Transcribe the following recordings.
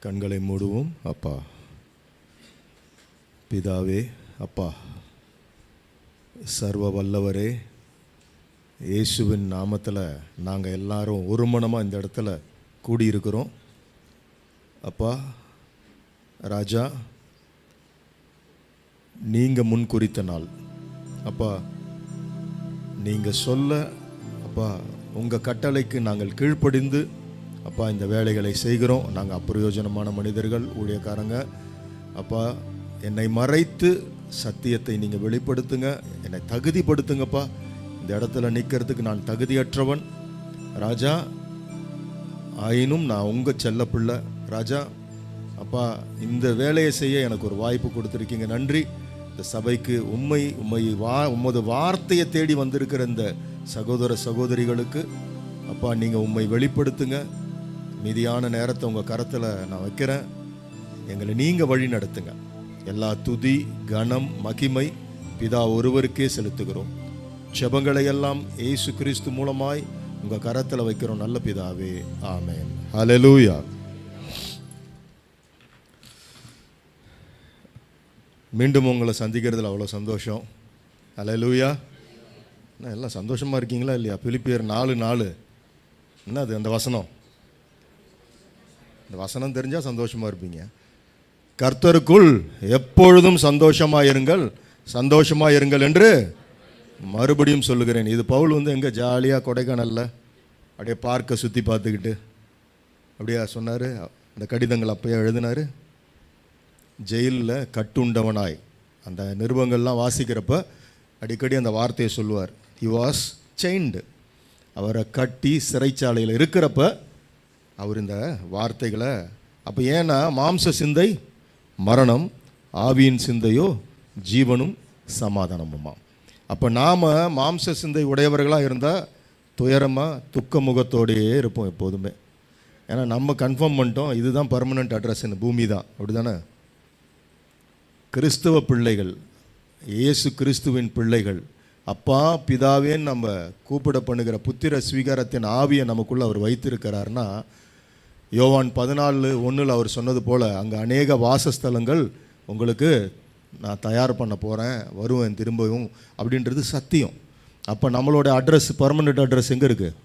கண்களை மூடுவோம். அப்பா பிதாவே, அப்பா சர்வ வல்லவரே, இயேசுவின் நாமத்தில் நாங்கள் எல்லாரும் ஒரு மனமாக இந்த இடத்துல கூடியிருக்கிறோம். அப்பா ராஜா, நீங்கள் முன் குறித்த நாள் அப்பா, நீங்கள் சொல்ல அப்பா உங்கள் கட்டளைக்கு நாங்கள் கீழ்ப்படிந்து அப்பா இந்த வேலைகளை செய்கிறோம். நாங்கள் அப்பிரயோஜனமான மனிதர்கள், ஊழியக்காரங்க. அப்பா என்னை மறைத்து சத்தியத்தை நீங்கள் வெளிப்படுத்துங்க, என்னை தகுதிப்படுத்துங்கப்பா. இந்த இடத்துல நிற்கிறதுக்கு நான் தகுதியற்றவன் ராஜா, ஆயினும் நான் உங்கள் செல்ல பிள்ளை ராஜா. அப்பா இந்த வேலையை செய்ய எனக்கு ஒரு வாய்ப்பு கொடுத்துருக்கீங்க, நன்றி. இந்த சபைக்கு உம்மது வார்த்தையை தேடி வந்திருக்கிற இந்த சகோதர சகோதரிகளுக்கு அப்பா நீங்கள் உம்மை வெளிப்படுத்துங்க. மீதியான நேரத்தை உங்கள் கரத்தில் நான் வைக்கிறேன். எங்களை நீங்கள் வழி நடத்துங்க. எல்லா துதி கனம் மகிமை பிதா ஒருவருக்கே செலுத்துகிறோம். ஜெபங்களை எல்லாம் இயேசு கிறிஸ்து மூலமாய் உங்கள் கரத்தில் வைக்கிறோம் நல்ல பிதாவே, ஆமென். ஹல்லேலூயா. மீண்டும் உங்களை சந்திக்கிறதுல அவ்வளோ சந்தோஷம். ஹல்லேலூயா. என்ன எல்லாம் சந்தோஷமாக இருக்கீங்களா இல்லையா? பிலிப்பியர் 4:4 என்ன அது? அந்த வசனம், இந்த வசனம் தெரிஞ்சால் சந்தோஷமாக இருப்பீங்க. கர்த்தருக்குள் எப்பொழுதும் சந்தோஷமாக இருங்கள் என்று மறுபடியும் சொல்லுகிறேன். இது பவுல் எங்கே ஜாலியாக கொடைக்கானல்ல அப்படியே பார்க்க சுற்றி பார்த்துக்கிட்டு அப்படியே சொன்னார். அந்த கடிதங்கள் அப்பயே எழுதினார். ஜெயிலில் கட்டுண்டவனாய் அந்த நிருபங்கள்லாம் வாசிக்கிறப்ப அடிக்கடி அந்த வார்த்தையை சொல்லுவார். He was saint. அவரை கட்டி சிறைச்சாலையில் இருக்கிறப்ப அவர் இந்த வார்த்தைகளை, அப்போ ஏன்னா மாம்ச சிந்தை மரணம், ஆவியின் சிந்தையோ ஜீவனும் சமாதானமுமா. அப்போ நாம் மாம்ச சிந்தை உடையவர்களாக இருந்தால் துயரமாக துக்க முகத்தோடையே இருப்போம் எப்போதுமே. ஏன்னா நம்ம கன்ஃபார்ம் பண்ணிட்டோம் இதுதான் பர்மனெண்ட் அட்ரஸ், இந்த பூமி தான், அப்படி தானே? கிறிஸ்துவ பிள்ளைகள், இயேசு கிறிஸ்துவின் பிள்ளைகள், அப்பா பிதாவேன்னு நம்ம கூப்பிட பண்ணுகிற புத்திர ஸ்வீகாரத்தின் ஆவியை நமக்குள்ளே அவர் வைத்திருக்கிறார்னா, யோவான் 14:1 அவர் சொன்னது போல் அங்கே அநேக வாசஸ்தலங்கள் உங்களுக்கு நான் தயார் பண்ண போகிறேன், வருவேன் திரும்பவும் அப்படின்றது சத்தியம். அப்போ நம்மளோட அட்ரஸ், பர்மனெண்ட் அட்ரஸ் எங்கே இருக்குது?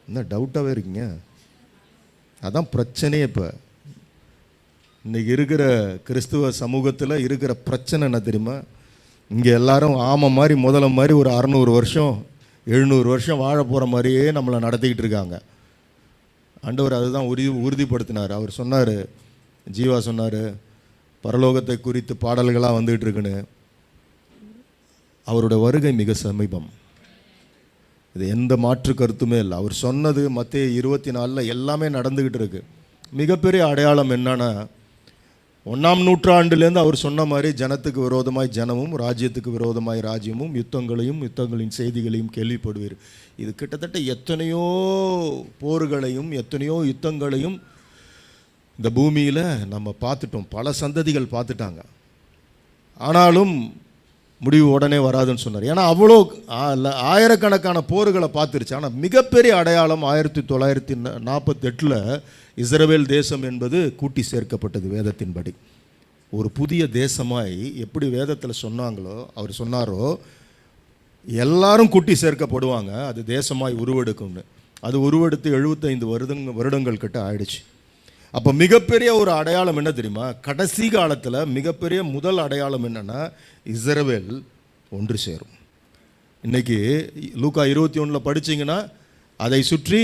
என்ன டவுட்டாகவே இருக்கீங்க? அதான் பிரச்சனையே. இப்போ இன்றைக்கி இருக்கிற கிறிஸ்துவ சமூகத்தில் இருக்கிற பிரச்சனை என்ன தெரியுமா? இங்கே எல்லாரும் ஆமை மாதிரி முதல்ல மாதிரி ஒரு 600 வருஷம் 700 வருஷம் வாழ போகிற மாதிரியே நம்மளை நடத்திக்கிட்டு இருக்காங்க. ஆண்டவர் அதுதான் உறுதிப்படுத்தினார். அவர் சொன்னார், ஜீவா சொன்னார், பரலோகத்தை குறித்து பாடல்களாக வந்துகிட்டு இருக்குன்னு. அவரோட வருகை மிக சமீபம், இது எந்த மாற்று கருத்துமே இல்லை. அவர் சொன்னது மத்தேயு 24 எல்லாமே நடந்துக்கிட்டு இருக்கு. மிகப்பெரிய அடையாளம் என்னன்னா, 1ஆம் நூற்றாண்டுலேருந்து அவர் சொன்ன மாதிரி ஜனத்துக்கு விரோதமாய் ஜனமும் ராஜ்யத்துக்கு விரோதமாய் ராஜ்யமும் யுத்தங்களின் செய்திகளையும் கேள்விப்படுவீர். இது கிட்டத்தட்ட எத்தனையோ போர்களையும் எத்தனையோ யுத்தங்களையும் இந்த பூமியில் நம்ம பார்த்துட்டோம், பல சந்ததிகள் பார்த்துட்டாங்க. ஆனாலும் முடிவு உடனே வராதுன்னு சொன்னார். ஏன்னா அவ்வளோ ஆயிரக்கணக்கான போர்களை பார்த்துருச்சு. ஆனால் மிகப்பெரிய அடையாளம் 1948 இஸ்ரவேல் தேசம் என்பது கூட்டி சேர்க்கப்பட்டது. வேதத்தின்படி ஒரு புதிய தேசமாய் எப்படி வேதத்தில் சொன்னாங்களோ, அவர் சொன்னாரோ எல்லாரும் கூட்டி சேர்க்கப்படுவாங்க, அது தேசமாய் உருவெடுக்கும்னு. அது உருவெடுத்து 75 வருடங்கள் கிட்ட ஆயிடுச்சு. அப்போ மிகப்பெரிய ஒரு அடையாளம் என்ன தெரியுமா? கடைசி காலத்தில் மிகப்பெரிய முதல் அடையாளம் என்னென்னா, இஸ்ரவேல் ஒன்று சேரும். இன்றைக்கி லூக்கா 21 படிச்சிங்கன்னா அதை சுற்றி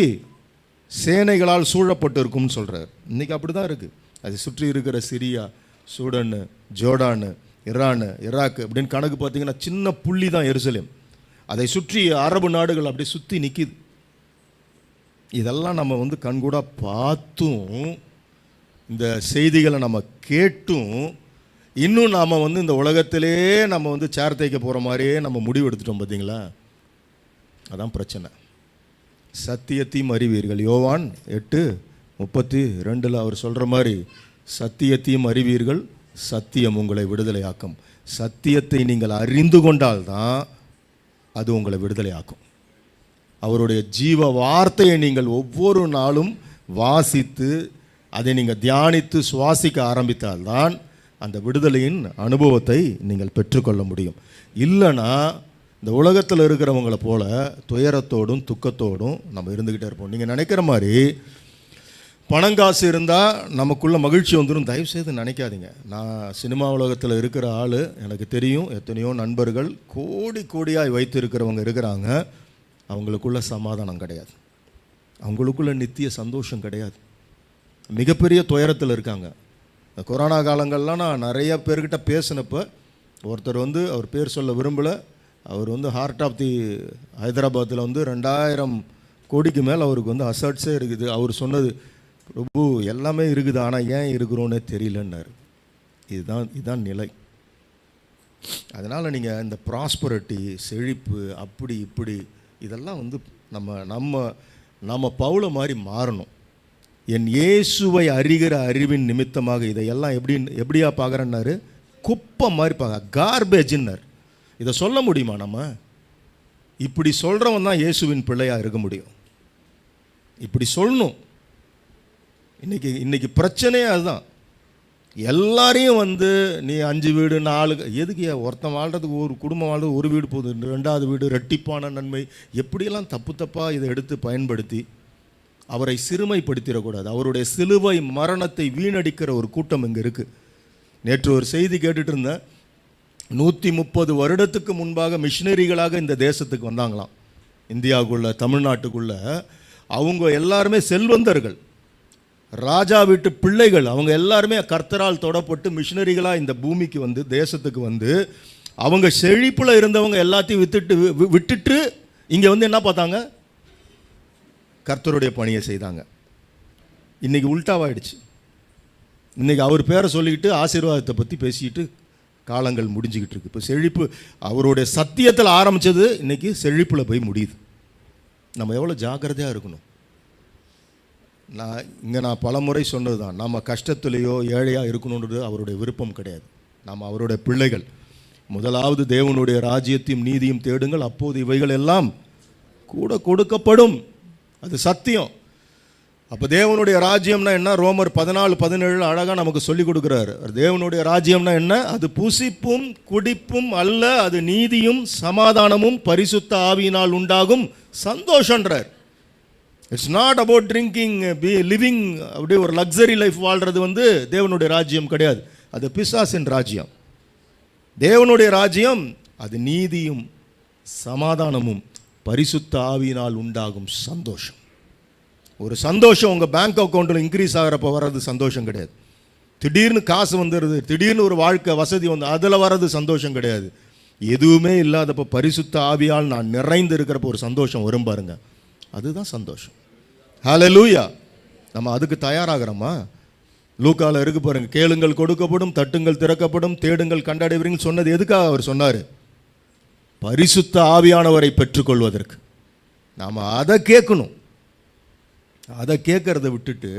சேனைகளால் சூழப்பட்டு இருக்கும்னு சொல்கிறார். இன்றைக்கி அப்படி தான் இருக்குது. அதை சுற்றி இருக்கிற Syria, Sudan, Jordan, Iran, Iraq அப்படின்னு கணக்கு பார்த்திங்கன்னா சின்ன புள்ளி தான் எருசலேம். அதை சுற்றி அரபு நாடுகள் அப்படி சுற்றி நிற்கிது. இதெல்லாம் நம்ம கண்கூட பார்த்தும் இந்த செய்திகளை நம்ம கேட்டும் இன்னும் நாம் இந்த உலகத்திலே நம்ம சேர் தைக்க போகிற மாதிரியே நம்ம முடிவு எடுத்துட்டோம். பார்த்தீங்களா? அதான் பிரச்சனை. சத்தியத்தையும் அறிவீர்கள். யோவான் 8:32 அவர் சொல்கிற மாதிரி சத்தியத்தையும் அறிவீர்கள், சத்தியம் உங்களை விடுதலையாக்கும். சத்தியத்தை நீங்கள் அறிந்து கொண்டால்தான் அது உங்களை விடுதலையாக்கும். அவருடைய ஜீவ வார்த்தையை நீங்கள் ஒவ்வொரு நாளும் வாசித்து அதை நீங்கள் தியானித்து சுவாசிக்க ஆரம்பித்தால்தான் அந்த விடுதலையின் அனுபவத்தை நீங்கள் பெற்றுக்கொள்ள முடியும். இல்லைன்னா இந்த உலகத்தில் இருக்கிறவங்கள போல துயரத்தோடும் துக்கத்தோடும் நம்ம இருந்துக்கிட்டே இருப்போம். நீங்கள் நினைக்கிற மாதிரி பணங்காசு இருந்தால் நமக்குள்ள மகிழ்ச்சி வந்துடும், தயவுசெய்து நினைக்காதீங்க. நான் சினிமா உலகத்தில் இருக்கிற ஆள், எனக்கு தெரியும் எத்தனையோ நண்பர்கள் கோடி கோடியாய் வைத்து இருக்கிறவங்க இருக்கிறாங்க. அவங்களுக்குள்ள சமாதானம் கிடையாது, அவங்களுக்குள்ள நித்திய சந்தோஷம் கிடையாது, மிகப்பெரிய துயரத்தில் இருக்காங்க. கொரோனா காலங்கள்லாம் நான் நிறைய பேர்கிட்ட பேசினப்போ ஒருத்தர் அவர் பேர் சொல்ல விரும்பலை, அவர் ஹார்ட் ஆஃப் தி ஹைதராபாத்தில் 2000 கோடிக்கு மேலே அவருக்கு அசட்ஸே இருக்குது. அவர் சொன்னது, பிரபு எல்லாமே இருக்குது, ஆனால் ஏன் இருக்கிறோன்னே தெரியலன்னாரு. இதுதான் நிலை. அதனால் நீங்கள் இந்த ப்ராஸ்பரிட்டி, செழிப்பு, அப்படி இப்படி இதெல்லாம் நம்ம பவுல மாதிரி மாறணும். என் இயேசுவை அறிகிற அறிவின் நிமித்தமாக இதையெல்லாம் எப்படியா பார்க்குறேன்னாரு, குப்பை மாதிரி பார்க்க, கார்பேஜ்ன்னார். இதை சொல்ல முடியுமா? நம்ம இப்படி சொல்கிறவன் தான் இயேசுவின் பிள்ளையாக இருக்க முடியும். இப்படி சொல்லணும். இன்னைக்கு பிரச்சனையே அதுதான். எல்லாரையும் நீ 5 வீடு 4 எதுக்கு ஒருத்தன் வாழ்கிறதுக்கு, ஒரு குடும்பம் வாழ்றது ஒரு வீடு போகுது, 2வது வீடு ரெட்டிப்பான நன்மை, எப்படியெல்லாம் தப்பாக இதை எடுத்து பயன்படுத்தி அவரை சிறுமைப்படுத்திடக்கூடாது. அவருடைய சிலுவை மரணத்தை வீணடிக்கிற ஒரு கூட்டம் இங்கே இருக்குது. நேற்று ஒரு செய்தி கேட்டுட்டு இருந்தேன். 130 வருடத்துக்கு முன்பாக மிஷினரிகளாக இந்த தேசத்துக்கு வந்தாங்களாம், இந்தியாவுக்குள்ள, தமிழ்நாட்டுக்குள்ள. அவங்க எல்லாருமே செல்வந்தர்கள், ராஜா வீட்டு பிள்ளைகள். அவங்க எல்லாருமே கர்த்தரால் தொடப்பட்டு மிஷினரிகளாக இந்த பூமிக்கு தேசத்துக்கு அவங்க செழிப்பில் இருந்தவங்க எல்லாத்தையும் விட்டுட்டு இங்கே என்ன பார்த்தாங்க? கர்த்தருடைய பணியை செய்தாங்க. இன்றைக்கி உல்டாவாயிடுச்சு. இன்றைக்கி அவர் பேரை சொல்லிக்கிட்டு ஆசீர்வாதத்தை பற்றி பேசிக்கிட்டு காலங்கள் முடிஞ்சுக்கிட்டு இருக்கு. இப்போ செழிப்பு அவருடைய சத்தியத்தில் ஆரம்பித்தது இன்றைக்கி செழிப்பில் போய் முடியுது. நம்ம எவ்வளோ ஜாக்கிரதையாக இருக்கணும். நான் பல முறை சொன்னது தான், நம்ம கஷ்டத்துலேயோ ஏழையாக இருக்கணுன்றது அவருடைய விருப்பம் கிடையாது. நாம் அவருடைய பிள்ளைகள். முதலாவது தேவனுடைய ராஜ்யத்தையும் நீதியும் தேடுங்கள், அப்போது இவைகள் எல்லாம் கூட கொடுக்கப்படும். அது சத்தியம். அப்போ தேவனுடைய ராஜ்யம்னா என்ன? ரோமர் 14:17 அழகாக நமக்கு சொல்லி கொடுக்குறாரு. தேவனுடைய ராஜ்யம்னா என்ன? அது புசிப்பும் குடிப்பும் அல்ல, அது நீதியும் சமாதானமும் பரிசுத்த ஆவியினால் உண்டாகும் சந்தோஷன்றார். It's not about drinking, living, அப்படியே ஒரு லக்ஸரி லைஃப் வாழ்கிறது தேவனுடைய ராஜ்யம் கிடையாது. அது பிசாசின் ராஜ்யம். தேவனுடைய ராஜ்யம் அது நீதியும் சமாதானமும் பரிசுத்த ஆவியினால் உண்டாகும் சந்தோஷம். ஒரு சந்தோஷம் உங்கள் பேங்க் அக்கௌண்ட்டில் இன்க்ரீஸ் ஆகிறப்ப வர்றது சந்தோஷம் கிடையாது. திடீர்னு காசு வந்துடுது, திடீர்னு ஒரு வாழ்க்கை வசதி அதில் வர்றது சந்தோஷம் கிடையாது. எதுவுமே இல்லாதப்போ பரிசுத்த ஆவியால் நான் நிறைந்து இருக்கிறப்போ ஒரு சந்தோஷம் வரும் பாருங்க, அதுதான் சந்தோஷம். ஹல்லேலூயா. நம்ம அதுக்கு தயாராகிறோமா? லூக்கால இருக்கு பாருங்க, கேளுங்கள் கொடுக்கப்படும், தட்டுங்கள் திறக்கப்படும், தேடுங்கள் கண்டடைவீங்கன்னு சொன்னது எதுக்காக அவர் சொன்னார்? பரிசுத்த ஆவியானவரை பெற்றுக்கொள்வதற்கு. நாம் அதை கேட்கணும். அதை கேட்கறத விட்டுட்டு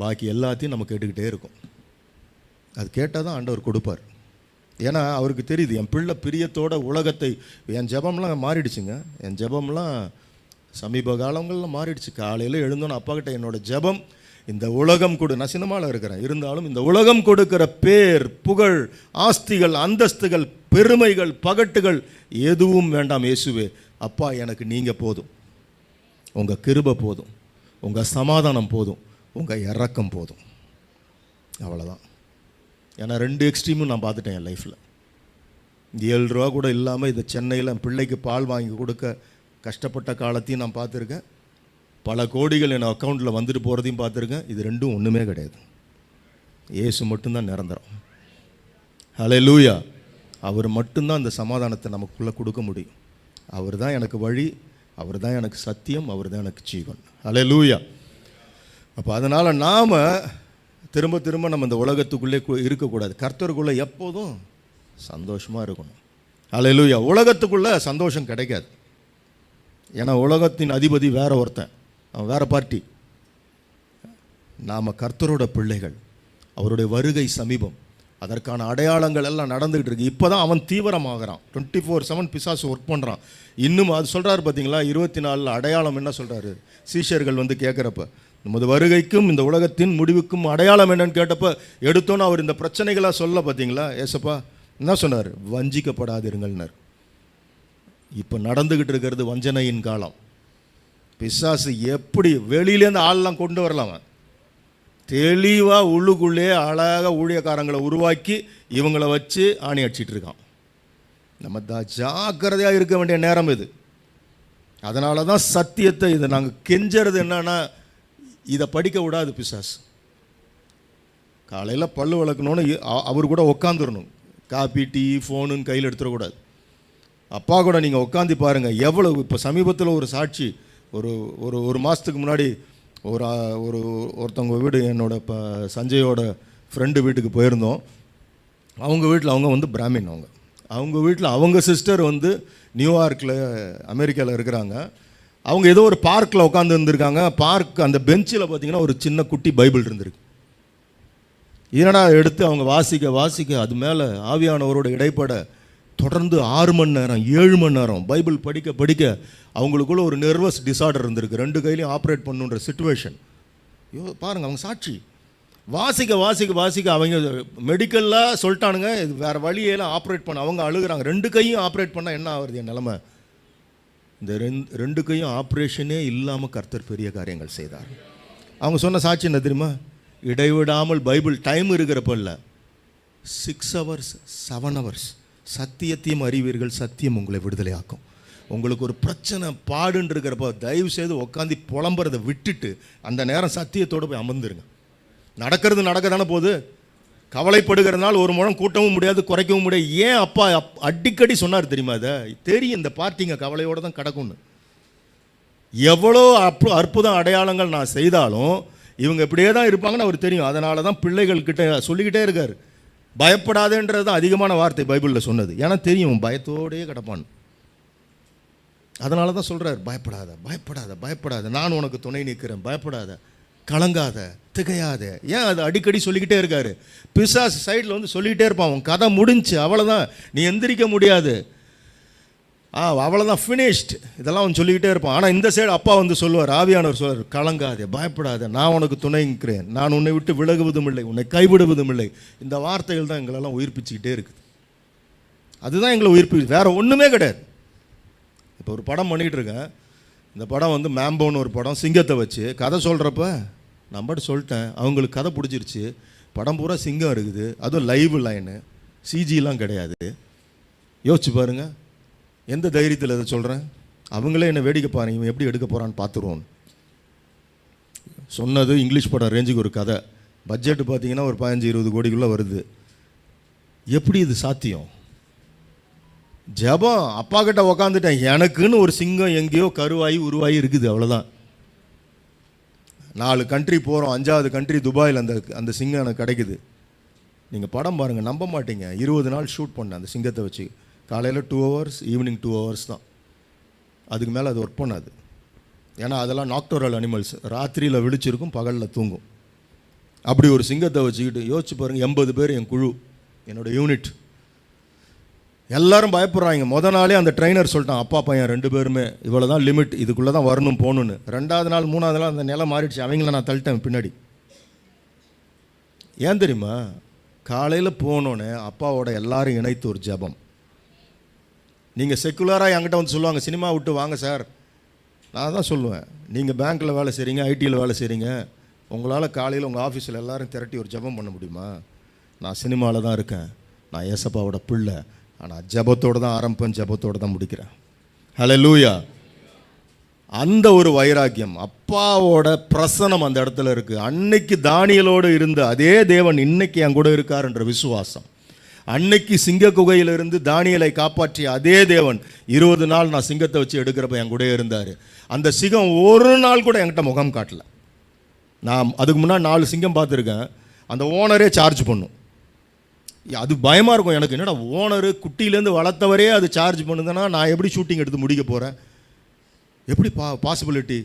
பாக்கி எல்லாத்தையும் நம்ம கேட்டுக்கிட்டே இருக்கோம். அது கேட்டால் தான் ஆண்டவர் கொடுப்பார். ஏன்னா அவருக்கு தெரியுது என் பிள்ளை பிரியத்தோட உலகத்தை. என் ஜெபம்லாம் மாறிடுச்சுங்க. என் ஜெபம்லாம் சமீப காலங்களில் மாறிடுச்சு. காலையில் எழுந்தோன்னு அப்பா கிட்ட என்னோட ஜெபம், இந்த உலகம் நான் சினிமாவில் இருக்கிறேன், இருந்தாலும் இந்த உலகம் கொடுக்கிற பேர், புகழ், ஆஸ்திகள், அந்தஸ்துகள், பெருமைகள், பகட்டுகள் எதுவும் வேண்டாம் இயேசுவே. அப்பா எனக்கு நீங்கள் போதும், உங்கள் கிருபை போதும், உங்கள் சமாதானம் போதும், உங்கள் இரக்கம் போதும். அவ்வளோதான். ஏன்னா 2 எக்ஸ்ட்ரீமும் நான் பார்த்துட்டேன் என் லைஃப்பில். 7 ரூபா கூட இல்லாமல் இதை சென்னையில் என் பிள்ளைக்கு பால் வாங்கி கொடுக்க கஷ்டப்பட்ட காலத்தையும் நான் பார்த்துருக்கேன். பல கோடிகள் என் அக்கௌண்ட்டில் வந்துட்டு போகிறதையும் பார்த்துருக்கேன். இது 2ம் ஒன்றுமே கிடையாது. இயேசு மட்டும்தான் நிரந்தரம். ஹல்லேலூயா. அவர் மட்டும்தான் அந்த சமாதானத்தை நமக்குள்ளே கொடுக்க முடியும். அவர் தான் எனக்கு வழி, அவர் தான் எனக்கு சத்தியம், அவர் தான் எனக்கு ஜீவன். ஹல்லேலூயா. அப்போ அதனால் நாம் திரும்ப திரும்ப நம்ம இந்த உலகத்துக்குள்ளே இருக்கக்கூடாது. கர்த்தருக்குள்ளே எப்போதும் சந்தோஷமாக இருக்கணும். ஹல்லேலூயா. உலகத்துக்குள்ளே சந்தோஷம் கிடைக்காது. ஏன்னா உலகத்தின் அதிபதி வேற ஒருத்தன், அவன் வேற பார்ட்டி. நாம் கர்த்தரோட பிள்ளைகள், அவருடைய வருகை சமீபம், அதற்கான அடையாளங்கள் எல்லாம் நடந்துகிட்டு இருக்கு. இப்போ தான் அவன் தீவிரமாகறான். 24/7 பிசாசு ஒர்க் பண்ணுறான். இன்னும் அது சொல்கிறாரு பார்த்தீங்களா, 24 அடையாளம் என்ன சொல்கிறாரு? சீஷர்கள் கேட்குறப்ப நமது வருகைக்கும் இந்த உலகத்தின் முடிவுக்கும் அடையாளம் என்னன்னு கேட்டப்போ எடுத்தோன்னு அவர் இந்த பிரச்சனைகளாக சொல்ல பார்த்தீங்களா? ஏசப்பா என்ன சொன்னார்? வஞ்சிக்கப்படாதிருங்கள்னார். இப்போ நடந்துக்கிட்டு இருக்கிறது வஞ்சனையின் காலம். பிசாசு எப்படி வெளியிலேருந்து ஆள்லாம் கொண்டு வரலாம், தெளிவாக உள்ளுக்குள்ளே அழகாக ஊழியக்காரங்களை உருவாக்கி இவங்களை வச்சு ஆணி அடிச்சிட்டு இருக்கான். நம்ம தான் ஜாக்கிரதையாக இருக்க வேண்டிய நேரம் இது. அதனால தான் சத்தியத்தை இதை நாங்கள் கெஞ்சறது என்னன்னா, இதை படிக்க விடாது பிசாசு. காலையில் பல்லு விளக்கணுன்னு அவர் கூட உட்காந்துடணும். காப்பி டீ ஃபோனுன்னு கையில் எடுத்துடக்கூடாது. அப்பா கூட நீங்கள் உட்காந்து பாருங்கள். எவ்வளவு இப்போ சமீபத்தில் ஒரு சாட்சி, ஒரு ஒரு ஒரு மாதத்துக்கு முன்னாடி ஒருத்தவங்க வீடு, என்னோட இப்போ சஞ்சயோட ஃப்ரெண்டு வீட்டுக்கு போயிருந்தோம். அவங்க வீட்டில் அவங்க வந்து பிராமின். அவங்க வீட்டில் அவங்க சிஸ்டர் வந்து நியூயார்க்கில் அமெரிக்காவில் இருக்கிறாங்க. அவங்க ஏதோ ஒரு பார்க்கில் உட்காந்து இருந்திருக்காங்க. பார்க் அந்த பெஞ்சில் பார்த்தீங்கன்னா ஒரு சின்ன குட்டி பைபிள் இருந்திருக்கு. என்னடா எடுத்து அவங்க வாசிக்க அது மேலே ஆவியானவரோட இடைப்பட தொடர்ந்து 6 மணி நேரம் 7 மணி நேரம் பைபிள் படிக்க அவங்களுக்குள்ள ஒரு நர்வஸ் டிசார்டர் இருந்திருக்கு. 2 கையிலையும் ஆப்ரேட் பண்ணுன்ற சிச்சுவேஷன். பாருங்கள், அவங்க சாட்சி. வாசிக்க அவங்க மெடிக்கலாக சொல்லிட்டானுங்க, இது வேறு வழியெல்லாம் ஆப்ரேட் பண்ண. அவங்க அழுகிறாங்க. 2 கையும் ஆப்ரேட் பண்ணால் என்ன ஆகுது என் நிலமை? இந்த 2 கையும் ஆப்ரேஷனே இல்லாமல் கர்த்தர் பெரிய காரியங்கள் செய்தார். அவங்க சொன்ன சாட்சி என்ன தெரியுமா? இடைவிடாமல் பைபிள் டைம் இருக்கிறப்ப இல்லை, 6 hours 7 hours சத்தியத்தையும் அறிவீர்கள், சத்தியம் உங்களை விடுதலை ஆக்கும். உங்களுக்கு ஒரு பிரச்சனை பாடுன்னு இருக்கிறப்ப தயவு செய்து உட்காந்து புலம்புறதை விட்டுட்டு அந்த நேரம் சத்தியத்தோடு போய் அமர்ந்துருங்க. நடக்கிறது நடக்க தானே போகுது. கவலைப்படுகிறதுனால ஒரு முழம் கூட்டவும் முடியாது, குறைக்கவும் முடியாது. ஏன் அப்பா அடிக்கடி சொன்னார் தெரியுமா? அதை தெரியும், இந்த பார்ட்டிங்க கவலையோடு தான் கிடக்கும்னு. எவ்வளோ அற்புதம் அடையாளங்கள் நான் செய்தாலும் இவங்க இப்படியே தான் இருப்பாங்கன்னு அவர் தெரியும். அதனால தான் பிள்ளைகள்கிட்ட சொல்லிக்கிட்டே இருக்கார், பயப்படாதேன்றது தான் அதிகமான வார்த்தை பைபிளில் சொன்னது. ஏன்னா தெரியும் பயத்தோடையே கிடப்பான். அதனால தான் சொல்கிறார், பயப்படாத, நான் உனக்கு துணை நிற்கிறேன், பயப்படாத, கலங்காத, திகையாத. ஏன் அது அடிக்கடி சொல்லிக்கிட்டே இருக்காரு? பிசாசு சைடில் வந்து சொல்லிக்கிட்டே இருப்பான், உன் கதை முடிஞ்சு, அவ்வளோதான், நீ எந்திரிக்க முடியாது, அவ்வளோதான், ஃபினிஷ்ட், இதெல்லாம் அவன் சொல்லிக்கிட்டே இருப்பான். ஆனால் இந்த சைடு அப்பா வந்து சொல்லுவார், ஆவியானவர் சொல்வார், கலங்காதே, பயப்படாத, நான் உனக்கு துணை நிற்கிறேன், நான் உன்னை விட்டு விலகுவதும் இல்லை, உன்னை கைவிடுவதும் இல்லை. இந்த வார்த்தைகள் தான் எங்களெல்லாம் உயிர்ப்பிச்சுக்கிட்டே இருக்குது. அதுதான் எங்களை உயிர்ப்பி, வேறு ஒன்றுமே கிடையாது. இப்போ ஒரு படம் பண்ணிக்கிட்டு இருக்கேன். இந்த படம் வந்து மேம்போன்னு ஒரு படம், சிங்கத்தை வச்சு கதை சொல்கிறப்ப நான் பாட்டு சொல்லிட்டேன், அவங்களுக்கு கதை பிடிச்சிருச்சு. படம் பூரா சிங்கம் இருக்குது, அதுவும் லைவ் லைனு, சிஜிலாம் கிடையாது. யோசிச்சு பாருங்கள், எந்த தைரியத்தில் இதை சொல்கிறேன்? அவங்களே என்னை வேடிக்கை பாருங்க, இவன் எப்படி எடுக்க போகிறான்னு பார்த்துருவோம். சொன்னது இங்கிலீஷ் படம் ரேஞ்சுக்கு ஒரு கதை. பட்ஜெட்டு பார்த்தீங்கன்னா ஒரு 15-20 கோடிக்குள்ளே வருது. எப்படி இது சாத்தியம்? ஜபம், அப்பா கிட்ட உக்காந்துட்டேன், எனக்குன்னு ஒரு சிங்கம் எங்கேயோ கருவாகி உருவாகி இருக்குது, அவ்வளோதான். 4 கண்ட்ரி போகிறோம், 5வது கண்ட்ரி துபாயில் அந்த சிங்கம் எனக்கு கிடைக்குது. நீங்கள் படம் பாருங்கள், நம்ப மாட்டீங்க. 20 நாள் ஷூட் பண்ணேன் அந்த சிங்கத்தை வச்சு. காலையில் 2 hours, ஈவினிங் 2 hours தான். அதுக்கு மேலே அது ஒர்க் பண்ணாது. ஏன்னா அதெல்லாம் நாக்டோரல் அனிமல்ஸ், ராத்திரியில் விழிச்சிருக்கும், பகலில் தூங்கும். அப்படி ஒரு சிங்கத்தை வச்சுக்கிட்டு யோசிச்சு பாருங்கள். 80 பேர் என் குழு, என்னோடய யூனிட். எல்லாரும் பயப்படுறாங்க. முதல் நாளே அந்த ட்ரைனர் சொல்லிட்டான், அப்பா பையன் 2 பேருமே இவ்வளோ தான் லிமிட், இதுக்குள்ளே தான் வரணும் போகணுன்னு. 2வது நாள் 3வது நாள் அந்த நிலை மாறிடுச்சு. அவங்கள நான் தள்ளிட்டேன் பின்னாடி. ஏன் தெரியுமா? காலையில் போனோன்னே அப்பாவோட எல்லாரும் இணைத்து ஒரு ஜபம். நீங்கள் செக்குலராக என்கிட்ட வந்து சொல்லுவாங்க, சினிமா விட்டு வாங்க சார். நான் தான் சொல்லுவேன், நீங்கள் பேங்க்கில் வேலை செய்கிறீங்க, ஐடியில் வேலை செய்கிறீங்க, உங்களால் காலையில் உங்கள் ஆஃபீஸில் எல்லோரும் திரட்டி ஒரு ஜபம் பண்ண முடியுமா? நான் சினிமாவில் தான் இருக்கேன், நான் ஏசப்பாவோட பிள்ளை, ஆனால் ஜபத்தோடு தான் ஆரம்பிப்பேன், ஜபத்தோடு தான் முடிக்கிறேன். ஹல்லேலூயா. அந்த ஒரு வைராக்கியம், அப்பாவோட பிரசனம் அந்த இடத்துல இருக்குது. அன்னைக்கு தானியலோடு இருந்த அதே தேவன் இன்னைக்கு என் கூட இருக்கார் என்ற விசுவாசம். அன்னைக்கு சிங்க குகையிலிருந்து தானியலை காப்பாற்றிய அதே தேவன் 20 நாள் நான் சிங்கத்தை வச்சு எடுக்கிறப்ப என் கூட இருந்தார். அந்த சிங்கம் ஒரு நாள் கூட என்கிட்ட முகம் காட்டல. நான் அதுக்கு முன்னாடி 4 சிங்கம் பார்த்துருக்கேன். அந்த ஓனரே சார்ஜ் பண்ணும். அது பயமாக இருக்கும் எனக்கு. என்னடா ஓனரு குட்டியிலேருந்து வளர்த்தவரே அது சார்ஜ் பண்ணுதுன்னா நான் எப்படி ஷூட்டிங் எடுத்து முடிக்க போகிறேன்? எப்படி பாசிபிலிட்டி?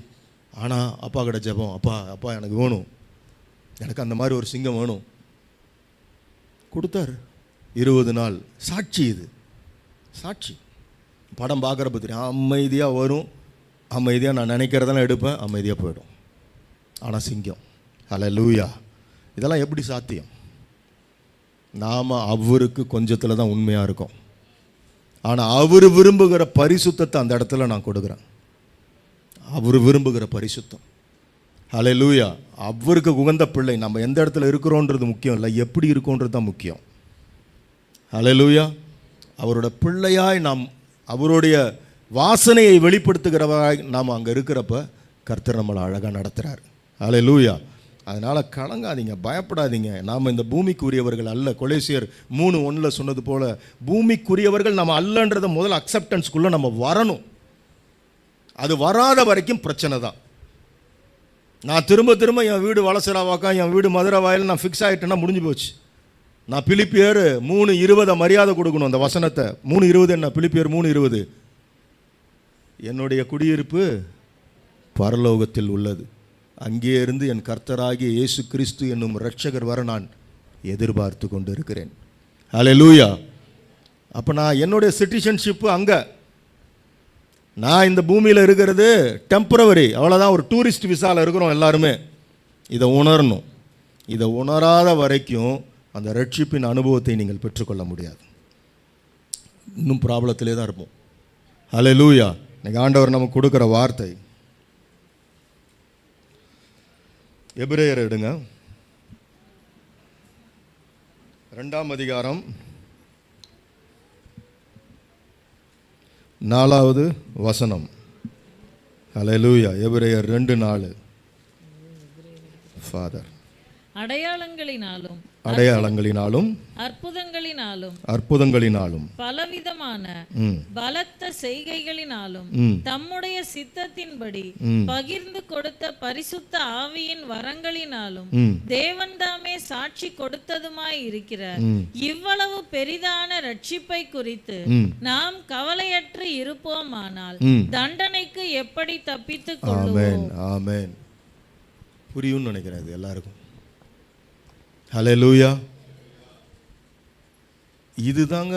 ஆனால் அப்பா கிட்ட ஜெபம், அப்பா எனக்கு வேணும், எனக்கு அந்த மாதிரி ஒரு சிங்கம் வேணும். கொடுத்தாரு. 20 நாள் சாட்சி. இது சாட்சி. படம் பார்க்குறப்ப தெரியும், அமைதியாக வரும், அமைதியாக நான் நினைக்கிறதெல்லாம் எடுப்பேன், அமைதியாக போயிடும். ஆனால் சிங்கம். ஹல்லேலூயா. இதெல்லாம் எப்படி சாத்தியம்? நாம் அவருக்கு கொஞ்சத்தில் தான் உண்மையாக இருக்கோம். ஆனால் அவர் விரும்புகிற பரிசுத்தத்தை அந்த இடத்துல நான் கொடுக்குறேன். அவர் விரும்புகிற பரிசுத்தம். ஹல்லேலூயா. அவருக்கு உகந்த பிள்ளை. நம்ம எந்த இடத்துல இருக்கிறோன்றது முக்கியம் இல்லை, எப்படி இருக்கோன்றது தான் முக்கியம். ஹல்லேலூயா. அவரோட பிள்ளையாய் நாம் அவருடைய வாசனையை வெளிப்படுத்துகிறவராய் நாம் அங்கே இருக்கிறப்ப கர்த்தர் நம்மளை அழகாக நடத்துகிறார். ஹல்லேலூயா. அதனால் கலங்காதீங்க, பயப்படாதீங்க. நாம் இந்த பூமிக்குரியவர்கள் அல்ல. கொலேசியர் 3:1 சொன்னது போல் பூமிக்குரியவர்கள் நம்ம அல்லன்றதை முதல் அக்செப்டன்ஸ்குள்ளே நம்ம வரணும். அது வராத வரைக்கும் பிரச்சனை தான். நான் திரும்ப திரும்ப என் வீடு வளசராவாக்கா, என் வீடு மதுரை வாயில் நான் ஃபிக்ஸ் ஆகிட்டேன்னா முடிஞ்சு போச்சு. நான் பிலிப்பியர் 3:20 மரியாதை கொடுக்கணும். அந்த வசனத்தை 3:20 என்ன? பிலிப்பியர் 3:20 என்னுடைய குடியிருப்பு பரலோகத்தில் உள்ளது, அங்கே இருந்து என் கர்த்தராகிய இயேசு கிறிஸ்து என்னும் இரட்சகர் வர நான் எதிர்பார்த்து கொண்டு இருக்கிறேன். ஹல்லேலூயா. அப்போ நான் என்னுடைய சிட்டிசன்ஷிப்பு அங்கே. நான் இந்த பூமியில் இருக்கிறது டெம்பரவரி, அவ்வளோதான். ஒரு டூரிஸ்ட் விசாவில் இருக்கிறோம் எல்லாருமே. இதை உணரணும். இதை உணராத வரைக்கும் அந்த ரட்சிப்பின் அனுபவத்தை நீங்கள் பெற்றுக்கொள்ள முடியாது. இன்னும் ப்ராப்ளத்திலே தான் இருப்போம். ஹல்லேலூயா. இன்னைக்கு ஆண்டவர் நமக்கு கொடுக்குற வார்த்தை எபிரேயர் எடுங்க, 2ஆம் அதிகாரம் 4வது வசனம். ஹல்லேலூயா. எபிரேயர் 2:4. ஃபாதர் அடையாளங்களினாலும் அற்புதங்களினாலும் பலவிதமான பலத்த செய்கைகளினாலும் தம்முடைய சித்தத்தின்படி பகிர்ந்து கொடுத்த பரிசுத்த ஆவியின் வரங்களினாலும் தேவன் தாமே சாட்சி கொடுத்ததுமாய் இருக்கிற இவ்வளவு பெரிதான ரட்சிப்பை குறித்து நாம் கவலையற்று இருப்போமானால் தண்டனைக்கு எப்படி தப்பித்துக் கொள்வோம்? ஆமென். புரியும்னு நினைக்கிறேன் இது எல்லாருக்கும். ஹல்லேலூயா. இதுதாங்க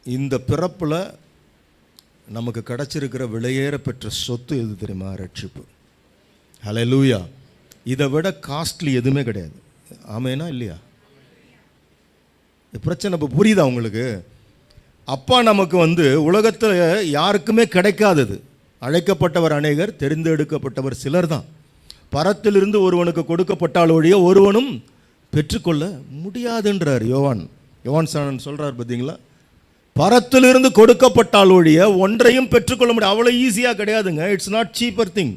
இந்த பிறப்பில் நமக்கு கிடச்சிருக்கிற விலையேற பெற்ற சொத்து. எது தெரியுமா? ரட்சிப்பு. ஹல்லேலூயா. இதை விட காஸ்ட்லி எதுவுமே கிடையாது. ஆமேனா இல்லையா? பிரச்சனை இப்போ புரியுதா உங்களுக்கு? அப்பா நமக்கு உலகத்தில் யாருக்குமே கிடைக்காதது. அழைக்கப்பட்டவர் அநேகர், தெரிந்தெடுக்கப்பட்டவர் சிலர் தான். பரத்திலிருந்து ஒருவனுக்கு கொடுக்கப்பட்டால் ஒழிய ஒருவனும் பெற்றுக்கொள்ள முடியாதுன்றார் யோவான் சாணன் சொல்கிறார். பார்த்தீங்களா? பரத்திலிருந்து கொடுக்கப்பட்டால் ஒழிய ஒன்றையும் பெற்றுக்கொள்ள முடியாது. அவ்வளோ ஈஸியாக கிடையாதுங்க. It's not cheaper thing.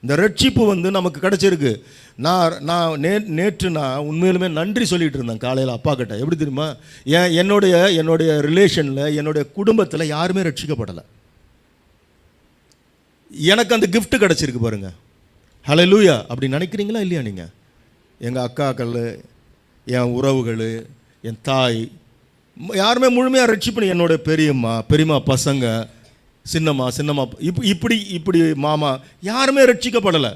இந்த ரட்சிப்பு நமக்கு கிடச்சிருக்கு. நான் நேற்று நான் உண்மையிலுமே நன்றி சொல்லிகிட்டு இருந்தேன் காலையில் அப்பா கிட்ட. எப்படி தெரியுமா? என்னுடைய ரிலேஷனில், என்னுடைய குடும்பத்தில் யாருமே ரட்சிக்கப்படலை. எனக்கு அந்த கிஃப்ட் கிடச்சிருக்கு பாருங்கள். ஹல்லேலூயா. அப்படி நினைக்கிறீங்களா இல்லையா நீங்கள்? எங்கள் அக்காக்கள், என் உறவுகள், என் தாய் யாருமே முழுமையாக ரட்சிப்பு. என்னோடய பெரியம்மா பசங்க, சின்னம்மா இப்படி மாமா யாருமே ரட்சிக்கப்படலை.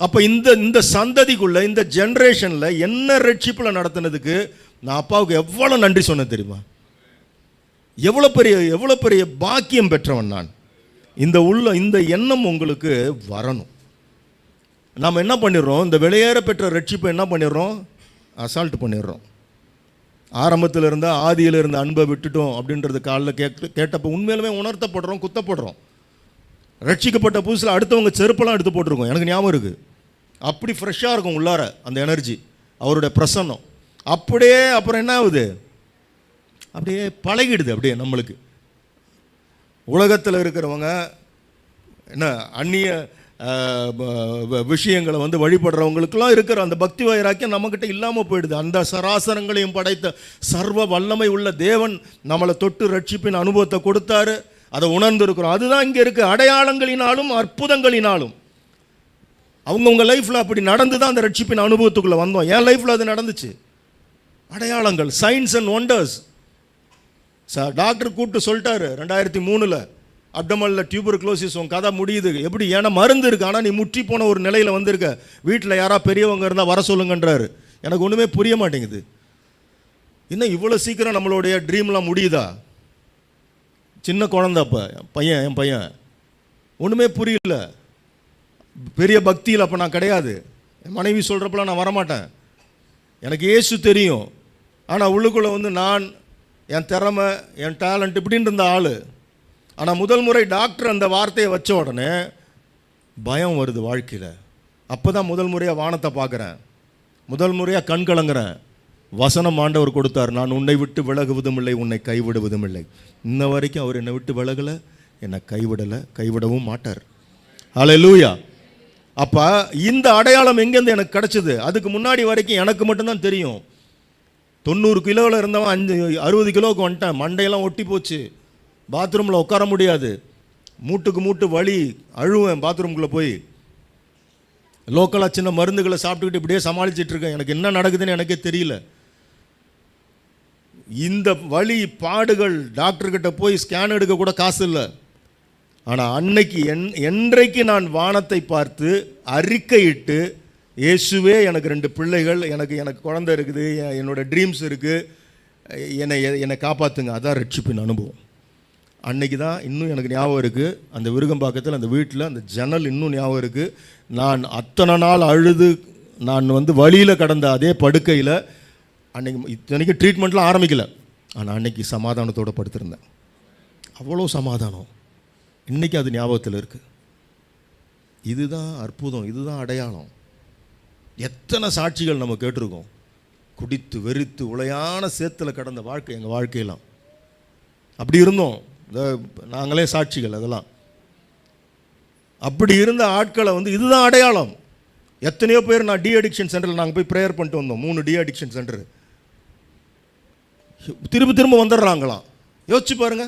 அப்போ இந்த சந்ததிக்குள்ளே, இந்த ஜென்ரேஷனில் என்ன ரட்சிப்பில் நடத்தினதுக்கு நான் அப்பாவுக்கு எவ்வளோ நன்றி சொன்னேன் தெரியுமா? எவ்வளோ பெரிய பாக்கியம் பெற்றவன் நான். இந்த எண்ணம் உங்களுக்கு வரணும். நாம் என்ன பண்ணிடுறோம்? இந்த வெளியேற பெற்ற ரட்சிப்பை என்ன பண்ணிடுறோம்? அசால்ட் பண்ணிடுறோம். ஆரம்பத்தில் இருந்தால் ஆதியில் இருந்த அன்பை விட்டுட்டோம் அப்படின்றது காலில் கேட்டப்போ உண்மையிலுமே உணர்த்தப்படுறோம், குத்தப்படுறோம். ரட்சிக்கப்பட்ட புதுசில் அடுத்தவங்க செருப்பெல்லாம் எடுத்து போட்டிருக்கோம். எனக்கு ஞாபகம் இருக்குது. அப்படி ஃப்ரெஷ்ஷாக இருக்கும் உள்ளார அந்த எனர்ஜி, அவருடைய பிரசன்னம். அப்படியே அப்புறம் என்ன ஆகுது? அப்படியே பழகிடுது. அப்படியே நம்மளுக்கு உலகத்தில் இருக்கிறவங்க என்ன அந்நிய விஷயங்களை வழிபடுறவங்களுக்கெல்லாம் இருக்கிற அந்த பக்தி வைராக்கியம் நம்மக்கிட்ட இல்லாமல் போயிடுது. அந்த சராசரங்களையும் படைத்த சர்வ வல்லமை உள்ள தேவன் நம்மளை தொட்டு ரட்சிப்பின் அனுபவத்தை கொடுத்தாரு. அதை உணர்ந்துருக்கிறோம். அதுதான் இங்கே இருக்குது. அடையாளங்களினாலும் அற்புதங்களினாலும் அவங்கவுங்க லைஃப்பில் அப்படி நடந்து தான் அந்த ரட்சிப்பின் அனுபவத்துக்குள்ளே வந்தோம். என் லைஃப்பில் அது நடந்துச்சு. அடையாளங்கள், சயின்ஸ் அண்ட் ஒண்டர்ஸ். டாக்டர் கூப்பிட்டு சொல்லிட்டாரு 2003 அப்டமலில் டியூபர்குலோசிஸ் உன் கதை முடியுது. எப்படி? ஏன்னா மருந்து இருக்கு, ஆனால் நீ முற்றி போன ஒரு நிலையில் வந்திருக்க. வீட்டில் யாராவது பெரியவங்க இருந்தால் வர சொல்லுங்கன்றாரு. எனக்கு ஒன்றுமே புரிய மாட்டேங்குது. இன்னும் இவ்வளோ சீக்கிரம் நம்மளுடைய ட்ரீம்லாம் முடியுதா? சின்ன குழந்தை அப்போ என் பையன் ஒன்றுமே புரியல. பெரிய பக்தியில் அப்போ நான் கிடையாது. என் மனைவி சொல்கிறப்பெல்லாம் நான் வரமாட்டேன். எனக்கு இயேசு தெரியும். ஆனால் உள்ளுக்குள்ளே வந்து நான், என் திறமை, என் டேலண்ட் இப்படின்னு இருந்த ஆள். ஆனால் முதல் முறை டாக்டர் அந்த வார்த்தையை வச்ச உடனே பயம் வருது வாழ்க்கையில். அப்போ தான் முதல் முறையாக வானத்தை பார்க்குறேன், முதல் முறையாக கண் கலங்குறேன். வசனம் ஆண்டவர் கொடுத்தார், நான் உன்னை விட்டு விலகுவதும் இல்லை, உன்னை கைவிடுவதும் இல்லை. இன்ன வரைக்கும் அவர் என்னை விட்டு விலகலை, என்னை கைவிடலை, கைவிடவும் மாட்டார். ஹல்லேலூயா. அப்போ இந்த அடையாளம் எங்கேருந்து எனக்கு கிடச்சிது? அதுக்கு முன்னாடி வரைக்கும் எனக்கு மட்டும்தான் தெரியும். 90 கிலோவில் இருந்தவன் 60 கிலோவுக்கு வந்துட்டேன். மண்டையெல்லாம் ஒட்டி போச்சு, பாத்ரூமில் உட்கார முடியாது, மூட்டுக்கு மூட்டு வலி, அழுவேன் பாத்ரூம்குள்ளே போய். லோக்கலாக சின்ன மருந்துகளை சாப்பிட்டுக்கிட்டு இப்படியே சமாளிச்சிட்டு இருக்கேன். எனக்கு என்ன நடக்குதுன்னு எனக்கே தெரியல. இந்த வலி பாடுகள், டாக்டர்கிட்ட போய் ஸ்கேன் எடுக்க கூட காசு இல்லை. ஆனால் அன்னைக்கு என்றைக்கு நான் வானத்தை பார்த்து அறிக்கையிட்டு, இயேசுவே எனக்கு 2 பிள்ளைகள், எனக்கு குழந்தை இருக்குது, என்னோட ட்ரீம்ஸ் இருக்குது, என்னை காப்பாற்றுங்க, அதான் ரட்சிப்பின் அனுபவம். அன்னைக்கு தான் இன்னும் எனக்கு ஞாபகம் இருக்குது. அந்த விருகம்பாக்கத்தில் அந்த வீட்டில் அந்த ஜன்னல் இன்னும் ஞாபகம் இருக்குது. நான் அத்தனை நாள் அழுது நான் வந்து வழியில் கடந்த அதே படுக்கையில் இத்தனைக்கு ட்ரீட்மெண்ட்லாம் ஆரம்பிக்கலை. ஆனால் அன்னைக்கு சமாதானத்தோடு படுத்திருந்தேன். அவ்வளோ சமாதானம். இன்றைக்கி அது ஞாபகத்தில் இருக்குது. இதுதான் அற்புதம், இதுதான் அடையாளம். எத்தனை சாட்சிகள் நம்ம கேட்டிருக்கோம். குடித்து வெறித்து உளையான சேத்துல கடந்த வாழ்க்கை எங்கள் வாழ்க்கையெல்லாம். அப்படி இருந்தோம். நாங்களே சாட்சிகள். அதெல்லாம் அப்படி இருந்த ஆட்களை வந்து இதுதான் அடையாளம். எத்தனையோ பேர், நான் டி அடிக்ஷன் சென்டரில் நாங்கள் போய் ப்ரேயர் பண்ணிட்டு வந்தோம். 3 டி அடிக்ஷன் சென்டர். திரும்ப வந்துடுறாங்களாம். யோசிச்சு பாருங்க.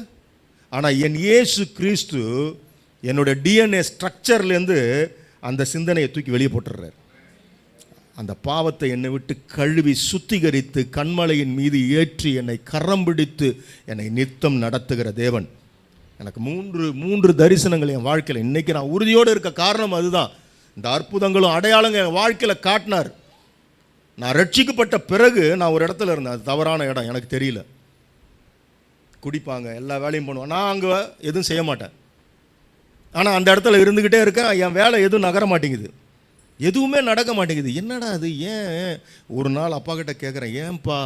ஆனால் என் இயேசு கிறிஸ்து என்னோட டிஎன்ஏ ஸ்ட்ரக்சர்லேருந்து அந்த சிந்தனையை தூக்கி வெளியே போட்டுடுறார். அந்த பாவத்தை என்னை விட்டு கழுவி சுத்திகரித்து கண்மலையின் மீது ஏற்றி என்னை கரம் பிடித்து என்னை நித்தம் நடத்துகிற தேவன். எனக்கு மூன்று தரிசனங்கள் என் வாழ்க்கையில். இன்றைக்கி நான் உறுதியோடு இருக்க காரணம் அதுதான். இந்த அற்புதங்களும் அடையாளங்கள் என் வாழ்க்கையில் காட்டினார். நான் ரட்சிக்கப்பட்ட பிறகு நான் ஒரு இடத்துல இருந்தேன். அது தவறான இடம், எனக்கு தெரியல. குடிப்பாங்க, எல்லா வேலையும் பண்ணுவேன். நான் அங்கே எதுவும் செய்ய மாட்டேன். ஆனால் அந்த இடத்துல இருந்துக்கிட்டே இருக்கேன். என் வேலை எதுவும் நகர மாட்டேங்குது, எதுவுமே நடக்க மாட்டேங்குது. என்னடா அது? ஏன்? ஒரு நாள் அப்பா கிட்ட கேட்குறேன், ஏன்பா?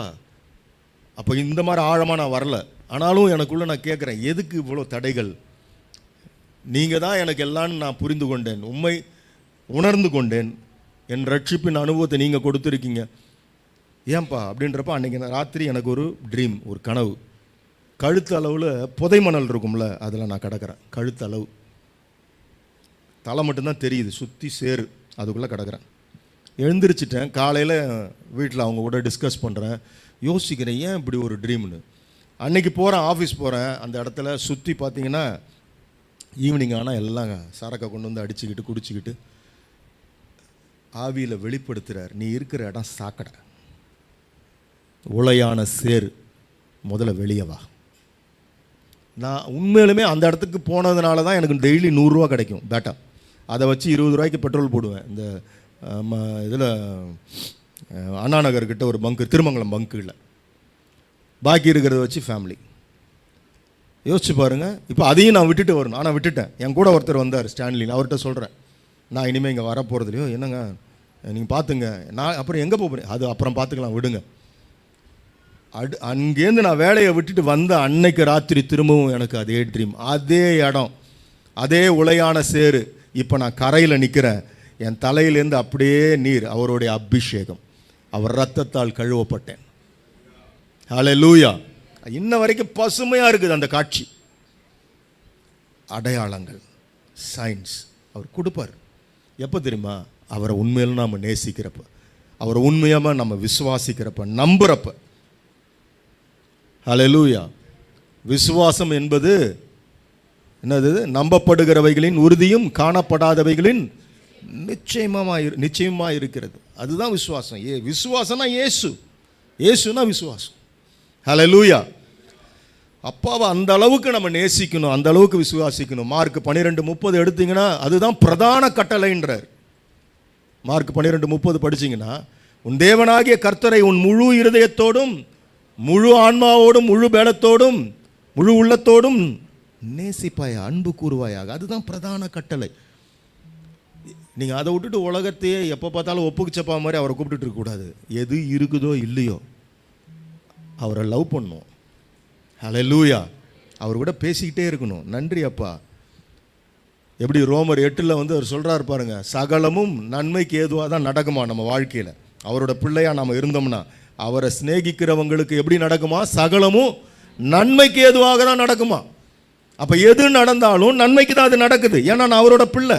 அப்போ இந்த மாதிரி ஆழமாக நான் வரல. ஆனாலும் எனக்குள்ளே நான் கேட்குறேன், எதுக்கு இவ்வளோ தடைகள்? நீங்கள் தான் எனக்கு எல்லான்னு நான் புரிந்து கொண்டேன், உண்மை உணர்ந்து கொண்டேன். என் ரட்சிப்பின் அனுபவத்தை நீங்கள் கொடுத்துருக்கீங்க, ஏன்பா? அப்படின்றப்ப அன்றைக்கி ராத்திரி எனக்கு ஒரு ட்ரீம், ஒரு கனவு. கழுத்து அளவில் புதை மணல் இருக்கும்ல, அதில் நான் கிடக்கிறேன். கழுத்து அளவு, தலை மட்டும்தான் தெரியுது, சுற்றி சேரு, அதுக்குள்ளே கிடக்கிறேன். எழுந்திரிச்சிட்டேன். காலையில் வீட்டில் அவங்க கூட டிஸ்கஸ் பண்ணுறேன், யோசிக்கிறேன் ஏன் இப்படி ஒரு ட்ரீம்னு. அன்றைக்கி போகிறேன், ஆஃபீஸ் போகிறேன். அந்த இடத்துல சுற்றி பார்த்தீங்கன்னா ஈவினிங் ஆனால் எல்லாம் சரக்கை கொண்டு வந்து அடிச்சுக்கிட்டு குடிச்சிக்கிட்டு ஆவியில் வெளிப்படுத்துகிறார், நீ இருக்கிற இடம் சாக்கடை, உளையான சேரு, முதல்ல வெளியே வா. நான் உண்மையிலுமே அந்த இடத்துக்கு போனதுனால தான் எனக்கு டெய்லி 100 ரூபா கிடைக்கும் பேட்டா. அதை வச்சு 20 ரூபாய்க்கு பெட்ரோல் போடுவேன். இந்த இதில் அண்ணா நகர்கிட்ட ஒரு பங்கு, திருமங்கலம் பங்கு, பாக்கி இருக்கிறத வச்சு ஃபேமிலி. யோசிச்சு பாருங்கள். இப்போ அதையும் நான் விட்டுட்டு வரணும். ஆனால் விட்டுட்டேன். என் கூட ஒருத்தர் வந்தார், ஸ்டான்லி. அவர்கிட்ட சொல்கிறேன், நான் இனிமேல் இங்கே வரப்போகிறதுலையோ, என்னங்க நீங்கள் பார்த்துங்க, நான் அப்புறம் எங்கே போகிறேன், அது அப்புறம் பார்த்துக்கலாம், விடுங்க. அங்கேருந்து நான் வேலையை விட்டுட்டு வந்த அன்னைக்கு ராத்திரி திரும்பவும் எனக்கு அதே ட்ரீம், அதே இடம், அதே உளையான சேரு. இப்போ நான் கரையில் நிற்கிறேன். என் தலையிலேருந்து அப்படியே நீர், அவருடைய அபிஷேகம், அவர் இரத்தத்தால் கழுவப்பட்டேன். ஹல்லேலூயா. இன்ன வரைக்கும் பசுமையாக இருக்குது அந்த காட்சி. அடையாளங்கள், சயின்ஸ் அவர் கொடுப்பார். எப்போ தெரியுமா? அவரை உண்மையில நாம் நேசிக்கிறப்ப, அவரை உண்மையாக நம்ம விசுவாசிக்கிறப்ப, நம்புகிறப்ப. ஹல்லேலூயா. விசுவாசம் என்பது என்னது? நம்பப்படுகிறவைகளின் உறுதியும் காணப்படாதவைகளின் நிச்சயமாக இருக்கிறது. அதுதான் விசுவாசம். விசுவாசம்னா இயேசு, இயேசுனா விசுவாசம். ஹல்லேலூயா. அப்பாவை அந்த அளவுக்கு நம்ம நேசிக்கணும், அந்த அளவுக்கு விசுவாசிக்கணும். மார்க் 12:30 எடுத்தீங்கன்னா அதுதான் பிரதான கட்டளைன்றார். மார்க் 12:30 படிச்சிங்கன்னா, உன் தேவனாகிய கர்த்தரை உன் முழு இருதயத்தோடும் முழு ஆன்மாவோடும் முழு பேலத்தோடும் முழு உள்ளத்தோடும் நேசிப்பாயா, அன்பு கூறுவாயாக. அதுதான் பிரதான கட்டளை. நீங்கள் அதை விட்டுட்டு உலகத்தையே எப்போ பார்த்தாலும் ஒப்புக்குச்சப்பா மாதிரி அவரை கூப்பிட்டுட்டு இருக்கக்கூடாது. எது இருக்குதோ இல்லையோ அவரை லவ் பண்ணணும். ஹல்லேலூயா. அவர் கூட பேசிக்கிட்டே இருக்கணும். நன்றி அப்பா. எப்படி ரோமர் 8 அவர் சொல்கிறாரு பாருங்க, சகலமும் நன்மைக்கு ஏதுவாக தான் நடக்குமா நம்ம வாழ்க்கையில். அவரோட பிள்ளையாக நம்ம இருந்தோம்னா அவரை சிநேகிக்கிறவங்களுக்கு எப்படி நடக்குமா? சகலமும் நன்மைக்கு ஏதுவாக தான் நடக்குமா. அப்போ எது நடந்தாலும் நன்மைக்கு தான் அது நடக்குது. ஏன்னா நான் அவரோட பிள்ளை.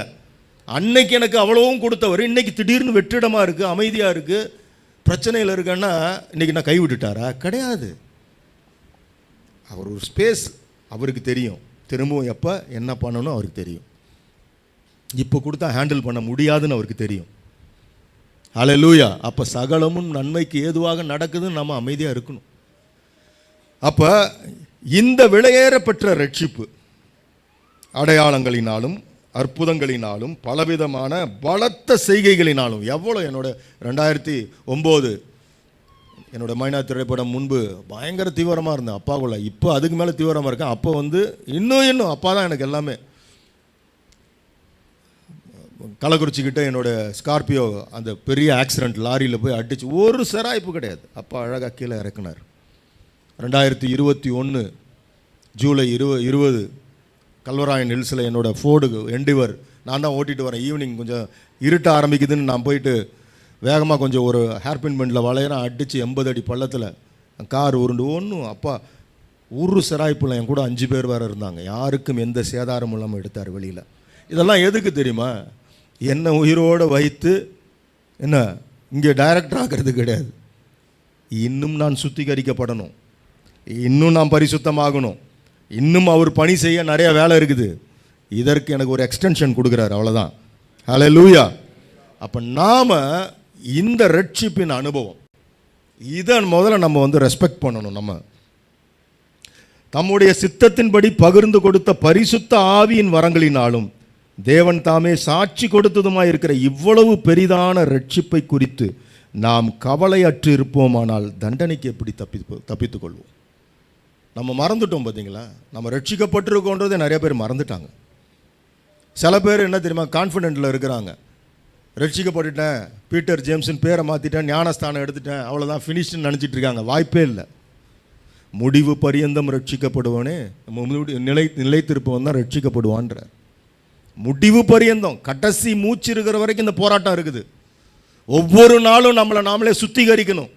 அன்னைக்கு எனக்கு அவ்வளவும் கொடுத்தவர் இன்னைக்கு திடீர்னு வெற்றிடமாக இருக்குது, அமைதியாக இருக்குது, பிரச்சனையில் இருக்குன்னா இன்னைக்கு நான் கைவிட்டுட்டாரா? கிடையாது. அவர் ஒரு ஸ்பேஸ் அவருக்கு தெரியும். திரும்பவும் எப்போ என்ன பண்ணணும் அவருக்கு தெரியும். இப்போ கொடுத்தா ஹேண்டில் பண்ண முடியாதுன்னு அவருக்கு தெரியும். ஹல்லேலூயா. அப்போ சகலமும் நன்மைக்கு ஏதுவாக நடக்குதுன்னு நம்ம அமைதியாக இருக்கணும். அப்போ இந்த விலையேற பெற்ற ரட்சிப்பு அடையாளங்களினாலும் அற்புதங்களினாலும் பலவிதமான பலத்த செய்கைகளினாலும், எவ்வளோ என்னோட 2009 என்னோட மைனா திரைப்படம் முன்பு பயங்கர தீவிரமாக இருந்தேன் அப்பாக்குள்ள. இப்போ அதுக்கு மேலே தீவிரமாக இருக்கேன். அப்போ இன்னும் அப்பா தான் எனக்கு எல்லாமே. கள்ளக்குறிச்சிக்கிட்ட என்னோட ஸ்கார்பியோ அந்த பெரிய ஆக்சிடெண்ட் லாரியில் போய் அடிச்சு ஒரு சிராய்ப்பு கிடையாது. அப்பா அழகாக கீழே இறக்குனார். 2021 ஜூலை 20 கல்வராயன் ஹில்ஸில் என்னோட ஃபோர்டு எண்டிவர் நான் தான் ஓட்டிகிட்டு வரேன். ஈவினிங் கொஞ்சம் இருட்ட ஆரம்பிக்குதுன்னு நான் போயிட்டு வேகமாக கொஞ்சம் ஒரு ஹேர்பின் பெண்டில் வளையிறேன். அடித்து 80 அடி பள்ளத்தில் கார் உருண்டு ஒன்றும். அப்பா ஒரு சிராய்ப்பில் என் கூட 5 பேர் வேறு இருந்தாங்க. யாருக்கும் எந்த சேதாரமும் இல்லாமல் எடுத்தார் வெளியில். இதெல்லாம் எதுக்கு தெரியுமா? என்ன உயிரோடு வைத்து என்ன இங்கே டைரக்டர் ஆகிறது கிடையாது. இன்னும் நான் சுத்திகரிக்கப்படணும், இன்னும் நான் பரிசுத்தமாகணும், இன்னும் அவர் பணி செய்ய நிறைய வேலை இருக்குது. இதற்கு எனக்கு ஒரு எக்ஸ்டென்ஷன் கொடுக்குறாரு, அவ்வளோதான். ஹல்லேலூயா. அப்போ நாம் இந்த ரட்சிப்பின் அனுபவம் இதன் முதல்ல நம்ம ரெஸ்பெக்ட் பண்ணணும். நம்ம தம்முடைய சித்தத்தின்படி பகிர்ந்து கொடுத்த பரிசுத்த ஆவியின் வரங்களினாலும் தேவன் தாமே சாட்சி கொடுத்ததுமாய் இருக்கிற இவ்வளவு பெரிதான ரட்சிப்பை குறித்து நாம் கவலையற்று இருப்போமானால் தண்டனைக்கு எப்படி தப்பித்துக் கொள்வோம்? நம்ம மறந்துட்டோம். பார்த்தீங்களா, நம்ம ரட்சிக்கப்பட்டிருக்கோன்றதை நிறைய பேர் மறந்துட்டாங்க. சில பேர் என்ன தெரியுமா, கான்ஃபிடென்ட்டில் இருக்கிறாங்க. ரட்சிக்கப்பட்டுட்டேன், பீட்டர் ஜேம்ஸின் பேரை மாற்றிட்டேன், ஞானஸ்தானம் எடுத்துட்டேன், அவ்வளோதான் ஃபினிஷ்னு நினச்சிட்டு இருக்காங்க. வாய்ப்பே இல்லை. முடிவு பரியந்தம் ரட்சிக்கப்படுவானே, நிலைத்திருப்பவன் தான் ரட்சிக்கப்படுவான்ற. முடிவு பரியந்தம் கடைசி மூச்சு இருக்கிற வரைக்கும் இந்த போராட்டம் இருக்குது. ஒவ்வொரு நாளும் நம்மளை நாமளே சுத்திகரிக்கணும்.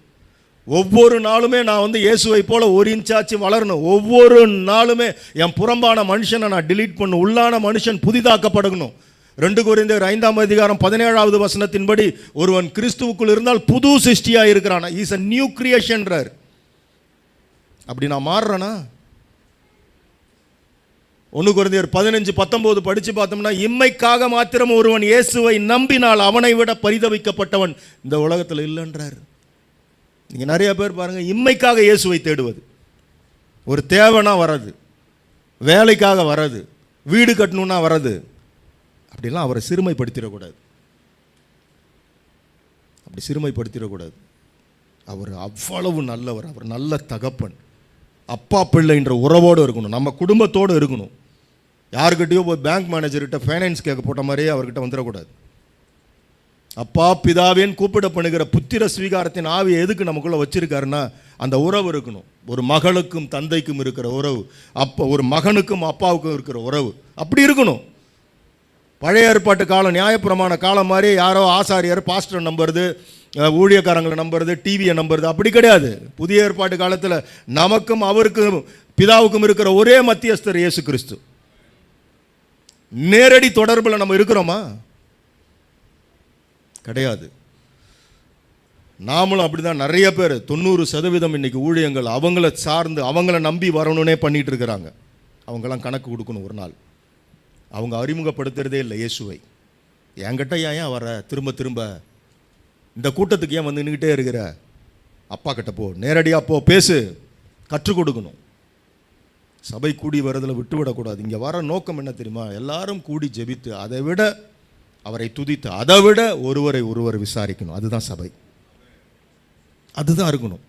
ஒவ்வொரு நாளுமே நான் இயேசுவை போல 1 இன்ச்சாச்சு வளரணும். ஒவ்வொரு நாளுமே என் புறம்பான மனுஷனை நான் டிலீட் பண்ணும், உள்ளான மனுஷன் புதிதாக்கப்படணும். 2 கொரிந்தியர் 5:17 வசனத்தின்படி ஒருவன் கிறிஸ்துவுக்குள் இருந்தால் புது சிருஷ்டியாக இருக்கிறான். இஸ் a நியூ கிரியேஷன்றார். அப்படி நான் மாறுறேனா? 1 கொரிந்தியர் 15:19 படித்து பார்த்தோம்னா, இம்மைக்காக மாத்திரம் ஒருவன் இயேசுவை நம்பினால் அவனை விட பரிதவிக்கப்பட்டவன் இந்த உலகத்தில் இல்லைன்றார். நீங்கள் நிறைய பேர் பாருங்கள், இம்மைக்காக இயேசுவை தேடுவது, ஒரு தேவைனா வர்றது, வேலைக்காக வர்றது, வீடு கட்டணுன்னா வர்றது. அப்படிலாம் அவரை சிறுமைப்படுத்திடக்கூடாது. அப்படி சிறுமைப்படுத்திடக்கூடாது. அவர் அவ்வளவு நல்லவர். அவர் நல்ல தகப்பன். அப்பா பிள்ளைன்ற உறவோடு இருக்கணும், நம்ம குடும்பத்தோடு இருக்கணும். யாருக்கிட்டையோ போய் பேங்க் மேனேஜர்கிட்ட ஃபைனான்ஸ் கேட்க போட்ட மாதிரியே அவர்கிட்ட வந்துடக்கூடாது. அப்பா பிதாவேன்னு கூப்பிடப்படுகிற புத்திர ஸ்வீகாரத்தின் ஆவி எதுக்கு நமக்குள்ளே வச்சிருக்காருன்னா அந்த உறவு இருக்கணும். ஒரு மகளுக்கும் தந்தைக்கும் இருக்கிற உறவு, அப்போ ஒரு மகனுக்கும் அப்பாவுக்கும் இருக்கிற உறவு அப்படி இருக்கணும். பழைய ஏற்பாட்டு காலம், நியாயப்பிரமாண காலம் மாதிரி யாரோ ஆசாரியர் பாஸ்டரை நம்புறது, ஊழியக்காரங்களை நம்புறது, டிவியை நம்புறது அப்படி கிடையாது. புதிய ஏற்பாட்டு காலத்தில் நமக்கும் அவருக்கும் பிதாவுக்கும் இருக்கிற ஒரே மத்தியஸ்தர் இயேசு கிறிஸ்து. நேரடி தொடர்பில் நம்ம இருக்கிறோமா? கிடையாது. நாமளும் அப்படிதான். நிறைய பேர் 90% இன்னைக்கு ஊழியங்கள் அவங்கள சார்ந்து அவங்கள நம்பி வரணும்னே பண்ணிட்டு இருக்கிறாங்க. அவங்கெல்லாம் கணக்கு கொடுக்கணும் ஒரு நாள். அவங்க அறிமுகப்படுத்துறதே இல்லை இயேசுவை. என்கிட்ட ஏன் வர திரும்ப திரும்ப இந்த கூட்டத்துக்கு ஏன் நின்றுக்கிட்டே இருக்கிற? அப்பா கிட்ட போ, நேரடியாக போ, பேசு, கற்றுக் கொடுக்கணும். சபை கூடி வரதில் விட்டுவிடக்கூடாது. இங்கே வர நோக்கம் என்ன தெரியுமா? எல்லாரும் கூடி ஜெபித்து, அதை விட அவரை துதித்து, அதை விட ஒருவர் விசாரிக்கணும். அதுதான் சபை. அதுதான் இருக்கணும்.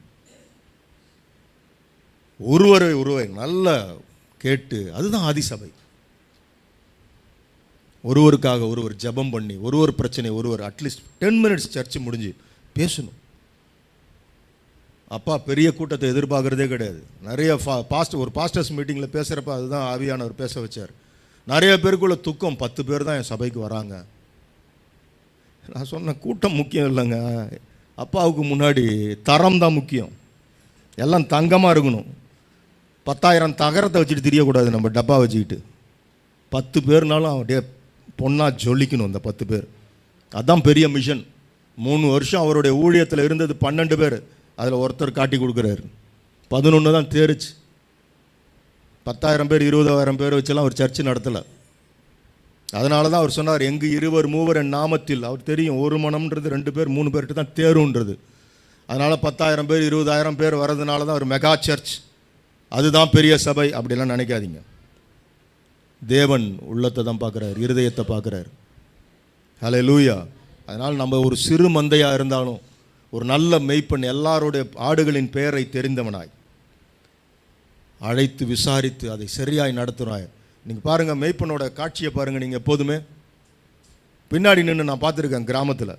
ஒருவரை நல்ல கேட்டு, அதுதான் ஆதி சபை. ஒருவருக்காக ஒருவர் ஜெபம் பண்ணி ஒரு பிரச்சனை ஒருவர் அட்லீஸ்ட் 10 மினிட்ஸ் சர்ச்சு முடிஞ்சு பேசணும். அப்பா பெரிய கூட்டத்தை எதிர்பார்க்குறதே கிடையாது. நிறைய ஒரு பாஸ்டர்ஸ் மீட்டிங்கில் பேசுகிறப்ப அதுதான் ஆவியானவர் பேச வச்சார். நிறைய பேருக்குள்ள துக்கம், 10 பேர் தான் என் சபைக்கு வராங்க. நான் சொன்ன கூட்டம் முக்கியம் இல்லைங்க, அப்பாவுக்கு முன்னாடி தரம் தான் முக்கியம். எல்லாம் தங்கமாக இருக்கணும். 10,000 தகரத்தை வச்சுட்டு தெரியக்கூடாது நம்ம டப்பா வச்சுக்கிட்டு. 10 பேர்னாலும் அப்படியே பொண்ணாக ஜொலிக்கணும் அந்த 10 பேர். அதுதான் பெரிய மிஷன். 3 வருஷம் அவருடைய ஊழியத்தில் இருந்தது 12 பேர், அதில் ஒருத்தர் காட்டி கொடுக்குறாரு. 11 தான் தேரிச்சு. 10,000 பேர் 20,000 பேர் வச்செல்லாம் ஒரு சர்ச்சு நடத்தலை. அதனால தான் அவர் சொன்னார், எங்கு 2 3 என் நாமத்தில். அவர் தெரியும் ஒரு மனம்ன்றது 2 பேர் 3 பேர்கிட்ட தான் தேருன்றது. அதனால் 10,000 பேர் 20,000 பேர் வர்றதுனால தான் ஒரு மெகா சர்ச், அதுதான் பெரிய சபை அப்படிலாம் நினைக்காதீங்க. தேவன் உள்ளத்தை தான் பார்க்குறாரு, இருதயத்தை பார்க்குறாரு. ஹல்லேலூயா. அதனால் நம்ம ஒரு சிறு மந்தையாக இருந்தாலும் ஒரு நல்ல மெய்ப்பன், எல்லாருடைய ஆடுகளின் பெயரை தெரிந்தவனாய் அழைத்து விசாரித்து அதை சரியாய் நடத்துகிறாய். நீங்கள் பாருங்கள், மெய்ப்பனோட காட்சியை பாருங்கள். நீங்கள் எப்போதுமே பின்னாடி நின்று, நான் பார்த்துருக்கேன் கிராமத்தில்,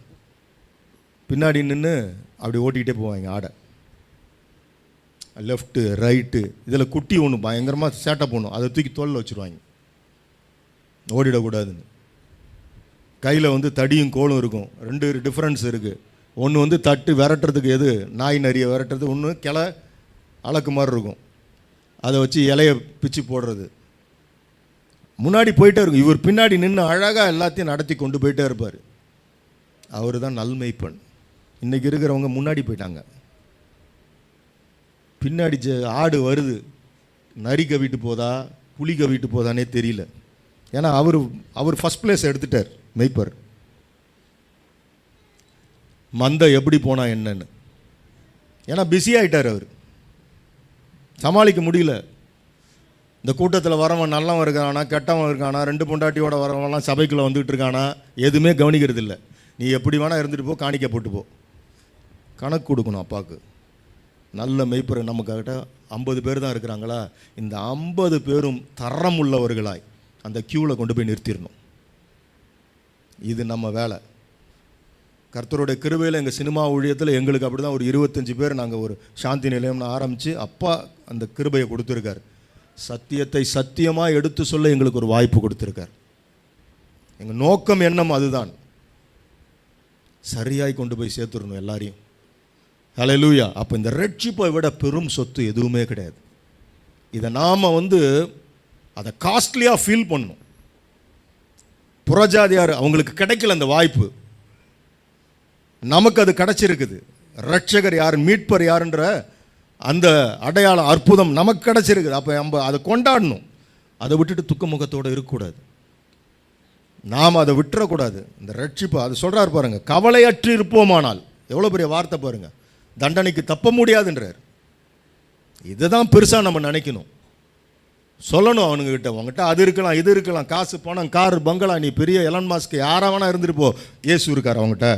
பின்னாடி நின்று அப்படி ஓட்டிக்கிட்டே போவாங்க ஆடை, லெஃப்ட்டு ரைட்டு. இதில் குட்டி ஒன்று பயங்கரமாக சேட்டை போடணும், அதை தூக்கி தோளில் வச்சுருவாங்க, ஓடிடக்கூடாதுன்னு. கையில் தடியும் கோலும் இருக்கும். 2 டிஃப்ரென்ஸ் இருக்குது. ஒன்று தட்டு விரட்டுறதுக்கு, எது நாய் நரியை விரட்டுறது, ஒன்று கிளை அலக்கு மாதிரி இருக்கும், அதை வச்சு இலையை பிச்சு போடுறது. முன்னாடி போயிட்டே இருக்கும். இவர் பின்னாடி நின்று அழகாக எல்லாத்தையும் நடத்தி கொண்டு போயிட்டே இருப்பார். அவர் தான் நல்மெய்ப்பன். இன்றைக்கி இருக்கிறவங்க முன்னாடி போயிட்டாங்க, பின்னாடி ஆடு வருது, நரி கவிட்டு போதா புலி கவிட்டு போதானே தெரியல. ஏன்னா அவர் ஃபஸ்ட் பிளேஸ் எடுத்துட்டார் மெய்ப்பர். மந்தை எப்படி போனா என்னன்னு, ஏன்னா பிஸி ஆகிட்டார் அவர், சமாளிக்க முடியல. இந்த கூட்டத்தில் வரவன் நல்லவன் இருக்கானா கெட்டவன் இருக்கானா, 2 பொண்டாட்டியோட வரவன்லாம் சபைக்குள்ளே வந்துகிட்டு இருக்கானா, எதுவுமே கவனிக்கிறது இல்லை. நீ எப்படி வேணால் இருந்துட்டு போ, காணிக்க போட்டு போ, கணக்கு கொடுக்கணும் அப்பாவுக்கு. நல்ல மெய்ப்பர் நமக்கிட்ட 50 பேர் தான் இருக்கிறாங்களா, இந்த 50 பேரும் தரம் உள்ளவர்களாய் அந்த க்யூவில் கொண்டு போய் நிறுத்திடணும். இது நம்ம வேலை. கர்த்தருடைய கிருபையில் எங்கள் சினிமா ஊழியத்தில் எங்களுக்கு அப்படி தான் ஒரு 25 பேர் நாங்கள் ஒரு சாந்தி நிலையம்னு ஆரம்பித்து அப்பா அந்த கிருபையை கொடுத்துருக்கார். சத்தியத்தை சத்தியமாக எடுத்து சொல்ல எங்களுக்கு ஒரு வாய்ப்பு கொடுத்துருக்கார். எங்கள் நோக்கம் எண்ணம் அதுதான், சரியாய் கொண்டு போய் சேர்த்துடணும் எல்லாரையும். ஹல்லேலூயா. அப்போ இந்த ரட்சிப்பை விட பெரும் சொத்து எதுவுமே கிடையாது. இதை நாம் அதை காஸ்ட்லியாக ஃபீல் பண்ணணும். புறஜாதியார் அவங்களுக்கு கிடைக்கல அந்த வாய்ப்பு, நமக்கு அது கிடைச்சிருக்குது. ரட்சகர் யார், மீட்பர் யாருன்ற அந்த அடையாளம் அற்புதம் நமக்கு கிடைச்சிருக்குது. அப்போ நம்ம அதை கொண்டாடணும். அதை விட்டுட்டு துக்க முகத்தோடு இருக்கக்கூடாது. நாம் அதை விட்டுறக்கூடாது. இந்த ரட்சிப்பு அது சொல்கிறார் பாருங்க, கவலையற்று இருப்போமானால். எவ்வளோ பெரிய வார்த்தை பாருங்க, தண்டனைக்கு தப்ப முடியாதுன்றார். இதுதான் பெருசாக நம்ம நினைக்கணும், சொல்லணும் அவனுங்கிட்ட. உங்ககிட்ட அது இருக்கலாம் இது இருக்கலாம், காசு பணம் கார் பங்களா, நீ பெரிய எலன் மாஸ்க் யாரா வேணா இருந்துட்டு போ, இயேசு இருக்கார் அவங்ககிட்ட,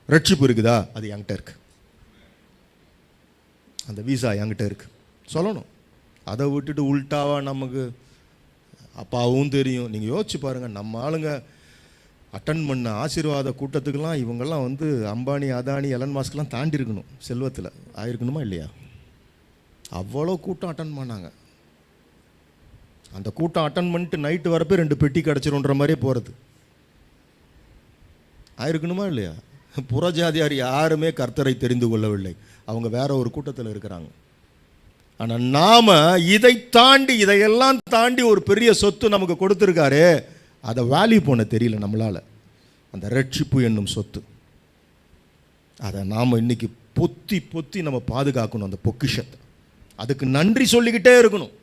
ரட்சிப்பு இருக்குதா, அது என்கிட்ட இருக்கு, அந்த வீசா என்கிட்ட இருக்கு சொல்லணும். அதை விட்டுட்டு உல்ட்டாவா நமக்கு அப்பாவும் தெரியும். நீங்கள் யோசிச்சு பாருங்கள், நம்ம ஆளுங்க அட்டன் பண்ண ஆசீர்வாத கூட்டத்துக்கெல்லாம் இவங்கெல்லாம் அம்பானி அதானி எலன் மாஸ்க்லாம் தாண்டி இருக்கணும், செல்வத்தில் ஆயிருக்கணுமா இல்லையா? அவ்வளோ கூட்டம் அட்டன் பண்ணாங்க. அந்த கூட்டம் அட்டன் பண்ணிட்டு நைட்டு வரப்போ 2 பெட்டி கிடச்சிருன்ற மாதிரியே போகிறது ஆயிருக்கணுமா இல்லையா? புறஜாதியார் யாருமே கர்த்தரை தெரிந்து கொள்ளவில்லை, அவங்க வேற ஒரு கூட்டத்தில் இருக்கிறாங்க. ஆனால் நாம் இதை தாண்டி, இதையெல்லாம் தாண்டி ஒரு பெரிய சொத்து நமக்கு கொடுத்துருக்காரு, அதை வேல்யூ பண்ண தெரியல நம்மளால். அந்த ரட்சிப்பு என்னும் சொத்து, அதை நாம் இன்னைக்கு பொத்தி பொத்தி நம்ம பாதுகாக்கணும். அந்த பொக்கிஷத்தை அதுக்கு நன்றி சொல்லிக்கிட்டே இருக்கணும்.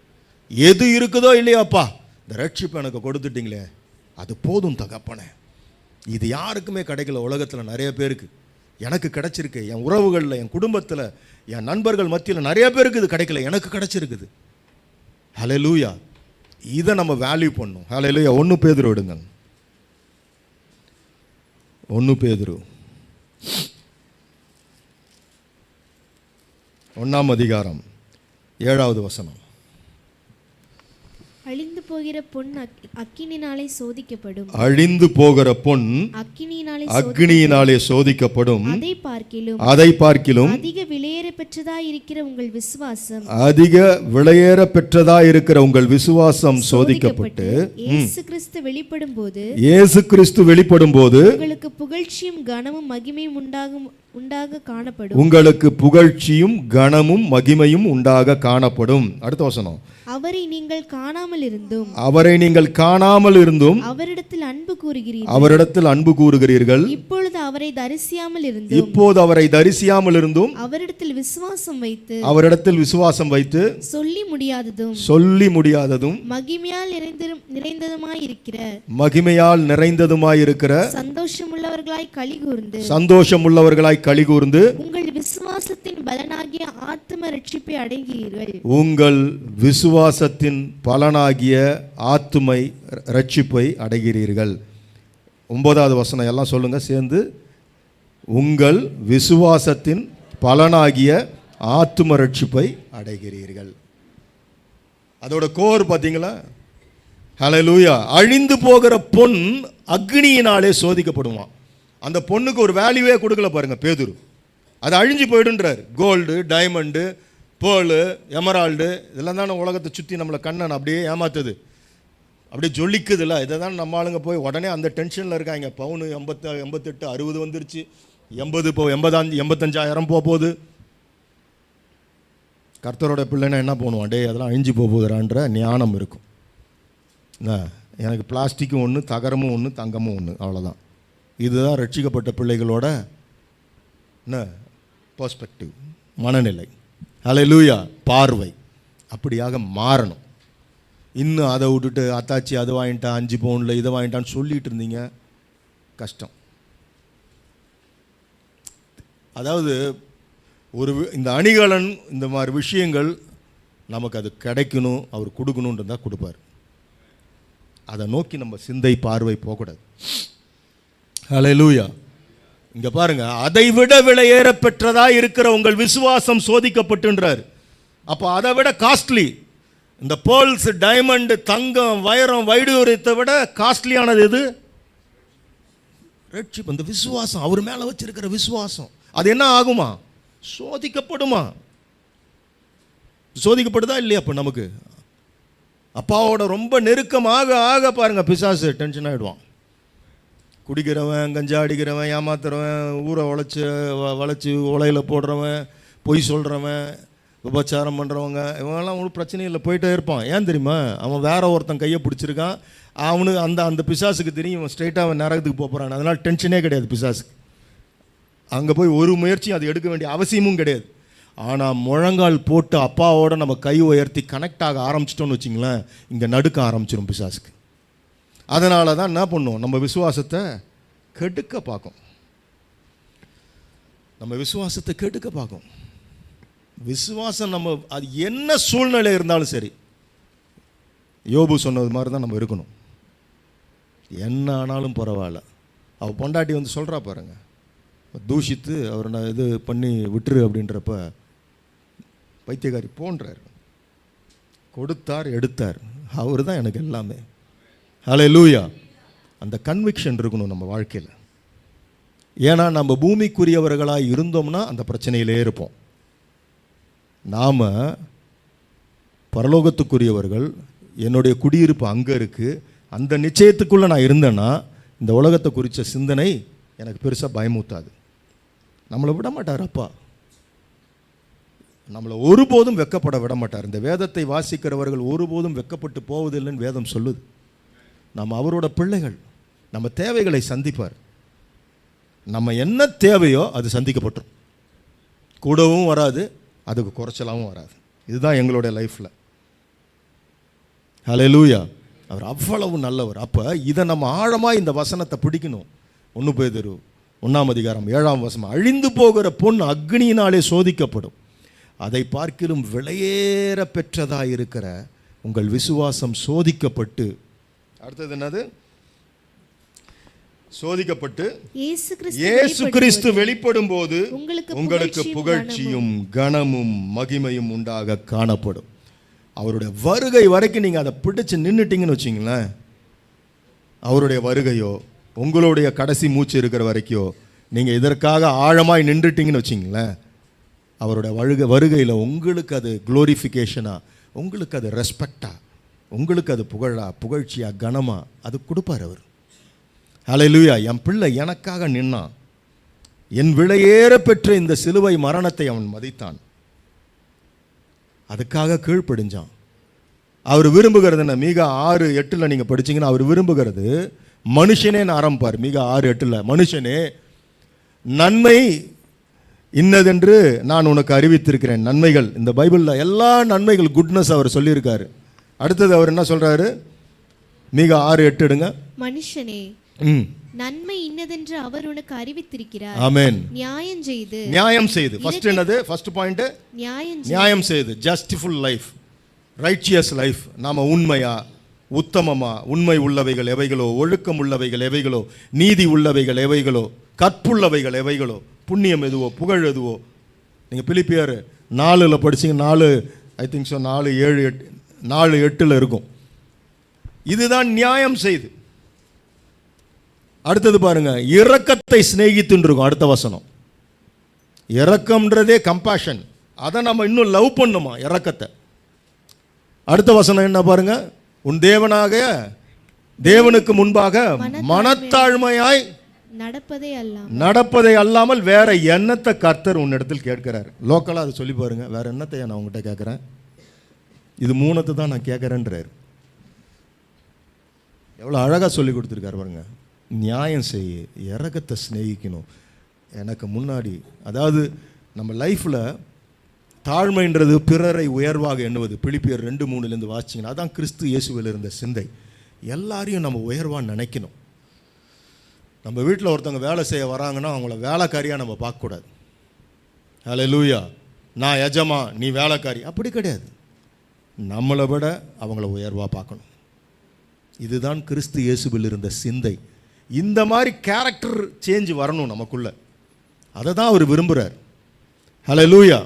எது இருக்குதோ இல்லையாப்பா, இந்த ரட்சிப்பு எனக்கு கொடுத்துட்டீங்களே, அது போதும் தகப்பனே. இது யாருக்குமே கிடைக்கல உலகத்தில், நிறைய பேருக்கு. எனக்கு கிடைச்சிருக்கு, என் உறவுகளில், என் குடும்பத்தில், என் நண்பர்கள் மத்தியில் நிறைய பேருக்கு இது கிடைக்கல, எனக்கு கிடைச்சிருக்குது. ஹல்லேலூயா. இதை நம்ம வேல்யூ பண்ணணும். ஹல்லேலூயா. 1 பேதுரு விடுங்க, 1 பேதுரு 1 அதிகாரம் 7வது வசனம். அழிந்து போகிற பொன் அக்கினினாலே சோதிக்கப்படும். அழிந்து போகிற பொன் அக்னியினாலே சோதிக்கப்படும். அதை பார்க்கிலும் அதிக விலையேற பெற்றதாய் இருக்கிற உங்கள் விசுவாசம் சோதிக்கப்பட்டு இயேசு கிறிஸ்து வெளிப்படும் போது உங்களுக்கு புகழ்ச்சியும் கனமும் மகிமையும் உண்டாக காணப்படும். உங்களுக்கு புகழ்ச்சியும் கனமும் மகிமையும் உண்டாக காணப்படும். அடுத்த வசனம். அவரை நீங்கள் காணாமல் இருந்தும் அவரிடத்தில் அன்பு கூறுகிறீர்கள். இப்பொழுது அவரை தரிசியாமல் இருந்தும் அவரிடத்தில் விசுவாசம் வைத்து சொல்லி முடியாததும் மகிமையால் நிறைந்ததுமாயிருக்கிற சந்தோஷமுள்ளவர்களாய் கலிகூர்ந்து உங்கள் விசுவாசத்தின் பலனாகிய ஆத்தும ரட்சிப்பை அடைகிறீர்கள். உங்கள் விசுவாசத்தின் பலனாகிய ஆத்துமை ரட்சிப்பை அடைகிறீர்கள். 9வது வசனம் எல்லாம் சொல்லுங்க சேர்ந்து. உங்கள் விசுவாசத்தின் பலனாகிய ஆத்தும ரட்சிப்பை அடைகிறீர்கள். அதோட கோர் பார்த்தீங்களா? ஹல்லேலூயா. அழிந்து போகிற பொன் அக்னியினாலே சோதிக்கப்படுவான். அந்த பொண்ணுக்கு ஒரு வேல்யூவே கொடுக்கல பாருங்க பேதுரு. அது அழிஞ்சு போயிடுன்றார். கோல்டு, டைமண்டு, பேர்லு, எமரால்டு இதெல்லாம் தானே உலகத்தை சுற்றி நம்மளை கண்ணன் அப்படியே ஏமாத்துது, அப்படியே ஜொலிக்குதுல்ல. இதை தான் நம்ம ஆளுங்க போய் உடனே அந்த டென்ஷனில் இருக்காங்க. பவுனு 88 60 வந்துருச்சு, 80 இப்போ 85,000 போகுது. கர்த்தரோட பிள்ளைன்னா என்ன பண்ணுவான்? டே அதெல்லாம் அழிஞ்சு போகுதுறான்ற ஞானம் இருக்கும். எனக்கு பிளாஸ்டிக்கும் ஒன்று, தகரமும் ஒன்று, தங்கமும் ஒன்று, அவ்வளோதான். இதுதான் ரட்சிக்கப்பட்ட பிள்ளைகளோட என்ன பெர்ஸ்பெக்டிவ், மனநிலை. ஹல்லேலூயா. பார்வை அப்படியாக மாறணும். இன்னும் அதை விட்டுட்டு அத்தாச்சி அதை வாங்கிட்டான், 5 பவுனில் இதை வாங்கிட்டான்னு சொல்லிட்டு இருந்தீங்க, கஷ்டம். அதாவது இந்த அணிகலன் இந்த மாதிரி விஷயங்கள் நமக்கு அது கிடைக்கணும், அவர் கொடுக்கணுன்றது தான் கொடுப்பார். அதை நோக்கி நம்ம சிந்தை பார்வை போகக்கூடாது. ஹல்லேலூயா. இங்க பாருங்க, அதை விட விலையேற பெற்றதா இருக்கிற உங்கள் விசுவாசம் சோதிக்கப்பட்டுன்றார். அப்போ அதை விட காஸ்ட்லி இந்த பேர்ல்ஸ், டைமண்ட், தங்கம், வைரம், வைடூரியத்தை விட காஸ்ட்லியானது எது? ரட்சிப்பு. இந்த விசுவாசம், அவர் மேல வச்சிருக்கிற விசுவாசம், அது என்ன ஆகுமா? சோதிக்கப்படுமா? சோதிக்கப்படுதா இல்லையா? அப்போ நமக்கு அப்பாவோட ரொம்ப நெருக்கமாக ஆக பாருங்க, பிசாசு டென்ஷன் ஆகிடுவான். குடிக்கிறவன், கஞ்சா அடிக்கிறவன், ஏமாத்துறவன், ஊரை வளைச்சி உலையில் போடுறவன், பொய் சொல்கிறவன், விபச்சாரம் பண்ணுறவங்க, இவங்கெல்லாம் ஒன்றும் பிரச்சனையும் இல்லை, போயிட்டே இருப்பான். ஏன் தெரியுமா? அவன் வேற ஒருத்தன் கையை பிடிச்சிருக்கான். அவனுக்கு அந்த பிசாசுக்கு தெரியும் இவன் ஸ்ட்ரெயிட்டாக அவன் நரகத்துக்கு போகிறான். அதனால் டென்ஷனே கிடையாது பிசாசுக்கு. அங்கே போய் ஒரு முயற்சியும் அது எடுக்க வேண்டிய அவசியமும் கிடையாது. ஆனால் முழங்கால் போட்டு அப்பாவோட நம்ம கை உயர்த்தி கனெக்ட் ஆக ஆரம்பிச்சிட்டோன்னு வச்சிங்களேன், இங்கே நடுக்க ஆரம்பிச்சிடும் பிசாசுக்கு. அதனால தான் என்ன பண்ணுவோம்? நம்ம விசுவாசத்தை கெடுக்க பார்க்கும். விசுவாசம் நம்ம அது என்ன சூழ்நிலை இருந்தாலும் சரி, யோபு சொன்னது மாதிரி தான் நம்ம இருக்கணும். என்ன ஆனாலும் பரவாயில்ல. அவள் பொண்டாட்டி வந்து சொல்கிறா பாருங்க, தூஷித்து அவர் நான் இது பண்ணி விட்டுரு அப்படின்றப்ப பைத்தியக்காரி போன்றார். கொடுத்தார், எடுத்தார், அவர் தான் எனக்கு எல்லாமே. ஹல்லேலூயா. அந்த கன்விக்ஷன் இருக்கணும் நம்ம வாழ்க்கையில். ஏன்னா நம்ம பூமிக்குரியவர்களாக இருந்தோம்னா அந்த பிரச்சனையிலே இருப்போம். நாம் பரலோகத்துக்குரியவர்கள், என்னுடைய குடியிருப்பு அங்கே இருக்குது, அந்த நிச்சயத்துக்குள்ளே நான் இருந்தேன்னா இந்த உலகத்தை குறித்த சிந்தனை எனக்கு பெருசாக பயமுத்தாது. நம்மளை விட மாட்டார் அப்பா, நம்மளை ஒருபோதும் வெக்கப்பட விட மாட்டார். இந்த வேதத்தை வாசிக்கிறவர்கள் ஒருபோதும் வெக்கப்பட்டு போவதில்லைன்னு வேதம் சொல்லுது. நம்ம அவரோட பிள்ளைகள், நம்ம தேவைகளை சந்திப்பார். நம்ம என்ன தேவையோ அது சந்திக்கப்பட்டுரும். கூடவும் வராது, அதுக்கு குறைச்சலாகவும் வராது. இதுதான் எங்களுடைய லைஃப்பில். ஹல்லேலூயா. அவர் அவ்வளவு நல்லவர். அப்போ இதை நம்ம ஆழமாக இந்த வசனத்தை பிடிக்கணும். 1 பேதுரு 1:7 அழிந்து போகிற பொன் அக்னியினாலே சோதிக்கப்படும், அதை பார்க்கிலும் விலையேற பெற்றதாக இருக்கிற உங்கள் விசுவாசம் சோதிக்கப்பட்டு, அடுத்தது என்னது? சோதிக்கப்பட்டு இயேசு கிறிஸ்து வெளிப்படும் போது உங்களுக்கு புகழ்ச்சியும் கனமும் மகிமையும் உண்டாக காணப்படும். அவருடைய வருகை வரைக்கும் நீங்கள் அதை பிடிச்சு நின்றுட்டீங்கன்னு வச்சிங்களேன், அவருடைய வருகையோ உங்களுடைய கடைசி மூச்சு இருக்கிற வரைக்கும் நீங்கள் இதற்காக ஆழமாய் நின்றுட்டீங்கன்னு வச்சிங்களேன், அவருடைய வருகையில் உங்களுக்கு அது க்ளோரிஃபிகேஷனா, உங்களுக்கு அது ரெஸ்பெக்டா, உங்களுக்கு அது புகழ்ச்சியா, கனமா அது கொடுப்பார் அவர். ஹல்லேலூயா. என் பிள்ளை எனக்காக நின்னான், என் விலையேற பெற்ற இந்த சிலுவை மரணத்தை அவன் மதித்தான், அதுக்காக கீழ்ப்படிஞ்சான். அவர் விரும்புகிறது என்ன? மீகா 6:8 நீங்கள் படிச்சீங்கன்னா அவர் விரும்புகிறது மனுஷனே ஆரம்பிப்பார். மீகா 6:8 மனுஷனே நன்மை இன்னதென்று நான் உனக்கு அறிவித்திருக்கிறேன். நன்மைகள், இந்த பைபிளில் எல்லா நன்மைகள், குட்னஸ் அவர் சொல்லியிருக்காரு. அடுத்தது அவர் என்ன சொல்றாரு? மீகா 6:8 எடுங்க. மனுஷனே நன்மை இன்னதென்று அவர் உனக்கு அறிவித்திருக்கிறார். ஆமென். நியாயம் செய்து ஃபர்ஸ்ட் என்னது? ஃபர்ஸ்ட் பாயிண்ட் நியாயம் செய்து, ஜஸ்டிஃபுல் லைஃப், ரைச்சியஸ் லைஃப். நாம உண்மையா, உத்தமமா, உண்மை உள்ளவைகள் எவைகளோ, ஒழுக்கம் உள்ளவைகள் எவைகளோ, நீதி உள்ளவைகள் எவைகளோ, கற்புள்ளவைகள் எவைகளோ, புண்ணியம் எதுவோ, புகழ் எதுவோ. நீங்கள் பிலிப்பியர் 4 படிச்சீங்க, 4 ஐ திங்க் ஸோ 4:8 இருக்கும். இதுதான் நியாயம் செய்து. அடுத்தது பாருங்க, இரக்கத்தை சிநேகித்துன்னு இருக்கும் அடுத்த வசனம். இரக்கம்ன்றதே கம்பேஷன், அதை நம்ம இன்னும் லவ் பண்ணுமா இரக்கத்தை. அடுத்த வசனம் என்ன பாருங்க? உன் தேவனுக்கு முன்பாக மனத்தாழ்மையாய் நடப்பதை அல்லாமல் வேற எண்ணத்தை கர்த்தர் உன்னிடத்தில் கேட்கிறார். லோக்கலாக அதை சொல்லி பாருங்க, வேற எண்ணத்தை நான் உங்ககிட்ட கேட்குறேன், இது 3 தான் நான் கேட்குறேன்றார். எவ்வளோ அழகாக சொல்லி கொடுத்துருக்காரு பாருங்க. நியாயம் செய்ய, இரக்கத்தை சிநேகிக்கணும். எனக்கு முன்னாடி, அதாவது நம்ம லைஃப்பில் தாழ்மைன்றது பிறரை உயர்வாக எண்ணுவது. பிலிப்பியர் 2:3 வாசிச்சிங்கன்னா அதான் கிறிஸ்து இயேசுவில் இருந்த சிந்தை. எல்லாரையும் நம்ம உயர்வாக நினைக்கணும். நம்ம வீட்டில் ஒருத்தவங்க வேலை செய்ய வராங்கன்னா அவங்கள வேலைக்காரியாக நம்ம பார்க்கக்கூடாது. ஹல்லேலூயா. நான் எஜமா, நீ வேலைக்காரி, அப்படி கிடையாது. நம்மளை விட அவங்கள உயர்வாக பார்க்கணும். இதுதான் கிறிஸ்து இயேசுவில் இருந்த சிந்தை. இந்த மாதிரி கேரக்டர் சேஞ்ச் வரணும் நமக்குள்ள, அதை தான் அவர் விரும்புகிறார். ஹல்லேலூயா.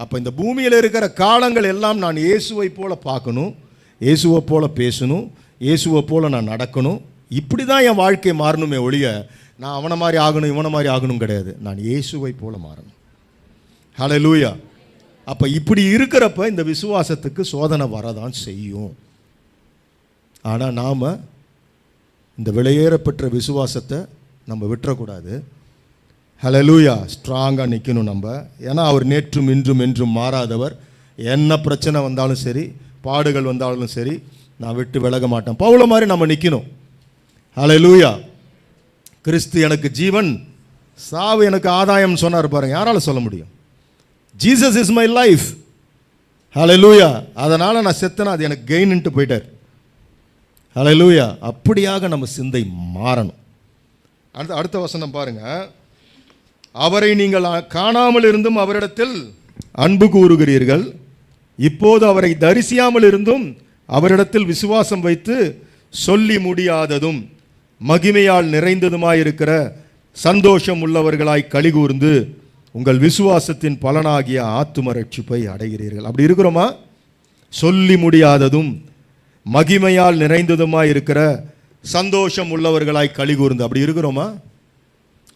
அப்போ இந்த பூமியில் இருக்கிற காலங்கள் எல்லாம் நான் இயேசுவை போல பார்க்கணும், இயேசுவை போல பேசணும், இயேசுவை போல நான் நடக்கணும். இப்படி தான் என் வாழ்க்கை மாறணுமே ஒழிய நான் அவனை மாதிரி ஆகணும் இவனை மாதிரி ஆகணும் கிடையாது. நான் இயேசுவை போல மாறணும். ஹல்லேலூயா. அப்போ இப்படி இருக்கிறப்ப இந்த விசுவாசத்துக்கு சோதனை வரதான் செய்யும். ஆனால் நாம் இந்த விலையேறப்பெற்ற விசுவாசத்தை நம்ம விட்டுறக்கூடாது. ஹல்லேலூயா. ஸ்ட்ராங்காக நிற்கணும் நம்ம. ஏன்னா அவர் நேற்றும் இன்றும் என்றும் மாறாதவர். என்ன பிரச்சனை வந்தாலும் சரி, பாடுகள் வந்தாலும் சரி, நான் விட்டு விலக மாட்டேன். பவுல மாதிரி நம்ம நிற்கணும். ஹல்லேலூயா. கிறிஸ்து எனக்கு ஜீவன், சாவு எனக்கு ஆதாயம் சொன்னார் பாருங்க. யாரால சொல்ல முடியும்? Jesus is my life. Hallelujah. அதனால் நான் செத்தனா அது எனக்கு கெயின்ட்டு போயிட்டார். ஹல்லேலூயா. அப்படியாக நம்ம சிந்தை மாறணும். அடுத்த வசனம் பாருங்க. அவரை நீங்கள் காணாமல் இருந்தும் அவரிடத்தில் அன்பு கூறுகிறீர்கள், இப்போது அவரை தரிசியாமல் இருந்தும் அவரிடத்தில் விசுவாசம் வைத்து சொல்லி முடியாததும் மகிமையால் நிறைந்ததுமாயிருக்கிற சந்தோஷம் உள்ளவர்களாய் கலிகூர்ந்து உங்கள் விசுவாசத்தின் பலனாகிய ஆத்தும ரட்சிப்பை அடைகிறீர்கள். அப்படி இருக்கிறோமா? சொல்லி முடியாததும் மகிமையால் நிறைந்ததுமாய் இருக்கிற சந்தோஷம் உள்ளவர்களாய் கலிகூர்ந்து அப்படி இருக்கிறோமா?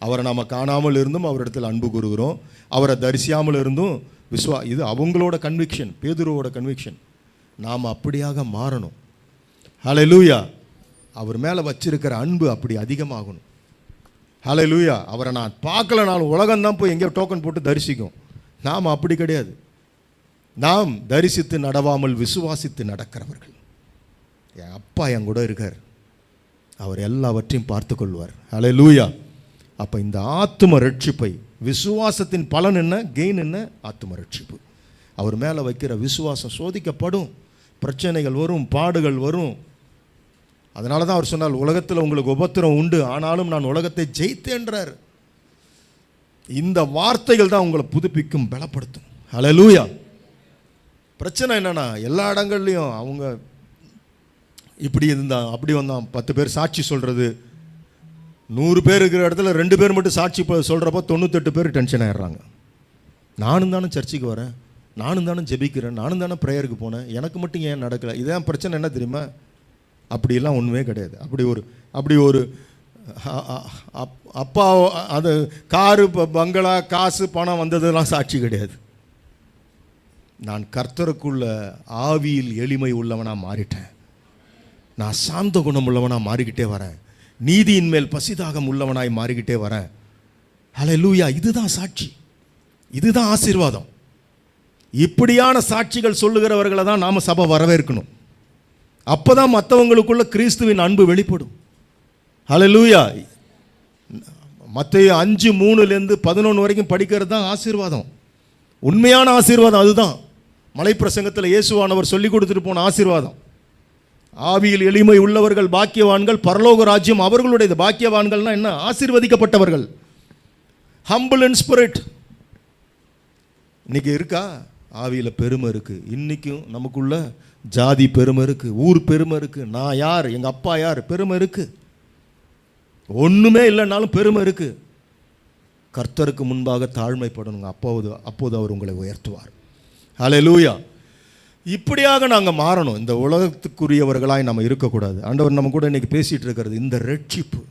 அவரை நாம் காணாமல் இருந்தும் அவரிடத்தில் அன்பு கூறுகிறோம், அவரை தரிசியாமல் இருந்தும் இது அவங்களோட கன்விக்ஷன், பேதுருவோட கன்விக்ஷன். நாம் அப்படியாக மாறணும். ஹல்லேலூயா. அவர் மேலே வச்சிருக்கிற அன்பு அப்படி அதிகமாகணும். ஹல்லேலூயா. அவரை நான் பார்க்கலனாலும் உலகம்தான் போய் எங்கேயோ டோக்கன் போட்டு தரிசிக்கும். நாம் அப்படி கிடையாது. நாம் தரிசித்து நடவாமல் விசுவாசித்து நடக்கிறவர்கள். என் அப்பா என் கூட இருக்கார், அவர் எல்லாவற்றையும் பார்த்து கொள்வார். ஹல்லேலூயா. அப்போ இந்த ஆத்தும ரட்சிப்பை, விசுவாசத்தின் பலன் என்ன, கெயின் என்ன? ஆத்தும ரட்சிப்பு. அவர் மேலே வைக்கிற விசுவாசம் சோதிக்கப்படும், பிரச்சனைகள் வரும், பாடுகள் வரும். அதனால தான் அவர் சொன்னார், உலகத்தில் உங்களுக்கு உபத்திரம் உண்டு, ஆனாலும் நான் உலகத்தை ஜெயித்தேன்றார். இந்த வார்த்தைகள் தான் உங்களை புதுப்பிக்கும், பலப்படுத்தும். ஹல்லேலூயா. பிரச்சனை என்னன்னா, எல்லா இடங்கள்லையும் அவங்க இப்படி இருந்தான் அப்படி வந்தான், 10 பேர் சாட்சி சொல்கிறது, 100 பேர் இருக்கிற இடத்துல 2 பேர் மட்டும் சாட்சி சொல்கிறப்போ 98 பேர் டென்ஷன் ஆகிடுறாங்க. நானும் தானே சர்ச்சுக்கு வரேன், நானும் தானே ஜெபிக்கிறேன், நானும் தானே ப்ரேயருக்கு போனேன், எனக்கு மட்டும் ஏன் நடக்கலை? இதான் பிரச்சனை. என்ன தெரியுமா? அப்படியெல்லாம் ஒன்றுமே கிடையாது. அப்படி ஒரு அப்பா அது காரு பங்களா காசு பணம் வந்ததெல்லாம் சாட்சி கிடையாது. நான் கர்த்தருக்குள்ள ஆவியில் எளிமை உள்ளவனாக மாறிட்டேன். நான் சாந்த குணம் உள்ளவனாக மாறிக்கிட்டே வரேன். நீதியின் மேல் பசிதாகம் உள்ளவனாய் மாறிக்கிட்டே வரேன். ஹல்லேலூயா. இதுதான் சாட்சி, இதுதான் ஆசீர்வாதம். இப்படியான சாட்சிகள் சொல்லுகிறவர்களை தான் நாம் சபை வரவேற்கணும். அப்போ தான் மற்றவங்களுக்குள்ள கிறிஸ்துவின் அன்பு வெளிப்படும். ஹல்லேலூயா. மத்தேயு 5:3-11 வரைக்கும் படிக்கிறது தான் ஆசீர்வாதம், உண்மையான ஆசீர்வாதம். அதுதான் மலைப்பிரசங்கத்தில் இயேசுவானவர் சொல்லி கொடுத்துட்டு போன ஆசீர்வாதம். ஆவியில் எளிமை உள்ளவர்கள் பாக்கியவான்கள், பரலோக ராஜ்யம் அவர்களுடையது. பாக்கியவான்கள்னா என்ன? ஆசீர்வதிக்கப்பட்டவர்கள். Humble in spirit. இன்னைக்கு இருக்கா? ஆவியில் பெருமை இருக்கு. இன்னைக்கும் நமக்குள்ள ஜாதி பெருமை இருக்கு, ஊர் பெருமை இருக்கு, நான் யார், எங்க அப்பா யார், பெருமை இருக்கு. ஒண்ணுமே இல்லைன்னாலும் பெருமை இருக்கு. கர்த்தருக்கு முன்பாக தாழ்மைப்படணுங்க. அப்போது அவர் உங்களை உயர்த்துவார். ஹல்லேலூயா. இப்படியாக நாங்கள் மாறணும். இந்த உலகத்துக்குரியவர்களாய் நம்ம இருக்கக்கூடாது. ஆண்டவர் நம்ம கூட இன்னைக்கு பேசிட்டு இருக்கிறது இந்த ரட்சிப்பு,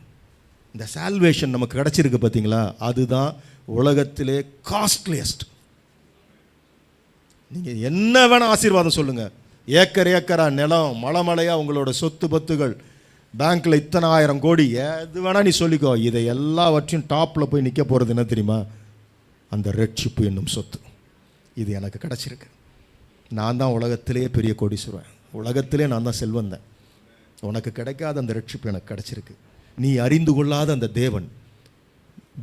இந்த சால்வேஷன் நமக்கு கிடைச்சிருக்கு பார்த்தீங்களா? அதுதான் உலகத்திலே காஸ்ட்லியஸ்ட். நீங்கள் என்ன வேணால் ஆசீர்வாதம் சொல்லுங்கள். ஏக்கரா நிலம், மலைமலையா உங்களோட சொத்து பத்துகள், பேங்க்கில் இத்தனை 1000 கோடி, எது வேணால் நீ சொல்லிக்கோ. இதை எல்லாவற்றையும் டாப்பில் போய் நிற்க போகிறது என்ன தெரியுமா? அந்த ரட்சிப்பு என்னும் சொத்து. இது எனக்கு கிடச்சிருக்கு. நான் தான் உலகத்திலே பெரிய கோடீஸ்வரன், உலகத்திலே நான் தான் செல்வந்தேன். உனக்கு கிடைக்காத அந்த ரட்சிப்பு எனக்கு கிடச்சிருக்கு. நீ அறிந்து கொள்ளாத அந்த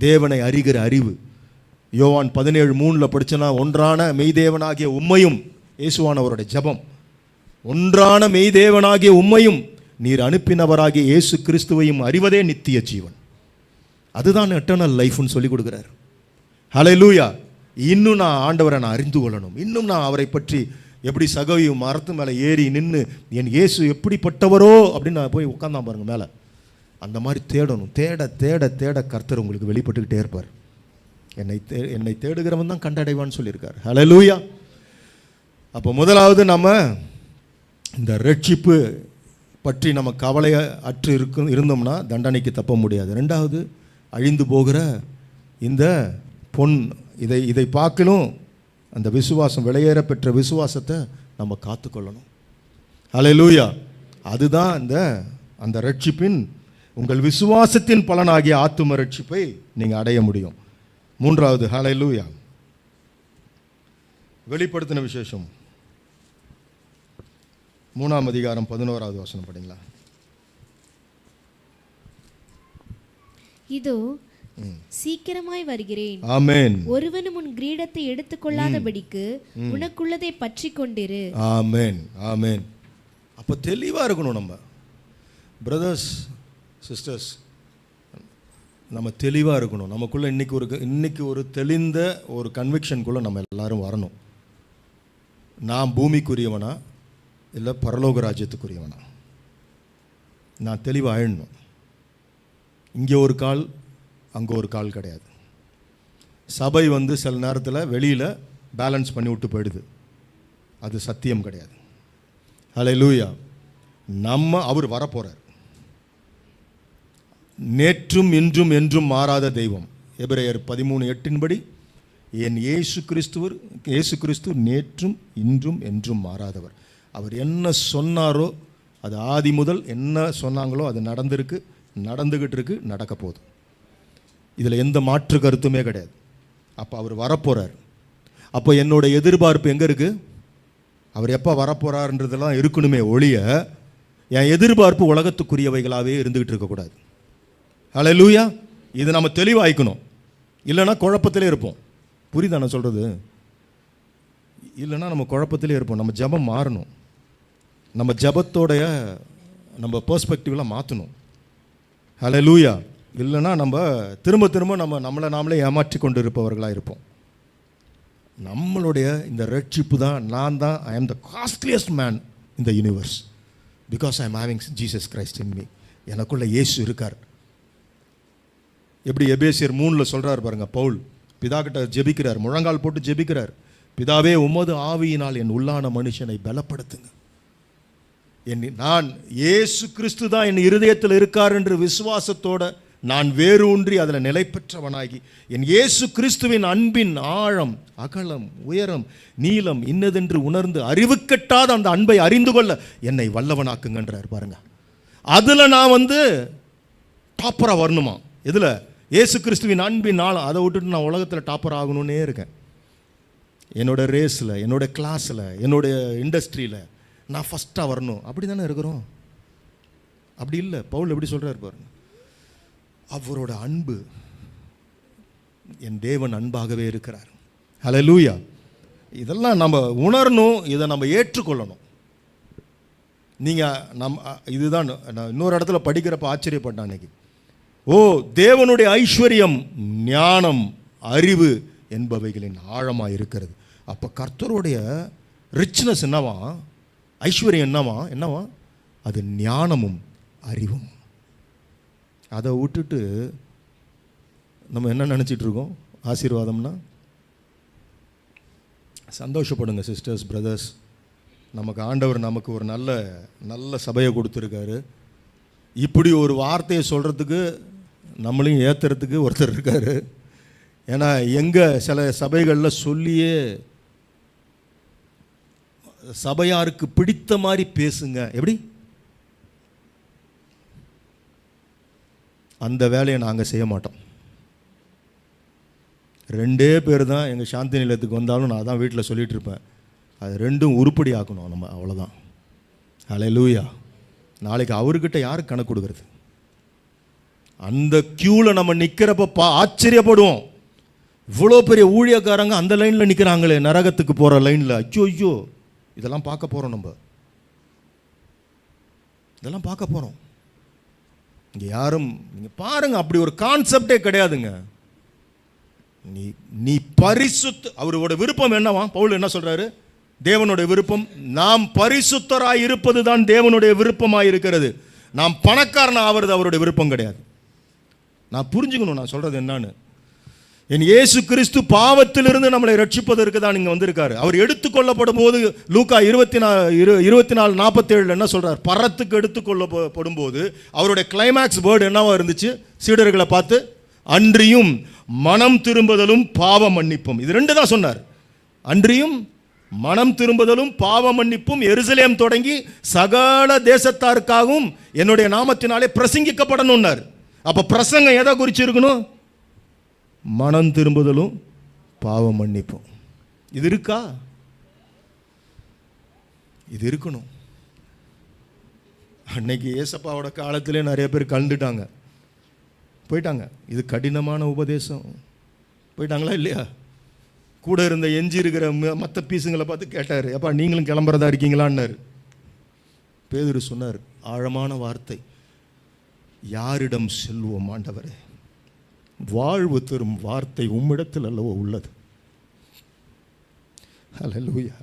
தேவனை அறிகிற அறிவு. யோவான் 17:3 படிச்சனா, ஒன்றான மெய்தேவனாகிய உம்மையும், இயேசுவானவருடைய ஜெபம், ஒன்றான மெய்தேவனாகிய உம்மையும் நீர் அனுப்பினவராகிய இயேசு கிறிஸ்துவையும் அறிவதே நித்திய ஜீவன். அதுதான் எட்டர்னல் லைஃப்னு சொல்லி கொடுக்குறாரு. ஹல்லேலூயா. இன்னும் நான் ஆண்டவரை நான் அறிந்து கொள்ளணும். இன்னும் நான் அவரை பற்றி எப்படி சகவியும் மரத்து மேலே ஏறி நின்று என் இயேசு எப்படிப்பட்டவரோ அப்படின்னு நான் போய் உட்கார்ந்தான் பாருங்க மேலே. அந்த மாதிரி தேடணும். தேட தேட தேட கர்த்தர் உங்களுக்கு வெளிப்பட்டுக்கிட்டே இருப்பார். என்னை தேடுகிறவன் தான் கண்டடைவான்னு சொல்லியிருக்கார். ஹல்லேலூயா. அப்போ முதலாவது நம்ம இந்த ரட்சிப்பு பற்றி நம்ம கவலையை அற்று இருந்தோம்னா தண்டனைக்கு தப்ப முடியாது. ரெண்டாவது, அழிந்து போகிற இந்த பொன், இதை பார்க்கணும். அந்த விசுவாசம், விலையேற பெற்ற விசுவாசத்தை நம்ம காத்துக்கொள்ளணும். ஹல்லேலூயா. அதுதான் அந்த ரட்சிப்பின், உங்கள் விசுவாசத்தின் பலனாகிய ஆத்தும ரட்சிப்பை நீங்கள் அடைய முடியும். மூன்றாவது, ஹல்லேலூயா, வெளிப்படுத்தின விசேஷம் 3ஆம் அதிகாரம் 11வது வசனம் படிங்களா? இதோ சீக்கிரமாய் வருகிறேன். ஆமென். ஒருவனும் உன் கிரீடத்தை எடுத்துக்கொள்ளாதபடிக்கு உனக்குள்ளதை பற்றி கொண்டிரு. ஆமென், ஆமென். அப்போ தெளிவாக இருக்கணும் நம்ம பிரதர்ஸ் சிஸ்டர்ஸ், நம்ம தெளிவாக இருக்கணும். நமக்குள்ளே இன்னைக்கு ஒரு தெளிந்த ஒரு கன்விக்ஷனுக்குள்ளே நம்ம எல்லாரும் வரணும். நான் பூமிக்குரியவனா இல்லை பரலோக ராஜ்யத்துக்குரியவனா? நான் தெளிவாக ஆயிடணும். இங்கே ஒரு கால் அங்கே ஒரு கால் கிடையாது. சபை சில நேரத்தில் வெளியில் பேலன்ஸ் பண்ணி விட்டு போயிடுது. அது சத்தியம் கிடையாது. ஹல்லேலூயா. அவர் வரப்போகிறார். நேற்றும் இன்றும் என்றும் மாறாத தெய்வம். எபிரேயர் 13:8 என் இயேசு கிறிஸ்து நேற்றும் இன்றும் என்றும் மாறாதவர். அவர் என்ன சொன்னாரோ அது ஆதி முதல் என்ன சொன்னாங்களோ அது நடந்திருக்கு, நடந்துக்கிட்டு இருக்கு, நடக்க போகுது. இதில் எந்த மாற்று கருத்துமே கிடையாது. அப்போ அவர் வரப்போகிறார். அப்போ என்னோட எதிர்பார்ப்பு எங்கே இருக்குது? அவர் எப்போ வரப்போகிறார்ன்றதெல்லாம் இருக்கணுமே ஒழிய என் எதிர்பார்ப்பு உலகத்துக்குரியவைகளாகவே இருந்துக்கிட்டு இருக்கக்கூடாது. ஹல்லேலூயா. இது நம்ம தெளிவாய்க்கணும். இல்லைன்னா குழப்பத்திலே இருப்போம். புரியுதா நான் சொல்கிறது? இல்லைன்னா நம்ம குழப்பத்திலே இருப்போம். நம்ம ஜெபம் மாறணும். நம்ம ஜெபத்தோடைய நம்ம பெர்ஸ்பெக்டிவ்லாம் மாற்றணும். ஹல்லேலூயா. இல்லைன்னா நம்ம திரும்ப நம்மளை நாமளே ஏமாற்றி கொண்டு இருப்பவர்களாக இருப்போம். நம்மளுடைய இந்த ரட்சிப்பு தான், நான் தான், ஐ ஆம் த costliest man in the universe because I am having Jesus Christ in me. எனக்குள்ள இயேசு இருக்கார். எப்படி எபேசியர் 3 சொல்கிறார் பாருங்க, பவுல் பிதா கிட்ட ஜெபிக்கிறார், முழங்கால் போட்டு ஜெபிக்கிறார். பிதாவே உமது ஆவியினால் என் உள்ளான மனுஷனை பலப்படுத்துங்க. நான் இயேசு கிறிஸ்து தான் என் இருதயத்தில் இருக்கார் என்று விசுவாசத்தோட நான் வேறு ஊன்றி அதில் நிலை பெற்றவனாகி என் இயேசு கிறிஸ்துவின் அன்பின் ஆழம், அகலம், உயரம், நீளம் இன்னதென்று உணர்ந்து அறிவுக்கட்டாத அந்த அன்பை அறிந்து கொள்ள என்னை வல்லவனாக்குங்கன்றார் பாருங்க. அதில் நான் டாப்பராக வரணுமா? இதில் இயேசு கிறிஸ்துவின் அன்பின் ஆழம், அதை விட்டுட்டு நான் உலகத்தில் டாப்பர் ஆகணும்னே இருக்கேன். என்னோட ரேஸில், என்னோட கிளாஸில், என்னோட இண்டஸ்ட்ரியில் நான் ஃபஸ்ட்டாக வரணும். அப்படி தானே இருக்கிறோம்? அப்படி இல்லை. பவுல் எப்படி சொல்கிறார் பாருங்க, அவரோட அன்பு, என் தேவன் அன்பாகவே இருக்கிறார். ஹல்லேலூயா. இதெல்லாம் நம்ம உணரணும், இதை நம்ம ஏற்றுக்கொள்ளணும். நீங்கள் இதுதான் நான் இன்னொரு இடத்துல படிக்கிறப்ப ஆச்சரியப்பட்டேன் அன்னைக்கு. தேவனுடைய ஐஸ்வர்யம், ஞானம், அறிவு என்பவைகளின் ஆழமாக இருக்கிறது. அப்போ கர்த்தருடைய ரிச்னஸ் என்னவா, ஐஸ்வர்யம் என்னவா அது ஞானமும் அறிவும். அதை விட்டுட்டு நம்ம என்ன நினச்சிட்டு இருக்கோம்? ஆசீர்வாதம்னா சந்தோஷப்படுங்க சிஸ்டர்ஸ், பிரதர்ஸ். நமக்கு ஆண்டவர் நமக்கு ஒரு நல்ல நல்ல சபையை கொடுத்துருக்காரு. இப்படி ஒரு வார்த்தையை சொல்கிறதுக்கு நம்மளையும் ஏற்றுறதுக்கு ஒருத்தர் இருக்கார். ஏன்னா சில சபைகளில் சொல்லியே சபையாருக்கு பிடித்த மாதிரி பேசுங்க. எப்படி? அந்த வேலையை நாங்கள் செய்ய மாட்டோம். 2 பேர் தான் எங்கள் சாந்தி நிலையத்துக்கு வந்தாலும் நான் தான் வீட்டில் சொல்லிகிட்டு இருப்பேன், அது 2ம் உருப்படி ஆக்கணும் நம்ம, அவ்வளோதான். ஹல்லேலூயா. நாளைக்கு அவர்கிட்ட யாருக்கு கணக்கு கொடுக்குறது? அந்த க்யூவில் நம்ம நிற்கிறப்ப ஆச்சரியப்படுவோம். இவ்வளோ பெரிய ஊழியக்காரங்க அந்த லைனில் நிற்கிறாங்களே, நரகத்துக்கு போகிற லைனில். ஐயோ, இதெல்லாம் பார்க்க போகிறோம். நம்ம இதெல்லாம் பார்க்க போகிறோம். இங்கே யாரும் நீங்கள் பாருங்கள், அப்படி ஒரு கான்செப்டே கிடையாதுங்க. நீ பரிசுத்த, அவரோட விருப்பம் என்னவா? பவுல் என்ன சொல்கிறாரு? தேவனுடைய விருப்பம் நாம் பரிசுத்தராய் இருப்பது தான் தேவனுடைய விருப்பமாக இருக்கிறது. நாம் பணக்காரன் ஆகிறது அவருடைய விருப்பம் கிடையாது. நான் புரிஞ்சுக்கணும் நான் சொல்கிறது என்னன்னு. என் இயேசு கிறிஸ்து பாவத்திலிருந்து நம்மளை ரட்சிப்பதற்கு தான் இங்கே வந்திருக்காரு. அவர் எடுத்துக்கொள்ளப்படும் போது லூக்கா 24:47 என்ன சொல்கிறார்? பரத்துக்கு எடுத்துக்கொள்ளப்படும் போது அவருடைய கிளைமேக்ஸ் வேர்டு என்னவா இருந்துச்சு? சீடர்களை பார்த்து அன்றியும் மனம் திரும்புதலும் பாவ மன்னிப்பும். இது 2 தான் சொன்னார். அன்றியும் மனம் திரும்புதலும் பாவ மன்னிப்பும் எருசலேம் தொடங்கி சகல தேசத்தாருக்காகவும் என்னுடைய நாமத்தினாலே பிரசங்கிக்கப்படணும்னார். அப்போ பிரசங்கம் எதை குறித்து இருக்கணும்? மனம் திரும்புதலும் பாவ மன்னிப்பும். இது இருக்கா? இது இருக்கணும். அன்னைக்கு ஏசப்பாவோட காலத்திலே நிறைய பேர் கலந்துட்டாங்க, போயிட்டாங்க. இது கடினமான உபதேசம். போயிட்டாங்களா இல்லையா? கூட இருந்த எஞ்சி இருக்கிற மற்ற பீஸுங்களை பார்த்து கேட்டார், அப்பா நீங்களும் கிளம்புறதா இருக்கீங்களான்னாரு. பேதுரு சொன்னார் ஆழமான வார்த்தை, யாரிடம் செல்வோம் ஆண்டவரே? வாழ்வு தரும் வார்த்தை உம்மிடத்தில் அல்லவோ உள்ளது. ஹல்லேலூயா.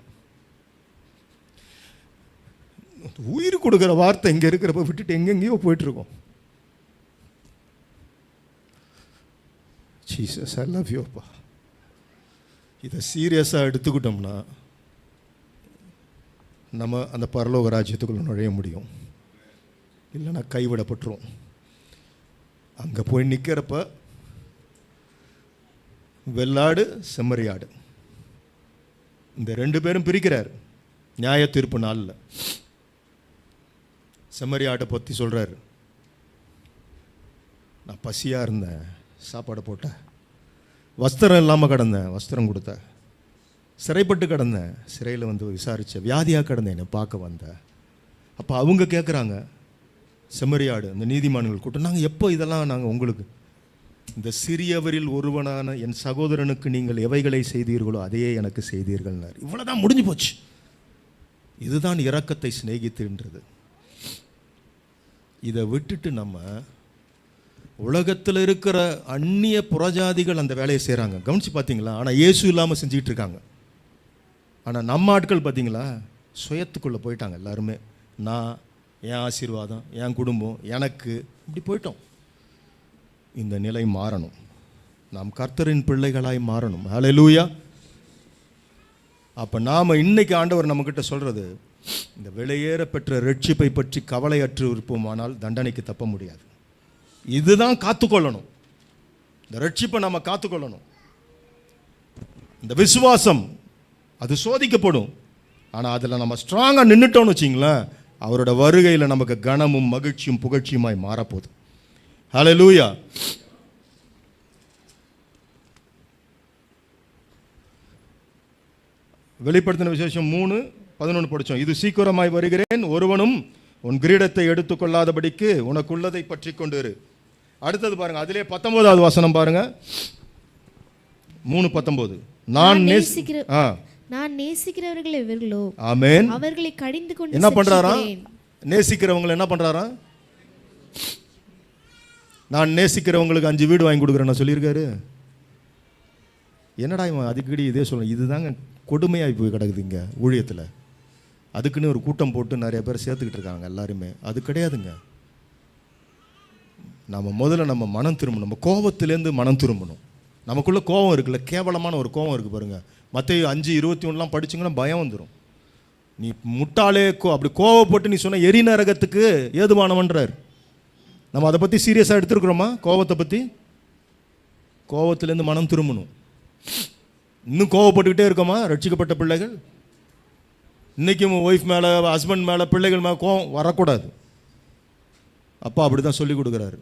உயிர் கொடுக்குற வார்த்தை இங்கே இருக்கிறப்ப விட்டுட்டு எங்கெங்கேயோ போயிட்டு இருக்கோம். ஜீசஸ் ஐ லவ் யூ அப்பா. இதை சீரியஸாக எடுத்துக்கிட்டோம்னா நம்ம அந்த பரலோக ராஜ்யத்துக்குள்ளே நுழைய முடியும். இல்லைன்னா கைவிடப்பட்டுரும். அங்கே போய் நிற்கிறப்ப வெள்ளாடு செம்மறியாடு இந்த 2 பேரும் பிரிக்கிறார் நியாய தீர்ப்பு நாளில். செம்மறியாட்டை பற்றி சொல்கிறார், நான் பசியாக இருந்தேன், சாப்பாடு போட்டேன். வஸ்திரம் இல்லாமல் கிடந்தேன், வஸ்திரம் கொடுத்தேன். சிறைப்பட்டு கிடந்தேன், சிறையில் விசாரித்தேன். வியாதியாக கிடந்தேன், என்னை பார்க்க வந்தேன். அப்போ அவங்க கேட்குறாங்க, செம்மறியாடு இந்த நீதிமான்கள் கூட்டம், நாங்கள் எப்போ இதெல்லாம் நாங்கள் உங்களுக்கு, இந்த சிறியவரில் ஒருவனான என் சகோதரனுக்கு நீங்கள் எவைகளை செய்தீர்களோ அதையே எனக்கு செய்தீர்கள்னார். இவ்வளோதான், முடிஞ்சு போச்சு. இதுதான் இரக்கத்தை சிநேகித்துன்றது. இதை விட்டுட்டு நம்ம உலகத்தில் இருக்கிற அந்நிய புறஜாதிகள் அந்த வேலையை செய்கிறாங்க, கவனித்து பார்த்தீங்களா? ஆனால் இயேசு இல்லாமல் செஞ்சுக்கிட்டு இருக்காங்க. ஆனால் நம்ம ஆட்கள் பார்த்தீங்களா, சுயத்துக்குள்ளே போயிட்டாங்க எல்லாருமே. நான், என் ஆசீர்வாதம், என் குடும்பம், எனக்கு, இப்படி போயிட்டோம். இந்த நிலை மாறணும். நாம் கர்த்தரின் பிள்ளைகளாய் மாறணும். ஹல்லேலூயா. அப்போ நாம் இன்னைக்கு ஆண்டவர் நம்மக்கிட்ட சொல்கிறது, இந்த விலையேற பெற்ற ரட்சிப்பை பற்றி கவலையற்று இருப்போமானால் தண்டனைக்கு தப்ப முடியாது. இதுதான் காத்துக்கொள்ளணும். இந்த ரட்சிப்பை நம்ம காத்துக்கொள்ளணும். இந்த விசுவாசம் அது சோதிக்கப்படும். ஆனால் அதில் நம்ம ஸ்ட்ராங்காக நின்றுட்டோம்னு வச்சிங்களேன், அவரோட வருகையில் நமக்கு கனமும் மகிழ்ச்சியும் புகழ்ச்சியுமாய் மாறப்போகுது. ஹல்லேலூயா. வெளிப்படுத்தின விசேஷம் 3:11 படித்தோம். இது சீக்கிரமாய் வருகிறேன், ஒருவனும் உன் கிரீடத்தை எடுத்துக்கொள்ளாதபடிக்கு உனக்குள்ளதை பற்றி கொண்டு இரு. அடுத்தது பாருங்க, அதிலே 19வது வசனம் பாருங்க, 3:19. நான் நேசிக்கிறவர்கள் இவர்களோ, ஆமென், அவர்களை கடிந்து கொண்டு என்ன பண்றாராம்? நேசிக்கிறவங்களை என்ன பண்றாராம்? நான் நேசிக்கிறவங்களுக்கு 5 வீடு வாங்கி கொடுக்குறேன்னு சொல்லியிருக்காரு. என்னடா இவன் அதுக்கடி இதே சொல்ல, இதுதாங்க கொடுமையாகி போய் கிடக்குதுங்க ஊழியத்தில். அதுக்குன்னு ஒரு கூட்டம் போட்டு நிறைய பேர் சேர்த்துக்கிட்டு இருக்காங்க எல்லாருமே. அது கிடையாதுங்க. முதல்ல நம்ம மனம் திரும்பணும். நம்ம கோபத்திலேருந்து மனம் திரும்பணும். நமக்குள்ளே கோபம் இருக்குல்ல, கேவலமான ஒரு கோபம் இருக்குது பாருங்க. மத்தேயு 5:21 படிச்சிங்கன்னா பயம் வந்துடும். நீ முட்டாளே அப்படி கோவப்பட்டு நீ சொன்ன எரி நரகத்துக்கு ஏதுவானவன்றார். நம்ம அதை பற்றி சீரியஸாக எடுத்துருக்குறோமா? கோபத்தை பற்றி. கோபத்திலேருந்து மனம் திரும்பணும். இன்னும் கோவப்பட்டுக்கிட்டே இருக்கோமா ரட்சிக்கப்பட்ட பிள்ளைகள்? இன்றைக்கும் ஒய்ஃப் மேலே, ஹஸ்பண்ட் மேலே, பிள்ளைகள் மேலே கோவம் வரக்கூடாது. அப்பா அப்படி தான் சொல்லி கொடுக்குறாரு.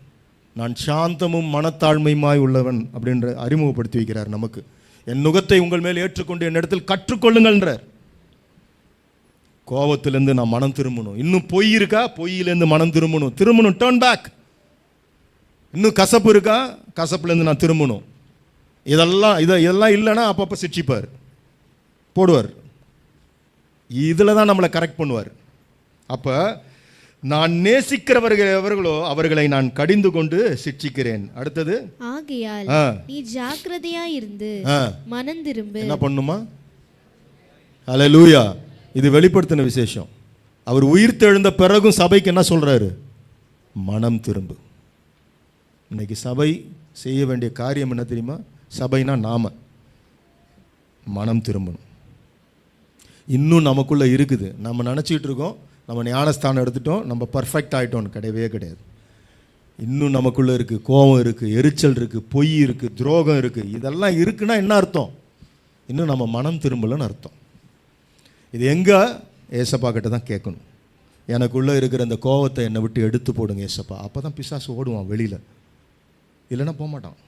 நான் சாந்தமும் மனத்தாழ்மையுமாய் உள்ளவன் அப்படின்ற அறிமுகப்படுத்தி வைக்கிறார் நமக்கு. என் நுகத்தை உங்கள் மேல் ஏற்றுக்கொண்டு என்னிடத்தில் கற்றுக்கொள்ளுங்கள்ன்றார். கோபத்திலேருந்து நான் மனம் திரும்பணும். இன்னும் பொய் இருக்கா? பொய்யிலேருந்து மனம் திரும்பணும். Turn back. இன்னும் கசப்பு இருக்கா? கசப்புலேருந்து நான் திரும்பணும். இதெல்லாம் இல்லைன்னா அப்பப்போ சிரிச்சிப்பார், போடுவார். இதில் தான் நம்மளை கரெக்ட் பண்ணுவார். அப்போ நான் நேசிக்கிறவர்களோ அவர்களை நான் கடிந்து கொண்டு சிட்சிக்கிறேன். அடுத்தது, ஆகையால் நீ ஜாக்கிரதையாய் இருந்து மனம் திரும்பு. என்ன பண்ணுமா? ஹல்லேலூயா. இது வெளிப்படுத்தின விசேஷம். அவர் உயிர்த்தெழுந்த பிறகும் சபைக்கு என்ன சொல்றாரு? மனம் திரும்பு. இன்னைக்கு சபை செய்ய வேண்டிய காரியம் என்ன தெரியுமா? சபைனா நாம மனம் திரும்பணும். இன்னும் நமக்குள்ள இருக்குது. நம்ம நினச்சிக்கிட்டு இருக்கோம் நம்ம ஞானஸ்தானம் எடுத்துட்டோம், நம்ம பர்ஃபெக்ட் ஆகிட்டோன்னு. கிடையவே கிடையாது. இன்னும் நமக்குள்ளே இருக்குது. கோபம் இருக்குது, எரிச்சல் இருக்குது, பொய் இருக்குது, துரோகம் இருக்குது. இதெல்லாம் இருக்குன்னா என்ன அர்த்தம்? இன்னும் நம்ம மனம் திரும்பலன்னு அர்த்தம். இது எங்கே? ஏசப்பா கிட்ட தான் கேட்கணும். எனக்குள்ளே இருக்கிற அந்த கோபத்தை என்னை விட்டு எடுத்து போடுங்க ஏசப்பா. அப்போ தான் பிசாசு ஓடுவான் வெளியில், இல்லைன்னா போக மாட்டான்.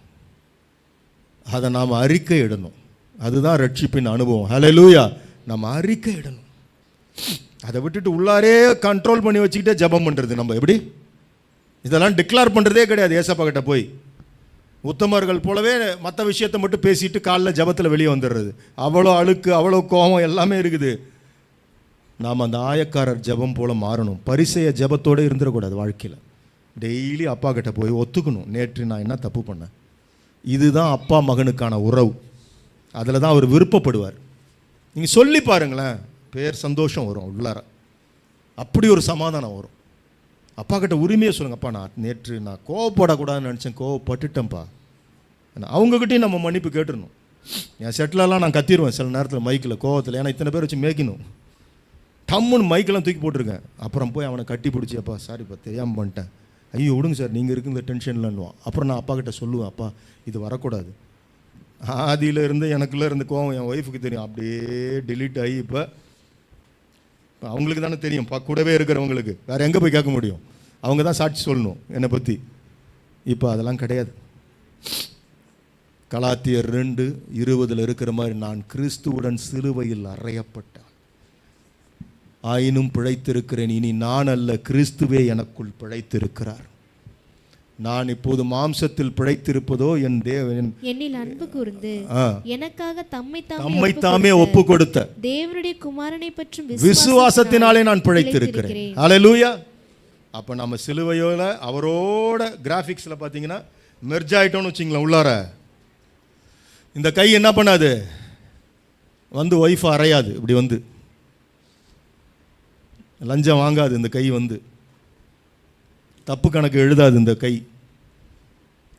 அதை நாம் அறிக்கை இடணும். அதுதான் ரட்சிப்பின் அனுபவம். ஹல்லேலூயா. நம்ம அறிக்கை இடணும். அதை விட்டுட்டு உள்ளாரே கண்ட்ரோல் பண்ணி வச்சுக்கிட்டே ஜபம் பண்ணுறது. நம்ம எப்படி இதெல்லாம் டிக்ளேர் பண்ணுறதே கிடையாது. ஏசப்பா கிட்ட போய் உத்தமர்கள் போலவே மற்ற விஷயத்தை மட்டும் பேசிட்டு காலைல ஜபத்தில் வெளியே வந்துடுறது. அவ்வளோ அழுக்கு, அவ்வளோ கோபம் எல்லாமே இருக்குது. நாம் அந்த ஆயக்காரர் ஜபம் போல் மாறணும். பரிசேய ஜபத்தோடு இருந்துடக்கூடாது வாழ்க்கையில். டெய்லி அப்பா கிட்ட போய் ஒத்துக்கணும், நேற்று நான் என்ன தப்பு பண்ணேன். இதுதான் அப்பா மகனுக்கான உறவு. அதில் தான் அவர் விருப்பப்படுவார். நீங்கள் சொல்லி பாருங்களேன், பேர் சந்தோஷம் வரும் உள்ளார. அப்படி ஒரு சமாதானம் வரும். அப்பா கிட்ட உரிமையை சொல்லுங்க, அப்பா நேற்று நான் கோவப்படக்கூடாதுன்னு நினச்சேன், கோவப்பட்டுட்டேன்ப்பா. அவங்கக்கிட்டையும் நம்ம மன்னிப்பு கேட்டுடணும். என் செட்டிலெல்லாம் நான் கத்திடுவேன் சில நேரத்தில் மைக்கில் கோவத்தில். ஏன்னா இத்தனை பேர் வச்சு மேய்க்கணும். டம்முன்னு மைக்கெல்லாம் தூக்கி போட்டிருக்கேன். அப்புறம் போய் அவனை கட்டி பிடிச்சி, அப்பா சாரிப்பா தெரியாமல் பண்ணிட்டேன், ஐயோ விடுங்க சார் நீங்கள் இருக்குங்க டென்ஷன்லன்னுவான். அப்புறம் நான் அப்பா கிட்ட சொல்லுவேன், அப்பா இது வரக்கூடாது. ஆதியில் இருந்து எனக்குள்ளே இருந்த கோவம் என் ஒய்ஃபுக்கு தெரியும், அப்படியே டிலீட் ஆகி இப்போ அவங்களுக்கு தானே தெரியும். கூடவே இருக்கிறவங்களுக்கு வேறு எங்கே போய் கேட்க முடியும்? அவங்க தான் சாட்சி சொல்லணும் என்னை பற்றி. இப்போ அதெல்லாம் கிடையாது. கலாத்தியர் 2:20 இருக்கிற மாதிரி, நான் கிறிஸ்துவுடன் சிலுவையில் அறையப்பட்டான், ஆயினும் பிழைத்திருக்கிறேன். இனி நான் அல்ல, கிறிஸ்துவே எனக்குள் பிழைத்திருக்கிறார். நான் இப்போது மாம்சத்தில் பிழைத்திருப்பதோ என் தேவன் என்னில் அன்பு கூர்ந்து எனக்காக தம்மை தாமே ஒப்பு கொடுத்த தேவனுடைய குமாரனை பற்றும் விசுவாசத்தினாலே நான் பிழைத்திருக்கிறேன். ஹல்லேலூயா. அப்போ நம்ம சிலுவையோட அவரோட கிராஃபிக்ஸில் பார்த்தீங்கன்னா மெர்ஜ் ஆகிட்டோன்னு வச்சிங்களேன். உள்ளார இந்த கை என்ன பண்ணாது? வந்து ஒய்ஃபை அறையாது. இப்படி வந்து லஞ்சம் வாங்காது. இந்த கை வந்து தப்பு கணக்கு எழுதாது. இந்த கை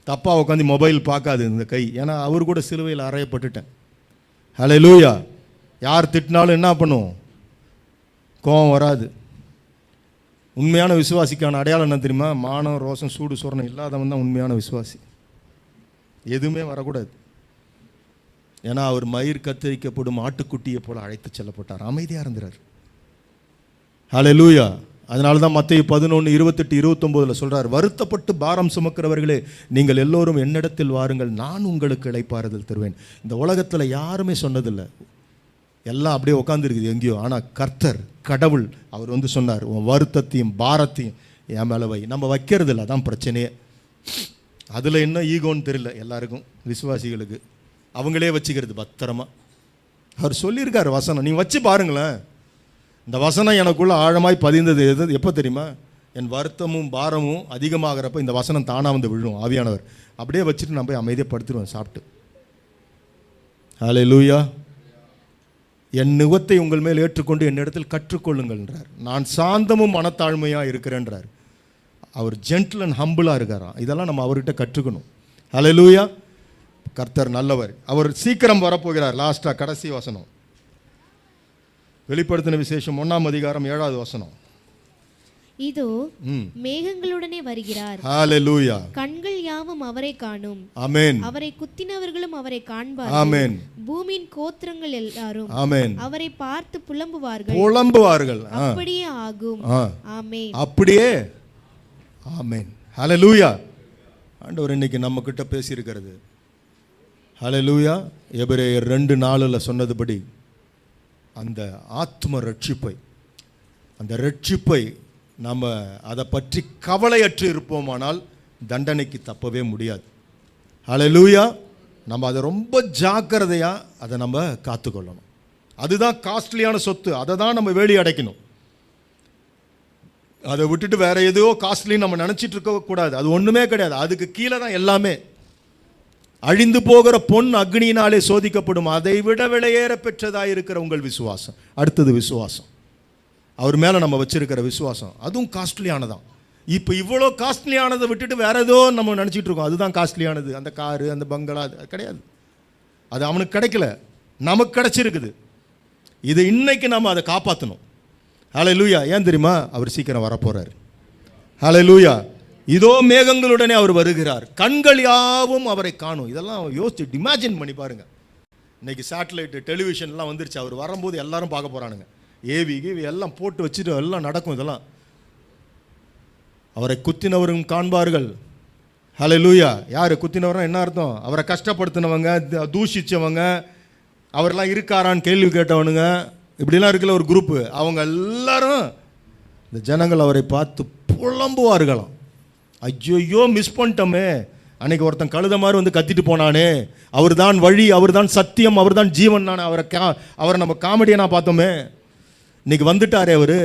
தப்பாக உட்காந்து மொபைல் பார்க்காது. இந்த கை, ஏன்னா அவர் கூட சிலுவையில் அறையப்பட்டுட்டேன். ஹல்லேலூயா. யார் திட்டினாலும் என்ன பண்ணும்? கோபம் வராது. உண்மையான விசுவாசிக்கான அடையாளம் என்ன தெரியுமா? மானம், ரோசம், சூடு சொரணம் இல்லாதவன் தான் உண்மையான விசுவாசி. எதுவுமே வரக்கூடாது. ஏன்னா அவர் மயிர் கத்தரிக்கப்படும் ஆட்டுக்குட்டியை போல அழைத்து செல்லப்பட்டார். அமைதியாக இருந்தார். ஹல்லேலூயா. அதனால தான் மத்தேயு 11:28-29 சொல்றார், வருத்தப்பட்டு பாரம் சுமக்கிறவர்களே நீங்கள் எல்லோரும் என்னிடத்தில் வாருங்கள், நான் உங்களுக்கு இளைப்பாறுதல் தருவேன். இந்த உலகத்தில் யாருமே சொன்னதில்லை, எல்லாம் அப்படியே உட்காந்துருக்குது எங்கேயோ. ஆனால் கர்த்தர், கடவுள், அவர் சொன்னார், உன் வருத்தத்தையும் பாரத்தையும் என் மேலே வை. நம்ம வைக்கிறது இல்லை, அதான் பிரச்சனையே. அதில் என்ன ஈகோன்னு தெரியல எல்லாருக்கும், விசுவாசிகளுக்கு. அவங்களே வச்சுக்கிறது பத்திரமா. அவர் சொல்லியிருக்கார் வசனம், நீ வச்சு பாருங்களேன். இந்த வசனம் எனக்குள்ள ஆழமாய் பதிந்தது எப்போ தெரியுமா? என் வருத்தமும் பாரமும் அதிகமாகிறப்ப இந்த வசனம் தானாக வந்து விழும். ஆவியானவர் அப்படியே வச்சுட்டு நான் போய் அமைதியாக படுத்துருவேன் சாப்பிட்டு. ஹல்லேலூயா. என் நுகத்தை உங்கள் மேல் ஏற்றுக்கொண்டு என்னிடத்தில் கற்றுக்கொள்ளுங்கள்ன்றார். நான் சாந்தமும் மனத்தாழ்மையாக இருக்கிறேன்றார். அவர் ஜென்டில் அண்ட் ஹம்பிளாக இருக்காராம். இதெல்லாம் நம்ம அவர்கிட்ட கற்றுக்கணும். ஹல்லேலூயா. கர்த்தர் நல்லவர். அவர் சீக்கிரம் வரப்போகிறார். லாஸ்ட்டாக கடைசி வசனம், வெளிப்படுத்தின விசேஷம் 1:7 இதோ மேகங்களுடனே வருகிறார். ஹல்லேலூயா. கண்கள் யாவும் அவரை காணும். ஆமென். அவரை குத்தினவர்களும் அவரை காண்பார்கள். ஆமென். பூமியின் கோத்திரங்கள் எல்லாரும் ஆமென் அவரை பார்த்து புலம்புவார்கள். அப்படியே ஆகும். ஆமென். அப்படியே ஆமென். ஹல்லேலூயா. ஆண்டவர் இன்னைக்கு நம்ம கிட்ட பேசியிருக்கிறது. ஹல்லேலூயா. எபிரேயர் 2:4 சொன்னதுபடி அந்த ஆத்ம ரட்சிப்பை, அந்த ரட்சிப்பை நம்ம அதை பற்றி கவலையற்று இருப்போமானால் தண்டனைக்கு தப்பவே முடியாது. ஹல்லேலூயா. நம்ம அதை ரொம்ப ஜாக்கிரதையாக அதை நம்ம காத்துக்கொள்ளணும். அதுதான் காஸ்ட்லியான சொத்து. அதை தான் நம்ம வேலி அடைக்கணும். அதை விட்டுட்டு வேற ஏதோ காஸ்ட்லின்னு நம்ம நினச்சிட்டு இருக்கக்கூடாது. அது ஒன்றுமே கிடையாது. அதுக்கு கீழே தான் எல்லாமே. அழிந்து போகிற பொன் அக்னியினாலே சோதிக்கப்படும், அதை விட விலையேற பெற்றதாக இருக்கிற உங்கள் விசுவாசம். அடுத்தது விசுவாசம். அவர் மேலே நம்ம வச்சிருக்கிற விசுவாசம், அதுவும் காஸ்ட்லியானதான். இப்போ இவ்வளோ காஸ்ட்லியானதை விட்டுட்டு வேற ஏதோ நம்ம நினச்சிட்டு இருக்கோம் அதுதான் காஸ்ட்லியானது. அந்த காரு, அந்த பங்களா, அது கிடையாது. அது அவனுக்கு கிடைக்கல, நமக்கு கிடைச்சிருக்குது. இது இன்னைக்கு நம்ம அதை காப்பாற்றணும். ஹல்லேலூயா. ஏன் தெரியுமா? அவர் சீக்கிரம் வரப்போறார். ஹல்லேலூயா. இதோ மேகங்களுடனே அவர் வருகிறார், கண்கள் யாவும் அவரை காணும். இதெல்லாம் யோசிச்சு இமேஜின் பண்ணி பாருங்க. இன்னைக்கு சேட்டலைட்டு டெலிவிஷன்லாம் வந்துருச்சு. அவர் வரும்போது எல்லாரும் பார்க்க போறானுங்க. ஏவி எல்லாம் போட்டு வச்சுட்டு எல்லாம் நடக்கும். இதெல்லாம் அவரை குத்தினவரும் காண்பார்கள். ஹல்லேலூயா. யார் குத்தினவரும் என்ன அர்த்தம்? அவரை கஷ்டப்படுத்தினவங்க, தூஷிச்சவங்க, அவரெல்லாம் இருக்காரான்னு கேள்வி கேட்டவனுங்க, இப்படிலாம் இருக்குல்ல ஒரு குரூப்பு, அவங்க எல்லாரும் இந்த ஜனங்கள் அவரை பார்த்து புலம்புவார்களாம். ஐயோ மிஸ் பண்ணிட்டோமே, அன்னைக்கு ஒருத்தன் கழுத மாதிரி வந்து கத்திட்டு போனானே, அவர் தான் வழி, அவர் தான் சத்தியம், அவர் தான் ஜீவன். நான் அவரை நம்ம காமெடியனா பார்த்தோமே, இன்னைக்கு வந்துட்டாரே அவர்.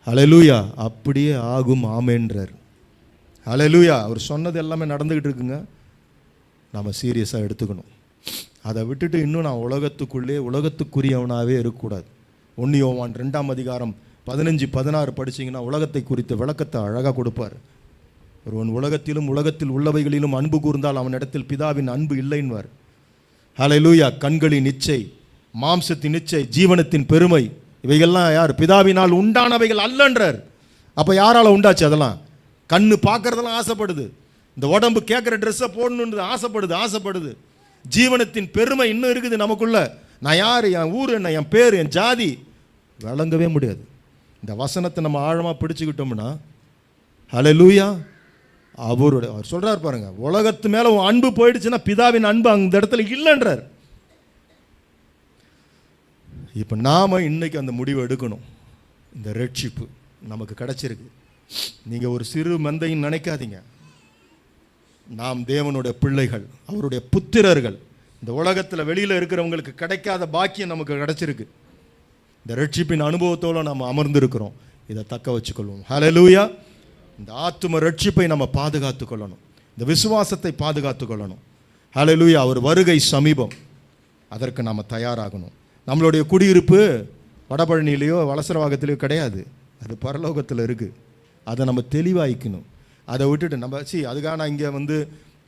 ஹல்லேலூயா. அப்படியே ஆகும் ஆமென்றார். ஹல்லேலூயா. அவர் சொன்னது எல்லாமே நடந்துக்கிட்டு இருக்குங்க. நாம் சீரியஸாக எடுத்துக்கணும். அதை விட்டுட்டு இன்னும் நான் உலகத்துக்குரியவனாகவே இருக்கக்கூடாது. 1 யோவான் 2:15-16 படிச்சிங்கன்னா உலகத்தை குறித்த விளக்கத்தை அழகாக கொடுப்பார். ஒருவன் உலகத்திலும் உலகத்தில் உள்ளவைகளிலும் அன்பு கூர்ந்தால் அவனிடத்தில் பிதாவின் அன்பு இல்லைன்வார். ஹல்லேலூயா. கண்களின் இச்சை, மாம்சத்தின் இச்சை, ஜீவனத்தின் பெருமை, இவைகள்லாம் யார்? பிதாவினால் உண்டானவைகள் அல்லன்றார். அப்போ யாரால் உண்டாச்சு? அதெல்லாம் கண்ணு பார்க்கறதெல்லாம் ஆசைப்படுது, இந்த உடம்பு கேட்குற ட்ரெஸ்ஸை போடணுன்றது ஆசைப்படுது. ஜீவனத்தின் பெருமை இன்னும் இருக்குது நமக்குள்ள. நான் யார், என் ஊர் என்ன, என் பேர், என் ஜாதி விளங்கவே முடியாது. இந்த வசனத்தை நம்ம ஆழமாக பிடிச்சுக்கிட்டோம்னா ஹல்லேலூயா. அவர் சொல்கிறார் பாருங்க, உலகத்து மேலே உன் அன்பு போயிடுச்சுன்னா பிதாவின் அன்பு அந்த இடத்துல இல்லைன்றார். இப்போ நாம் இன்னைக்கு அந்த முடிவை எடுக்கணும். இந்த ரட்சிப்பு நமக்கு கிடைச்சிருக்கு. நீங்கள் ஒரு சிறு மந்தைன்னு நினைக்காதீங்க. நாம் தேவனுடைய பிள்ளைகள், அவருடைய புத்திரர்கள். இந்த உலகத்தில் வெளியில் இருக்கிறவங்களுக்கு கிடைக்காத பாக்கியம் நமக்கு கிடைச்சிருக்கு. இந்த ரட்சிப்பின் அனுபவத்தோடு நம்ம அமர்ந்திருக்கிறோம். இதை தக்க வச்சுக்கொள்வோம். ஹல்லேலூயா. இந்த ஆத்தும ரட்சிப்பை நம்ம பாதுகாத்து கொள்ளணும். இந்த விசுவாசத்தை பாதுகாத்து கொள்ளணும். ஹல்லேலூயா. அவர் வருகை சமீபம். அதற்கு நாம் தயாராகணும். நம்மளுடைய குடியிருப்பு வடபழனிலேயோ வலசரவாகத்திலேயோ கிடையாது, அது பரலோகத்தில் இருக்குது. அதை நம்ம தெளிவாய்க்கணும். அதை விட்டுட்டு நம்ம அதுக்காக நான் இங்கே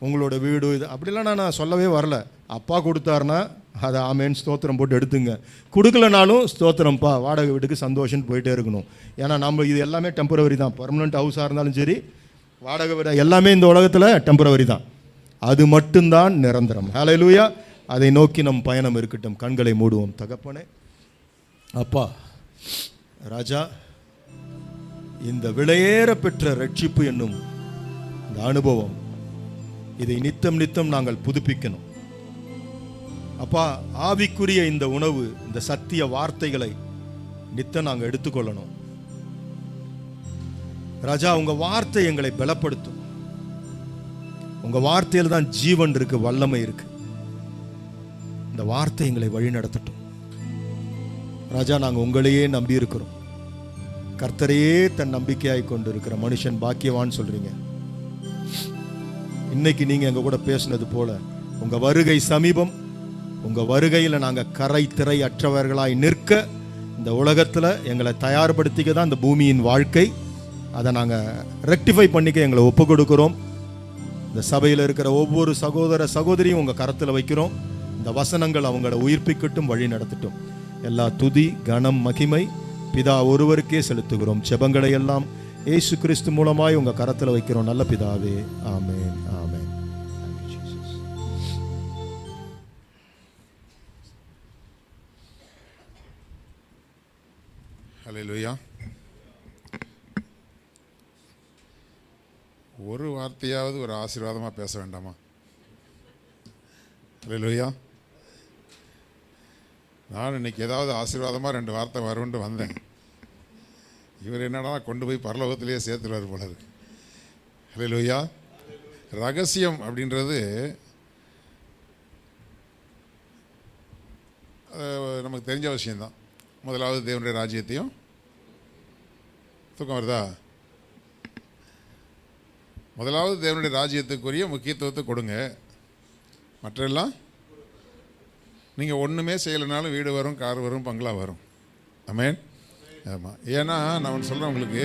உங்களோட வீடு இது அப்படிலாம் நான் சொல்லவே வரல. அப்பா கொடுத்தாருன்னா அதை ஆமேன் ஸ்தோத்திரம் போட்டு எடுத்துங்க. கொடுக்கலனாலும் ஸ்தோத்திரம்ப்பா, வாடகை வீட்டுக்கு சந்தோஷம்னு போயிட்டே இருக்கணும். ஏன்னா நம்ம இது எல்லாமே டெம்பரவரி தான். பர்மனெண்ட் ஹவுஸாக இருந்தாலும் சரி, வாடகை வீடு எல்லாமே இந்த உலகத்தில் டெம்பரவரி தான். அது மட்டும்தான் நிரந்தரம். ஹல்லேலூயா. அதை நோக்கி நம் பயணம் இருக்கட்டும். கண்களை மூடுவோம். தகப்பனே, அப்பா ராஜா, இந்த விலையேற பெற்ற ரட்சிப்பு என்னும் இந்த அனுபவம், இதை நித்தம் நித்தம் நாங்கள் புதுப்பிக்கணும். அப்பா, ஆவிக்குரிய இந்த உணவு, இந்த சத்திய வார்த்தைகளை நித்தம் நாங்கள் எடுத்துக்கொள்ளணும். ராஜா, உங்க வார்த்தை எங்களை பலப்படுத்தும். உங்க வார்த்தையில் தான் ஜீவன் இருக்கு, வல்லமை இருக்கு. இந்த வார்த்தை எங்களை வழி நடத்தட்டும். ராஜா, நாங்கள் உங்களையே நம்பி இருக்கிறோம். கர்த்தரையே தன் நம்பிக்கையாய் கொண்டு இருக்கிற மனுஷன் பாக்கியவான் சொல்றீங்க. இன்னைக்கு நீங்க எங்க கூட பேசினது போல உங்க வருகை சமீபம். உங்க வருகையில் நாங்கள் கரை திரை அற்றவர்களாய் நிற்க இந்த உலகத்தில் எங்களை தயார்படுத்திக்க தான் இந்த பூமியின் வாழ்க்கை. அதை நாங்கள் ரெக்டிஃபை பண்ணிக்க எங்களை ஒப்பு கொடுக்கிறோம். இந்த சபையில் இருக்கிற ஒவ்வொரு சகோதர சகோதரியும் உங்கள் கரத்தில் வைக்கிறோம். இந்த வசனங்கள் அவங்கள உயிர்ப்பிக்கட்டும், வழி நடத்தட்டும். எல்லா துதி கனம் மகிமை பிதா ஒருவருக்கே செலுத்துகிறோம். ஜெபங்களை எல்லாம் இயேசு கிறிஸ்து மூலமாய் உங்கள் கரத்தில் வைக்கிறோம். நல்ல பிதாவே, ஆமென், ஆமென். ஹல்லேலூயா. ஒரு வார்த்தையாவது ஒரு ஆசீர்வாதமாக பேச வேண்டாமா? ஹல்லேலூயா. நான் இன்னைக்கு ஏதாவது ஆசீர்வாதமாக 2 வார்த்தை வரும்னு வந்தேன். இவர் என்னடா கொண்டு போய் பரலோகத்திலேயே சேர்த்துருவார் போல இருக்கு. ஹல்லேலூயா. ரகசியம் அப்படின்றது நமக்கு தெரிஞ்ச விஷயந்தான். முதலாவது தேவனுடைய ராஜ்யத்தையும், தூக்கம் வருதா? முதலாவது தேவனுடைய ராஜ்யத்துக்குரிய முக்கியத்துவத்தை கொடுங்க. மற்றெல்லாம் நீங்கள் ஒன்றுமே செய்யலைனாலும் வீடு வரும், கார் வரும், பங்களா வரும். ஆமென். ஆமாம். ஏன்னா நான் சொல்கிறேன், உங்களுக்கு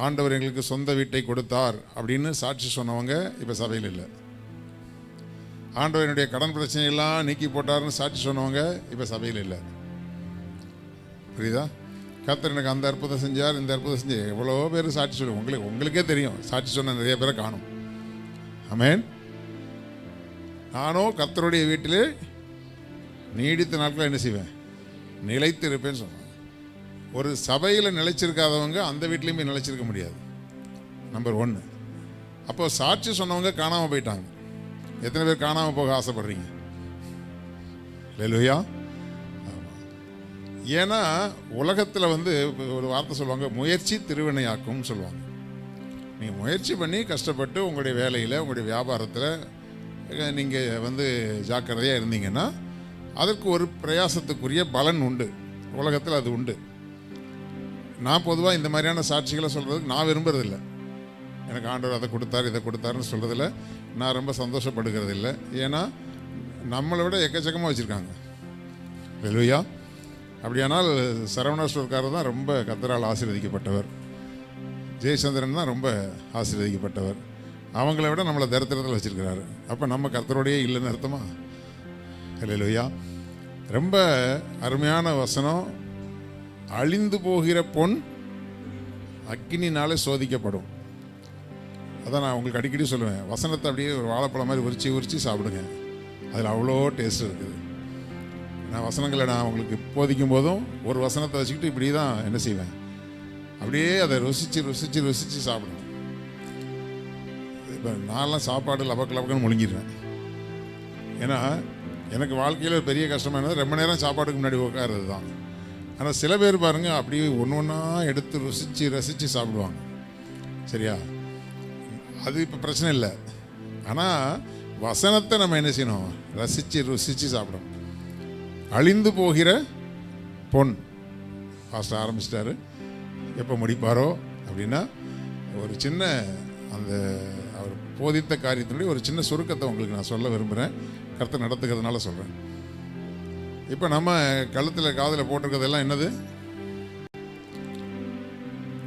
ஆண்டவர் எங்களுக்கு சொந்த வீட்டை கொடுத்தார் அப்படின்னு சாட்சி சொன்னவங்க இப்போ சபையில் இல்லை. ஆண்டவர் என்னுடைய கடன் பிரச்சனையெல்லாம் நீக்கி போட்டார்னு சாட்சி சொன்னவங்க இப்போ சபையில் இல்லை. புரியுதா? கர்த்தர் எனக்கு அந்த அற்புதம் செஞ்சார், இந்த அற்புதம் செஞ்சார், எவ்வளோ பேர் சாட்சி சொல்லுவோம். உங்களுக்கே தெரியும், சாட்சி சொன்ன நிறைய பேரை காணும். ஆமென். நானும் கர்த்தருடைய வீட்டிலே நீடித்த நாட்களில் என்ன செய்வேன்? நிலைத்து இருப்பேன்னு சொன்னாங்க. ஒரு சபையில் நிலைச்சிருக்காதவங்க அந்த வீட்லேயுமே நிலைச்சிருக்க முடியாது. நம்பர் 1. அப்போ சாட்சி சொன்னவங்க காணாமல் போயிட்டாங்க. எத்தனை பேர் காணாமல் போக ஆசைப்படுறீங்க? ஹல்லேலூயா. ஏன்னா உலகத்தில் ஒரு வார்த்தை சொல்லுவாங்க, முயற்சி திருவினையாக்கும்னு சொல்லுவாங்க. நீங்கள் முயற்சி பண்ணி கஷ்டப்பட்டு உங்களுடைய வேலையில், உங்களுடைய வியாபாரத்தில் நீங்கள் ஜாக்கிரதையாக இருந்தீங்கன்னா அதற்கு ஒரு பிரயாசத்துக்குரிய பலன் உண்டு. உலகத்தில் அது உண்டு. நான் பொதுவாக இந்த மாதிரியான சாட்சிகளை சொல்கிறதுக்கு நான் விரும்புறதில்லை. எனக்கு ஆண்டவர் அதை கொடுத்தார், இதை கொடுத்தாருன்னு சொல்கிறதில்ல நான் ரொம்ப சந்தோஷப்படுகிறது இல்லை. ஏன்னா நம்மளை விட எக்கச்சக்கமாக வச்சுருக்காங்க. ஹல்லேலூயா. அப்படியானால் சரவணா ஸ்டோர்காரர் தான் ரொம்ப கர்த்தரால் ஆசீர்வதிக்கப்பட்டவர். ஜெயச்சந்திரன் தான் ரொம்ப ஆசீர்வதிக்கப்பட்டவர். அவங்கள விட நம்மளை தரித்திரத்தில் வச்சுருக்கிறாரு. அப்போ நம்ம கர்த்தரோடையே இல்லைன்னு அர்த்தமா? ஹல்லேலூயா. ரொம்ப அருமையான வசனம். அழிந்து போகிற பொன் அக்கினினாலே சோதிக்கப்படும். அதான் நான் உங்களுக்கு அடிக்கடி சொல்லுவேன், வசனத்தை அப்படியே ஒரு வாழைப்பழம் மாதிரி உரிச்சு சாப்பிடுங்க. அதில் அவ்வளோ டேஸ்ட் இருக்குது. நான் வசனங்களை நான் உங்களுக்கு போதிக்கும் போதும் ஒரு வசனத்தை வச்சுக்கிட்டு இப்படி தான் என்ன செய்வேன், அப்படியே அதை ருசித்து சாப்பிடுவேன். இப்போ நான்லாம் சாப்பாடு லபக்குன்னு முழுங்கிடுவேன். ஏன்னா எனக்கு வாழ்க்கையில் ஒரு பெரிய கஷ்டமானது ரொம்ப நேரம் சாப்பாட்டுக்கு முன்னாடி உட்காருறது தான். ஆனால் சில பேர் பாருங்கள், அப்படியே ஒன்று ஒன்றா எடுத்து ரசித்து சாப்பிடுவாங்க. சரியா? அது இப்போ பிரச்சனை இல்லை. ஆனால் வசனத்தை நம்ம என்ன செய்யணும்? ருசித்து சாப்பிடணும். அழிந்து போகிற பொன் ஃபாஸ்ட்டாக ஆரம்பிச்சிட்டாரு. எப்போ முடிப்பாரோ அப்படின்னா ஒரு சின்ன அந்த அவர் போதித்த காரியத்தினுடைய ஒரு சின்ன சுருக்கத்தை உங்களுக்கு நான் சொல்ல விரும்புகிறேன். கர்த்தர் நடத்துக்கிறதுனால சொல்கிறேன். இப்போ நம்ம கழுத்தில் காதில் போட்டிருக்கிறதெல்லாம்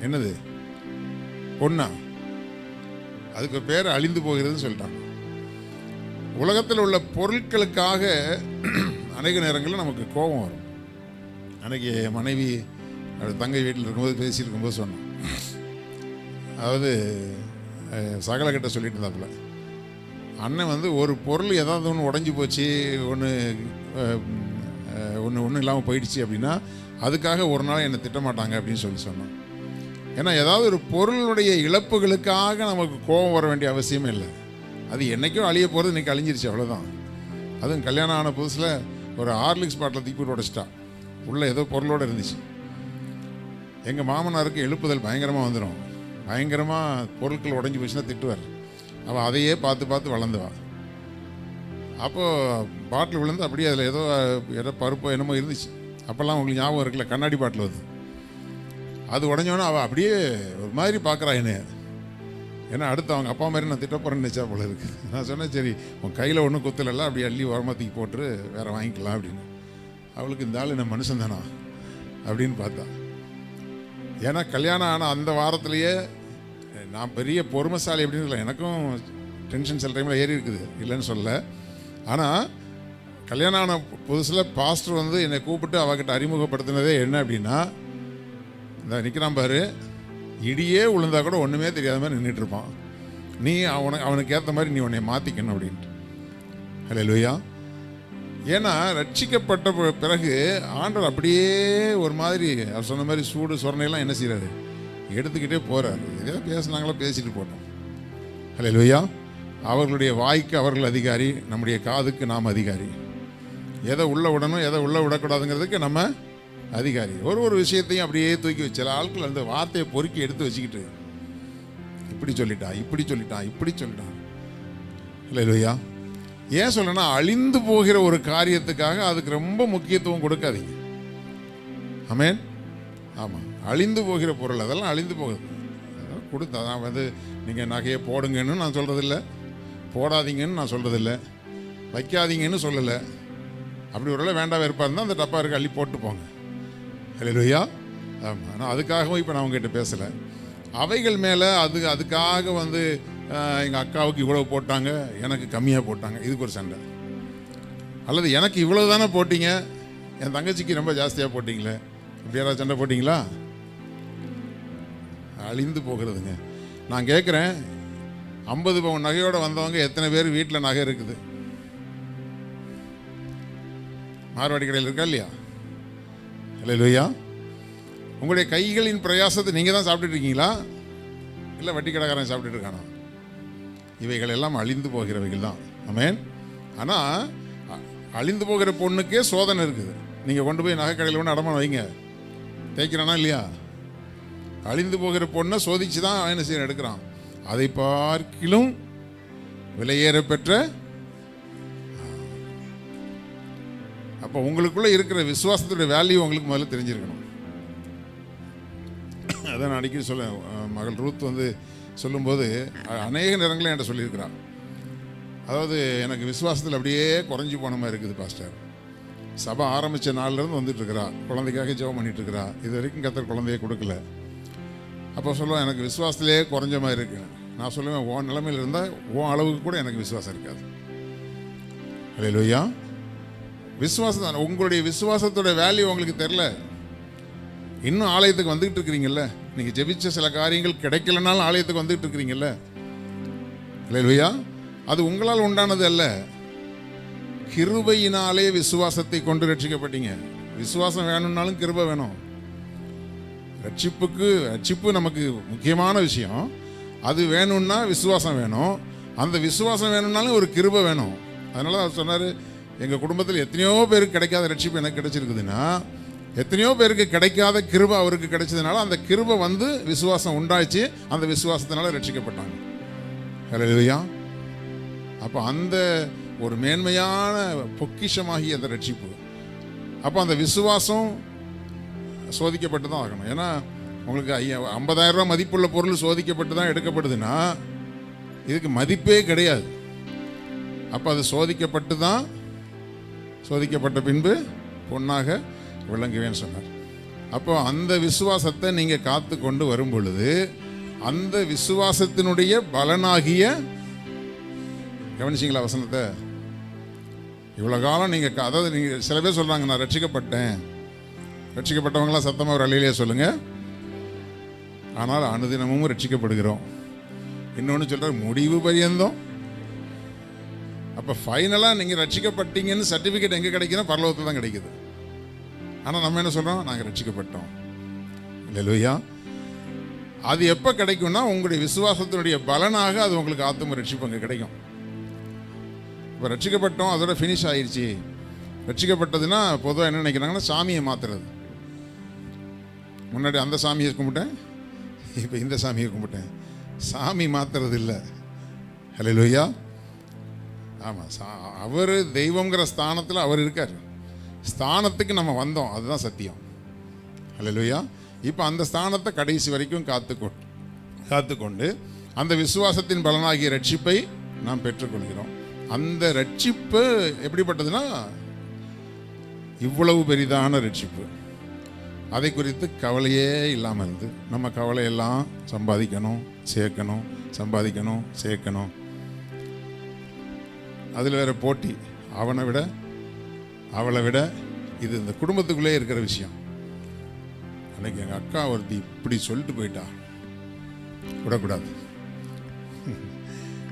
என்னது பொண்ணா? அதுக்கு பேர் அழிந்து போகிறதுன்னு சொல்லிட்டாங்க. உலகத்தில் உள்ள பொருட்களுக்காக அநேக நேரங்களில் நமக்கு கோபம் வரும். அன்றைக்கி மனைவி தங்கை வீட்டில் இருக்கும்போது பேசியிருக்கும்போது சொன்னேன், அதாவது சகலக்கிட்ட சொல்லிட்டு இருந்தாப்புல, அண்ணன் வந்து ஒரு பொருள் ஏதாவது ஒன்று உடஞ்சி போச்சு, ஒன்று இல்லாமல் போயிடுச்சு அப்படின்னா அதுக்காக ஒரு நாள் என்னை திட்டமாட்டாங்க அப்படின்னு சொன்னோம். ஏன்னா ஏதாவது ஒரு பொருளுடைய இழப்புகளுக்காக நமக்கு கோபம் வர வேண்டிய அவசியமே இல்லை. அது என்றைக்கும் அழிய போகிறது, இன்றைக்கி அழிஞ்சிருச்சு, அவ்வளோதான். அதுவும் கல்யாணம் ஆன புதுசில் ஒரு ஹார்லிக்ஸ் பாட்டில் தூக்கி உடைச்சிட்டா, உள்ளே ஏதோ பொருளோடு இருந்துச்சு. எங்கள் மாமனாருக்கு எழுப்புதல் பயங்கரமாக வந்துடும். பயங்கரமாக பொருட்கள் உடஞ்சி போச்சுன்னா திட்டுவார். அவள் அதையே பார்த்து பார்த்து வளர்ந்துவா. அப்போது பாட்டில் விழுந்து அப்படியே அதில் ஏதோ பருப்போ என்னமோ இருந்துச்சு. அப்போல்லாம் உங்களுக்கு ஞாபகம் இருக்குல்ல, கண்ணாடி பாட்டில் வருது. அது உடஞ்சோன்னா அவள் அப்படியே ஒரு மாதிரி பார்க்குறா என்ன. ஏன்னா அடுத்து அவங்க அப்பா மாதிரி நான் திட்ட போகிறேன்னு நினச்சா போல இருக்குது. நான் சொன்னேன், சரி உன் கையில் ஒன்றும் குத்தலைல்ல, அப்படி அள்ளி ஓரமாத்திக்கு போட்டு வேறு வாங்கிக்கலாம் அப்படின்னு. அவளுக்கு இந்த ஆள் என்ன மனுஷன் தானா அப்படின்னு பார்த்தா. ஏன்னா கல்யாணம் ஆன அந்த வாரத்திலேயே நான் பெரிய பொறுமைசாலி அப்படின்னு இல்லை, எனக்கும் டென்ஷன் சில டைமில் ஏறி இருக்குது, இல்லைன்னு சொல்ல. ஆனால் கல்யாணம் ஆன புதுசில் பாஸ்டர் வந்து என்னை கூப்பிட்டு அவகிட்ட அறிமுகப்படுத்தினதே என்ன அப்படின்னா, இந்த நிற்கிறான் பாரு, இடியே விழுந்தா கூட ஒன்றுமே தெரியாத மாதிரி நின்றுட்டுருப்பான், நீ அவனுக்கு ஏற்ற மாதிரி நீ உன்னை மாற்றிக்கணும் அப்படின்ட்டு. ஹல்லேலூயா. ஏன்னா ரட்சிக்கப்பட்ட பிறகு ஆண்டவர் அப்படியே ஒரு மாதிரி அவர் சொன்ன மாதிரி சூடு சொரணையெல்லாம் என்ன செய்கிறாரு, எடுத்துக்கிட்டே போகிறார். எதையோ பேசுனாங்களோ பேசிட்டு போட்டோம். ஹல்லேலூயா. அவர்களுடைய வாய்க்கு அவர்கள் அதிகாரி, நம்முடைய காதுக்கு நாம் அதிகாரி. எதை உள்ளே விடணும் எதை உள்ளே விடக்கூடாதுங்கிறதுக்கு நம்ம அதிகாரி. ஒரு விஷயத்தையும் அப்படியே தூக்கி வச்சல ஆட்கள் அந்த வார்த்தையை பொறுக்கி எடுத்து வச்சுக்கிட்டு இப்படி சொல்லிட்டான் இப்படி சொல்லிட்டான் இப்படி சொல்லிட்டான். ஹல்லேலூயா. ஏன் சொல்லணும்னா, அழிந்து போகிற ஒரு காரியத்துக்காக அதுக்கு ரொம்ப முக்கியத்துவம் கொடுக்காதீங்க. ஆமென். ஆமாம், அழிந்து போகிற பொருள் அதெல்லாம் அழிந்து போகுது. கொடுத்தா நான் வந்து நீங்கள் நகையை போடுங்கன்னு நான் சொல்கிறதில்ல, போடாதீங்கன்னு நான் சொல்கிறதில்ல, வைக்காதீங்கன்னு சொல்லலை. அப்படி ஒரு வேண்டாம் வெறுப்பாக இருந்தால் அந்த டப்பா இருக்க அள்ளி போட்டு போங்க. ஹல்லேலூயா. ஆமாம். ஆனால் அதுக்காகவும் இப்போ நான் உங்ககிட்ட பேசலை. அவைகள் மேலே அதுக்காக வந்து எங்கள் அக்காவுக்கு இவ்வளோ போட்டாங்க, எனக்கு கம்மியாக போட்டாங்க, இதுக்கு ஒரு சண்டை. அல்லது எனக்கு இவ்வளோ தானே போட்டிங்க, என் தங்கச்சிக்கு ரொம்ப ஜாஸ்தியாக போட்டிங்களே, இப்படி யாராவது சண்டை போட்டிங்களா? அழிந்து போகிறதுங்க. நான் கேட்குறேன், 50 பவுன் நகையோடு வந்தவங்க எத்தனை பேர் வீட்டில் நகை இருக்குது? மார்வாடி கடையில் இருக்கா இல்லையா? ஹல்லேலூயா. உங்களுடைய கைகளின் பிரயாசத்தை நீங்கள் தான் சாப்பிட்டுட்டு இருக்கீங்களா, இல்லை வட்டி கடைக்காரன் சாப்பிட்டுட்டு இருக்கானா? இவைகள் எல்லாம் அழிந்து போகிறவைகள் தான். ஆமென். ஆனால் அழிந்து போகிற பொண்ணுக்கே சோதனை இருக்குது. நீங்கள் கொண்டு போய் நகை கடையில் ஒன்று அடமானம் வைங்க, தேய்க்கிறானா இல்லையா? அழிந்து போகிற பொண்ணை சோதிச்சு தான் என்ன செய்ய எடுக்கிறான். அதை பார்க்கிலும் விலையேற பெற்ற. அப்போ உங்களுக்குள்ளே இருக்கிற விசுவாசத்துடைய வேல்யூ உங்களுக்கு முதல்ல தெரிஞ்சிருக்கணும். அதான் நான் அடிக்கடி சொல்ல, மகள் ரூத் வந்து சொல்லும்போது அநேக நேரங்களில் என்கிட்ட சொல்லியிருக்கிறான். அதாவது எனக்கு விசுவாசத்தில் அப்படியே குறைஞ்சி போன மாதிரி இருக்குது பாஸ்டர். சபை ஆரம்பித்த நாள்லேருந்து வந்துட்டுருக்கிறா, குழந்தைக்காக ஜெபம் பண்ணிகிட்ருக்கிறா, இது வரைக்கும் கர்த்தர் குழந்தைய கொடுக்கல. அப்போ சொல்லுவேன், எனக்கு விசுவாசத்திலே குறைஞ்ச மாதிரி இருக்கு. நான் சொல்லுவேன், உன் நிலைமையில் இருந்தால் உன் அளவுக்கு கூட எனக்கு விசுவாசம் இருக்காது. ஹல்லேலூயா. விசுவாசம் தான். உங்களுடைய விசுவாசத்தோட வேல்யூ உங்களுக்கு தெரில. இன்னும் ஆலயத்துக்கு வந்துகிட்டு இருக்கிறீங்கல்ல, நீங்கள் ஜெபிச்ச சில காரியங்கள் கிடைக்கலனாலும் ஆலயத்துக்கு வந்துகிட்டு இருக்கிறீங்கல்ல. ஹல்லேலூயா. அது உங்களால் உண்டானது அல்ல, கிருபையினாலே விசுவாசத்தை கொண்டு ரட்சிக்கப்பட்டீங்க. விசுவாசம் வேணும்னாலும் கிருபை வேணும். ரட்சிப்பு நமக்கு முக்கியமான விஷயம். அது வேணும்னா விசுவாசம் வேணும். அந்த விசுவாசம் வேணும்னாலும் ஒரு கிருபை வேணும். அதனால அவர் சொன்னார், எங்கள் குடும்பத்தில் எத்தனையோ பேருக்கு கிடைக்காத ரட்சிப்பு எனக்கு கிடைச்சிருக்குதுன்னா, எத்தனையோ பேருக்கு கிடைக்காத கிருபை அவருக்கு கிடைச்சதுனால அந்த கிருபை வந்து விசுவாசம் உண்டாச்சு, அந்த விசுவாசத்தினால ரட்சிக்கப்பட்டாங்க. ஹல்லேலூயா. அப்போ அந்த ஒரு மேன்மையான பொக்கிஷமாகி அந்த ரட்சிப்பு. அப்போ அந்த விசுவாசம் சோதிக்கப்பட்டு தான் ஆகணும். ஏன்னா உங்களுக்கு 50,000 ரூபா மதிப்புள்ள பொருள் சோதிக்கப்பட்டு தான் எடுக்கப்படுதுன்னா இதுக்கு மதிப்பே கிடையாது. அப்போ அது சோதிக்கப்பட்ட பின்பு பொன்னாக விளங்குவேன்னு சொன்னார். அப்போ அந்த விசுவாசத்தை நீங்கள் காத்து கொண்டு வரும் பொழுது அந்த விசுவாசத்தினுடைய பலனாகிய, கவனிச்சிங்களா வசனத்தை? இவ்வளோ காலம் நீங்கள் அதாவது நீங்கள் சில பேர் சொல்கிறாங்க நான் ரட்சிக்கப்பட்டேன். ரட்சிக்கப்பட்டவங்களாம் சத்தமாக ஒரு அல்லேலூயா சொல்லுங்கள். ஆனால் அனுதினமும் ரட்சிக்கப்படுகிறோம். இன்னொன்று சொல்கிற முடிவு பரியந்தம். அப்போ ஃபைனலாக நீங்கள் ரட்சிக்கப்பட்டீங்கன்னு சர்டிஃபிகேட் எங்கே கிடைக்குதுன்னா பரலோகத்தில் தான் கிடைக்குது. ஆனால் நம்ம என்ன சொல்கிறோம், நாங்கள் ரட்சிக்கப்பட்டோம். அல்லேலூயா. அது எப்போ கிடைக்கும்னா உங்களுடைய விசுவாசத்தினுடைய பலனாக அது உங்களுக்கு ஆத்தும ரட்சிப்பு அங்கே கிடைக்கும். இப்போ ரட்சிக்கப்பட்டோம், அதோட ஃபினிஷ் ஆயிடுச்சு. ரட்சிக்கப்பட்டதுன்னா பொதுவாக என்ன நினைக்கிறாங்கன்னா சாமியை மாற்றுறது. முன்னாடி அந்த சாமியை கும்பிட்டேன், இப்போ இந்த சாமியை கும்பிட்டேன். சாமி மாற்றுறது இல்லை. அல்லேலூயா. ஆமாம், அவர் தெய்வங்கிற ஸ்தானத்தில் அவர் இருக்கார். ஸ்தானத்துக்கு நம்ம வந்தோம், அதுதான் சத்தியம். அல்லேலூயா. இப்போ அந்த ஸ்தானத்தை கடைசி வரைக்கும் காத்துக்கொண்டு அந்த விசுவாசத்தின் பலனாகிய ரட்சிப்பை நாம் பெற்றுக்கொள்கிறோம். அந்த ரட்சிப்பு எப்படிப்பட்டதுன்னா இவ்வளவு பெரிதான ரட்சிப்பு. அதை குறித்து கவலையே இல்லாமல் இருந்து நம்ம கவலையெல்லாம் சம்பாதிக்கணும் சேர்க்கணும், சம்பாதிக்கணும் சேர்க்கணும். அதில் வேற போட்டி, அவனை விட அவளை விட. இது இந்த குடும்பத்துக்குள்ளே இருக்கிற விஷயம். அன்னைக்கு எங்கள் அக்கா ஒருத்தி இப்படி சொல்லிட்டு போயிட்டா, விடக்கூடாது.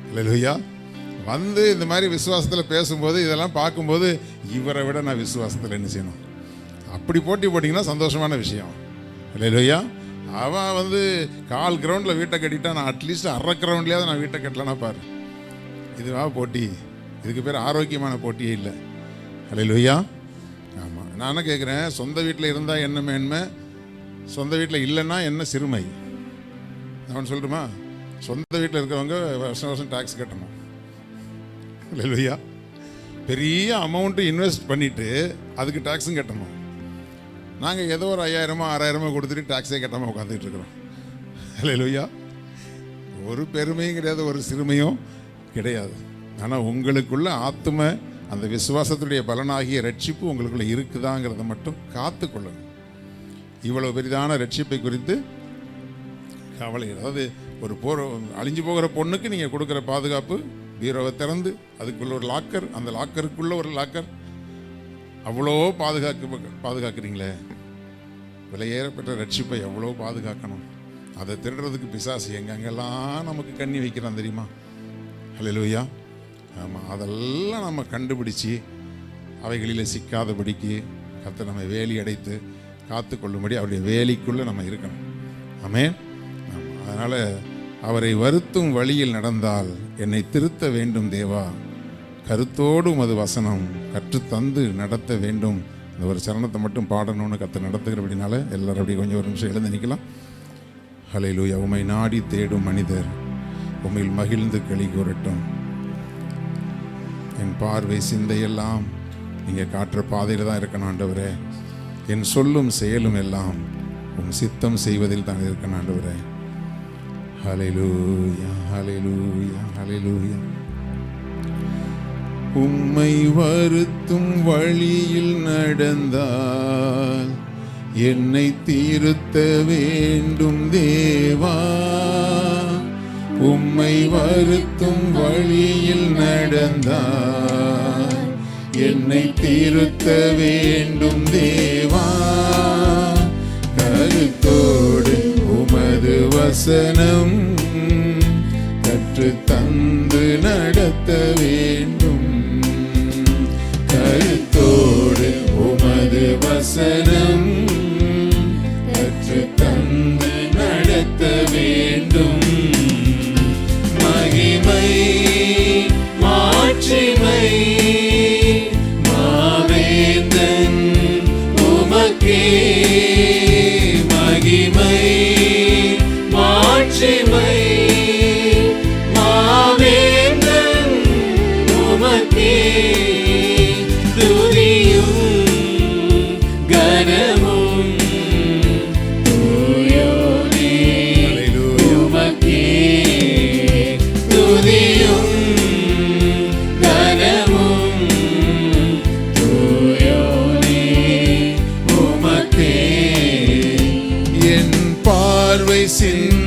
அல்லேலூயா. வந்து இந்த மாதிரி விசுவாசத்தில் பேசும்போது இதெல்லாம் பார்க்கும்போது இவரை விட நான் விசுவாசத்தில் என்ன செய்யணும், அப்படி போட்டி போட்டிங்கன்னா சந்தோஷமான விஷயம். அல்லேலூயா. அவன் வந்து 1/4 கிரவுண்டில் வீட்டை கட்டிட்டா, நான் அட்லீஸ்ட் 1/2 கிரவுண்ட்லேயாவது நான் வீட்டை கட்டலன்னா பாரு. இதுவா போட்டி? இதுக்கு பேர் ஆரோக்கியமான போட்டியே இல்லை. அல்லேலூயா. ஆமாம், நானும் கேட்குறேன், சொந்த வீட்டில் இருந்தால் என்ன மேன்மை, சொந்த வீட்டில் இல்லைன்னா என்ன சிறுமை? நான் சொல்லட்டுமா? சொந்த வீட்டில் இருக்கிறவங்க வருஷம் வருஷம் டேக்ஸ் கட்டணும். அல்லேலூயா. பெரிய அமௌண்ட்டு இன்வெஸ்ட் பண்ணிவிட்டு அதுக்கு டேக்ஸும் கட்டணும். நாங்கள் ஏதோ ஒரு 5000 6000 கொடுத்துட்டு டேக்ஸே கட்டாமல் உட்காந்துட்டு இருக்கிறோம். அல்லேலூயா. ஒரு பெருமையும் கிடையாது, ஒரு சிறுமையும் கிடையாது. ஆனால் உங்களுக்குள்ள ஆத்தும அந்த விசுவாசத்துடைய பலனாகிய ரட்சிப்பு உங்களுக்குள்ள இருக்குதாங்கிறத மட்டும் காத்து கொள்ளுங்க. இவ்வளவு பெரிதான ரட்சிப்பை குறித்து கவலை. அதாவது ஒரு அழிஞ்சு போகிற பொண்ணுக்கு நீங்கள் கொடுக்குற பாதுகாப்பு, பீரோவை திறந்து அதுக்குள்ள ஒரு லாக்கர், அந்த லாக்கருக்குள்ள ஒரு லாக்கர், அவ்வளோ பாதுகாக்கிறீங்களே. விலையேறப்பட்ட ரட்சிப்பை எவ்வளோ பாதுகாக்கணும். அதை திருடுறதுக்கு பிசாசு எங்கெங்கெல்லாம் நமக்கு கண்ணி வைக்கிறான் தெரியுமா? அல்லேலூயா. ஆமாம், அதெல்லாம் நம்ம கண்டுபிடிச்சி அவைகளில் சிக்காதபடிக்கு கர்த்தர் நம்ம வேலி அடைத்து காத்து கொள்ளும்படி அவருடைய வேலிக்குள்ளே நம்ம இருக்கணும். ஆமென். அதனால் அவரை வருத்தும் வழியில் நடந்தால் என்னை திருத்த வேண்டும் தேவா, கருத்தோடு உமது வசனம் கற்றுத்தந்து நடத்த வேண்டும். இந்த ஒரு சரணத்தை மட்டும் பாடணும்னு கர்த்தர் நடத்துகிறபடினால எல்லாரும் அப்படி கொஞ்சம் ஒரு நிமிஷம் எழுந்து நிற்கலாம். ஹல்லேலூயா. உம்மை நாடி தேடும் மனிதர் உம்மில் மகிழ்ந்து களி கூறட்டும். என் பார்வை சிந்தையெல்லாம் நீங்கள் காட்டுற பாதையில் தான் இருக்கணும் ஆண்டவரே. என் சொல்லும் செயலும் எல்லாம் உம் சித்தம் செய்வதில் தான் இருக்கணும் ஆண்டவரே. ஹல்லேலூயா, ஹல்லேலூயா, ஹல்லேலூயா. உம்மை வருத்தும் வழியில் நடந்தால் என்னை திருத்த வேண்டும் தேவா. உம்மை வருத்தும் வழியில் நடந்தால் என்னை திருத்த வேண்டும் தேவா. கருத்தோடு உமது வசனம் கற்று தந்து நடத்த வேண்டும். கருத்தோடு உமது வசனம் கற்று தந்து நடத்த வேண்டும். மகிமை மாட்சிமை மாவேந்தன் உமக்கே. மகிமை மாட்சிமை மாவேந்தன் உமக்கே. துதியும் கனமும் தூயோனே உமக்கே. துதியும் கனமும் தூயோனே உமக்கே. என் பார்வை சிந்தையெல்லாம்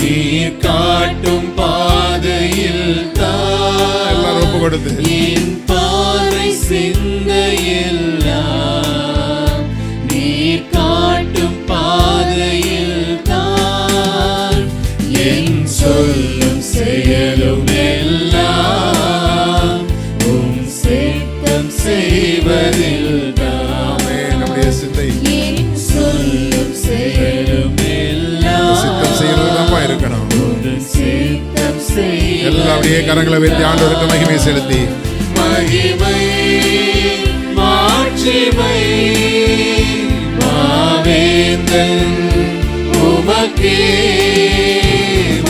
நீர் காட்டும் பாதையில் தான். கொடுத்து என் பார்வை சிந்தையெல்லாம் நீர் காட்டும் பாதையில் தான் என் சொல்லும் செயலும் எல்லாம் உம் சித்தம் செய்வதில் தான் நம்முடைய சிந்தை என் சொல்லும் செயலும் எல்லாம் சித்தம் செய்யறதுதான் இருக்கணும். சித்தம் செய்ய எல்லாம் அப்படியே கரங்களை வைத்து ஆண்டவருக்கு மகிமை செலுத்தி மகிமை மாட்சிமை மாவேந்தன் உமக்கே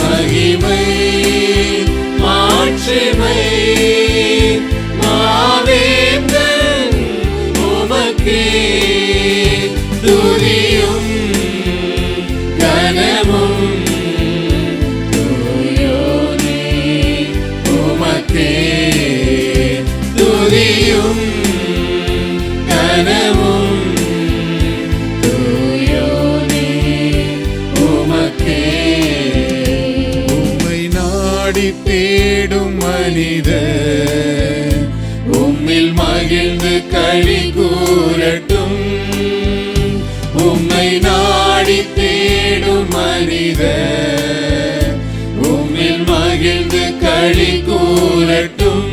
மகிமை மாட்சிமை மாவேந்தன் உமக்கே துதியும் கனமும் தூயோனே உமக்கே துதியும் கனமும் தூயோனே உமக்கே உம்மை நாடி தேடும் மனிதர் உம்மில் மகிழ்ந்து களி கூறட்டும் உம்மை நாடி தேடும் மனிதர் உம்மில் மகிழ்ந்து களி கூறட்டும்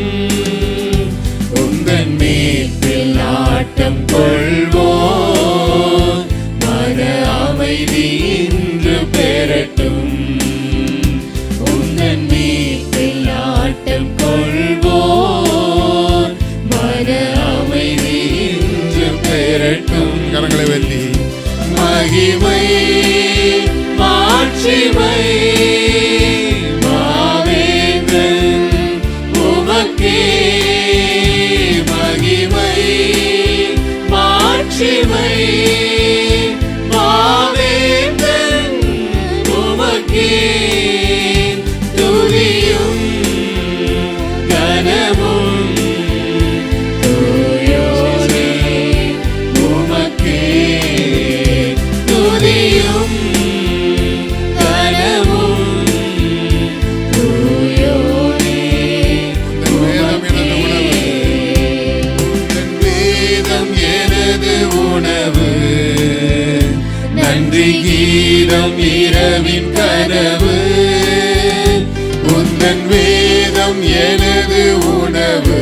உந்தன் மீட்பில் நாட்டம் கொள்வோம் மன அமைதி இன்று பெறட்டும் உந்தன் மீட்பில் நாட்டம் கொள்வோம் மன அமைதி இன்று பெறட்டும் கரங்களை வைத்தி மகிமை மாட்சிமை மாவேந்தன் உமக்கே மகிமை மாட்சிமை மாவேந்தன் உமக்கே துதியும் கனமும் தூயோனே உமக்கே துதியும் கனமும் தூயோனே உந்தன் வேதம் எனது உணவு நன்றி கீதம் இரவின் கனவு உந்தன் வேதம் எனது உணவு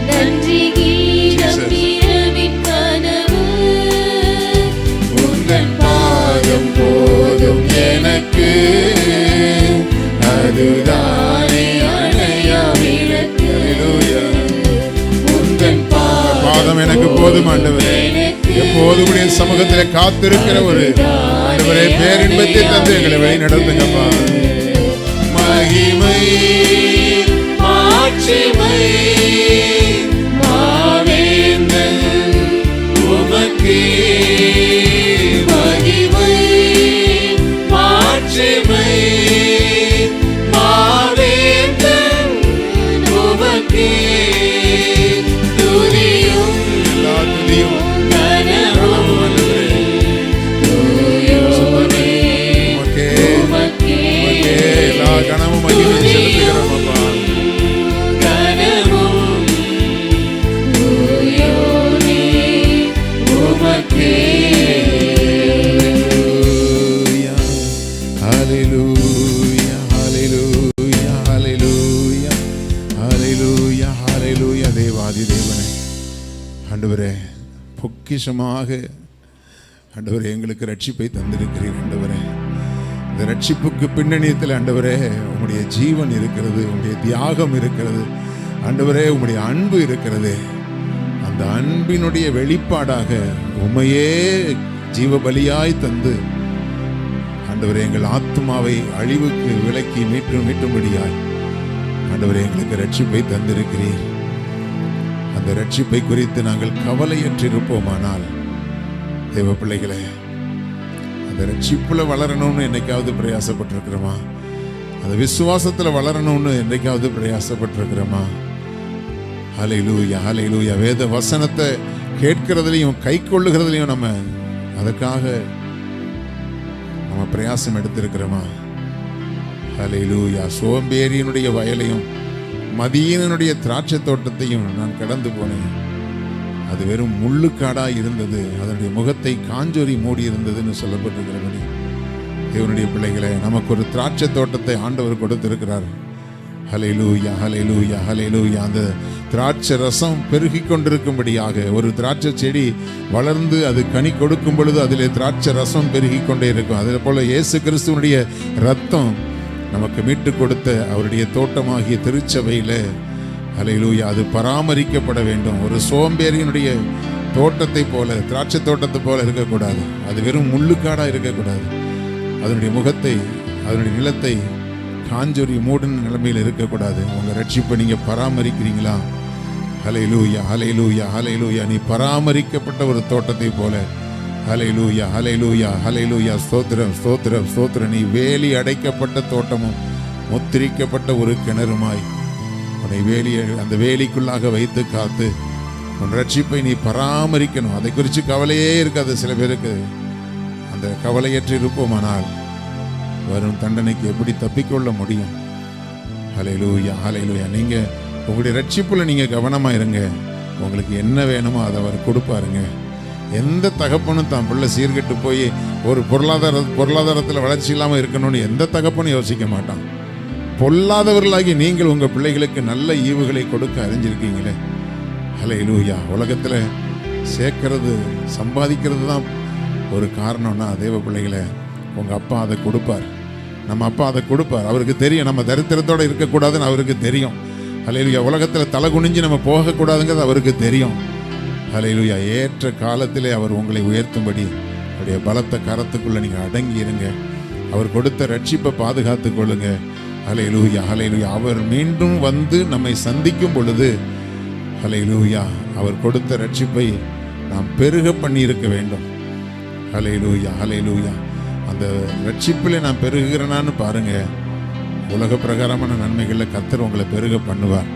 நன்றி கீதம் இரவின் கனவு உந்தன் பாதம் போதும் எனக்கு அதுதானே அணையா விளக்கு உந்தன் பாதம் எனக்கு போதும் ஆண்டவரே. எப்போதும் உடைய சமூகத்தில் காத்திருக்கிற ஒரு ஆண்டவரே பேரின்பத்தை தந்து எங்களை வழி நடத்துங்கப்பா. மகிமை மாட்சிமை மாவேந்தன் உமக்கே மகிமை மாட்சிமை மாவேந்தன் உமக்கே துதியும் எல்லா துதியும் கனமும் தூயோனே உமக்கே, உமக்கே உமக்கே எல்லா கனமும் மகிமை செலுத்துகிறோம் அப்பா. கனமும் தூயோனே உமக்கே Hallelujah, hallelujah, hallelujah, hallelujah, hallelujah. தேவாதி தேவனே ஆண்டவரே, பொக்கிஷமாக ஆண்டவரே எங்களுக்கு ரட்சிப்பை தந்திருக்கிறீர் ஆண்டவரே. இந்த ரட்சிப்புக்கு பின்னணியத்தில் ஆண்டவரே உம்முடைய ஜீவன் இருக்கிறது, உம்முடைய தியாகம் இருக்கிறது ஆண்டவரே, உம்முடைய அன்பு இருக்கிறது. அந்த அன்பினுடைய வெளிப்பாடாக உம்மையே ஜீவ பலியாய் தந்து ஆண்டவரே எங்கள் ஆத்மாவை அழிவுக்கு விலக்கி மீட்டும்படியாய் ஆண்டவரே எங்களுக்கு ரட்சிப்பை தந்திருக்கிறீர். அந்த ரட்சிப்பை குறித்து நாங்கள் கவலையற்றிருப்போமானால் தேவ பிள்ளைகளே, அந்த ரட்சிப்புல வளரணும்னு என்னைக்காவது பிரயாசப்பட்டிருக்கிறோமா? அந்த விசுவாசத்துல வளரணும்னு என்னைக்காவது பிரயாசப்பட்டிருக்கிறோமா? ஹல்லேலூயா, ஹல்லேலூயா. வேத வசனத்தை கேட்கிறதுலையும் கை கொள்ளுகிறதுலையும் நம்ம அதற்காக நம்ம பிரயாசம் எடுத்திருக்கிறோமா? ஹல்லேலூயா. சோம்பேறியினுடைய வயலையும் மதீனனுடைய திராட்சை தோட்டத்தையும் நான் கடந்து போனேன். அது வெறும் முள்ளுக்காடாய் இருந்தது, அதனுடைய முகத்தை காஞ்சொறி மூடி இருந்ததுன்னு சொல்லப்பட்டிருக்கிறபடி தேவனுடைய பிள்ளைகளை, நமக்கு ஒரு திராட்சை தோட்டத்தை ஆண்டவர் கொடுத்திருக்கிறார். ஹல்லேலூயா, ஹல்லேலூயா, ஹல்லேலூயா. அந்த திராட்சை ரசம் பெருகி கொண்டிருக்கும்படியாக, ஒரு திராட்சை செடி வளர்ந்து அது கனி கொடுக்கும் பொழுது அதிலே திராட்சை ரசம் பெருகி கொண்டே இருக்கும். அதே போல இயேசு கிறிஸ்துவனுடைய ரத்தம் நமக்கு மீட்டு கொடுத்த அவருடைய தோட்டமாகிய திருச்சபையில் ஹல்லேலூயா அது பராமரிக்கப்பட வேண்டும். ஒரு சோம்பேறியினுடைய தோட்டத்தை போல, திராட்சை தோட்டத்தை போல இருக்கக்கூடாது. அது வெறும் முள்ளுக்காடாக இருக்கக்கூடாது. அதனுடைய முகத்தை, அதனுடைய நிலத்தை காஞ்சொறி மூடின நிலைமையில் இருக்கக்கூடாது. உங்கள் ரட்சிப்பை நீங்கள் பராமரிக்கிறீங்களா? ஹல்லேலூயா, ஹல்லேலூயா, ஹல்லேலூயா. நீ பராமரிக்கப்பட்ட ஒரு தோட்டத்தை போல. ஹல்லேலூயா, ஹல்லேலூயா, ஹல்லேலூயா. ஸ்தோத்திரம், ஸ்தோத்திரம், ஸ்தோத்திரம். நீ வேலி அடைக்கப்பட்ட தோட்டமும் முத்திரிக்கப்பட்ட ஒரு கிணறுமாய் உன்னை அந்த வேலிக்குள்ளாக வைத்து காத்து உன் ரட்சிப்பை நீ பராமரிக்கணும். அதை குறித்து கவலையே இருக்காது சில பேருக்கு. அந்த கவலையற்று இருப்போமானால் வரும் தண்டனைக்கு எப்படி தப்பிக்கொள்ள முடியும்? ஹல்லேலூயா, ஹல்லேலூயா. நீங்கள் உங்களுடைய ரட்சிப்பில் நீங்கள் கவனமாக இருங்க. உங்களுக்கு என்ன வேணுமோ அதை அவர் கொடுப்பாருங்க. எந்த தகப்பனும் தான் பிள்ளை சீர்கெட்டு போய் ஒரு பொருளாதாரத்தில் வளர்ச்சி இல்லாமல் இருக்கணும்னு எந்த தகப்பனும் யோசிக்க மாட்டான். பொல்லாதவர்களாகி நீங்கள் உங்கள் பிள்ளைகளுக்கு நல்ல ஈவுகளை கொடுக்க அறிஞ்சிருக்கீங்களே. ஹல்லேலூயா. உலகத்தில் சேர்க்கறது, சம்பாதிக்கிறது தான் ஒரு காரணம்னா, தேவ பிள்ளைகளை உங்கள் அப்பா அதை கொடுப்பார். நம்ம அப்பா அதை கொடுப்பார். அவருக்கு தெரியும் நம்ம தரித்திரத்தோடு இருக்கக்கூடாதுன்னு அவருக்கு தெரியும். ஹல்லேலூயா. உலகத்தில் தலை குனிஞ்சு நம்ம போகக்கூடாதுங்கிறது அவருக்கு தெரியும். ஹல்லேலூயா. ஏற்ற காலத்திலே அவர் உங்களை உயர்த்தும்படி அவருடைய பலத்த கரத்துக்குள்ளே நீங்கள் அடங்கி இருங்க. அவர் கொடுத்த ரட்சிப்பை பாதுகாத்து கொள்ளுங்க. ஹல்லேலூயா, ஹல்லேலூயா. அவர் மீண்டும் வந்து நம்மை சந்திக்கும் பொழுது ஹல்லேலூயா அவர் கொடுத்த ரட்சிப்பை நாம் பெருக பண்ணி இருக்க வேண்டும். ஹல்லேலூயா, ஹல்லேலூயா. அந்த ரட்சிப்பில் நான் பெருகுகிறேனான்னு பாருங்க. உலக பிரகாரமான நன்மைகளில் கர்த்தர் உங்களை பெருக பண்ணுவார்.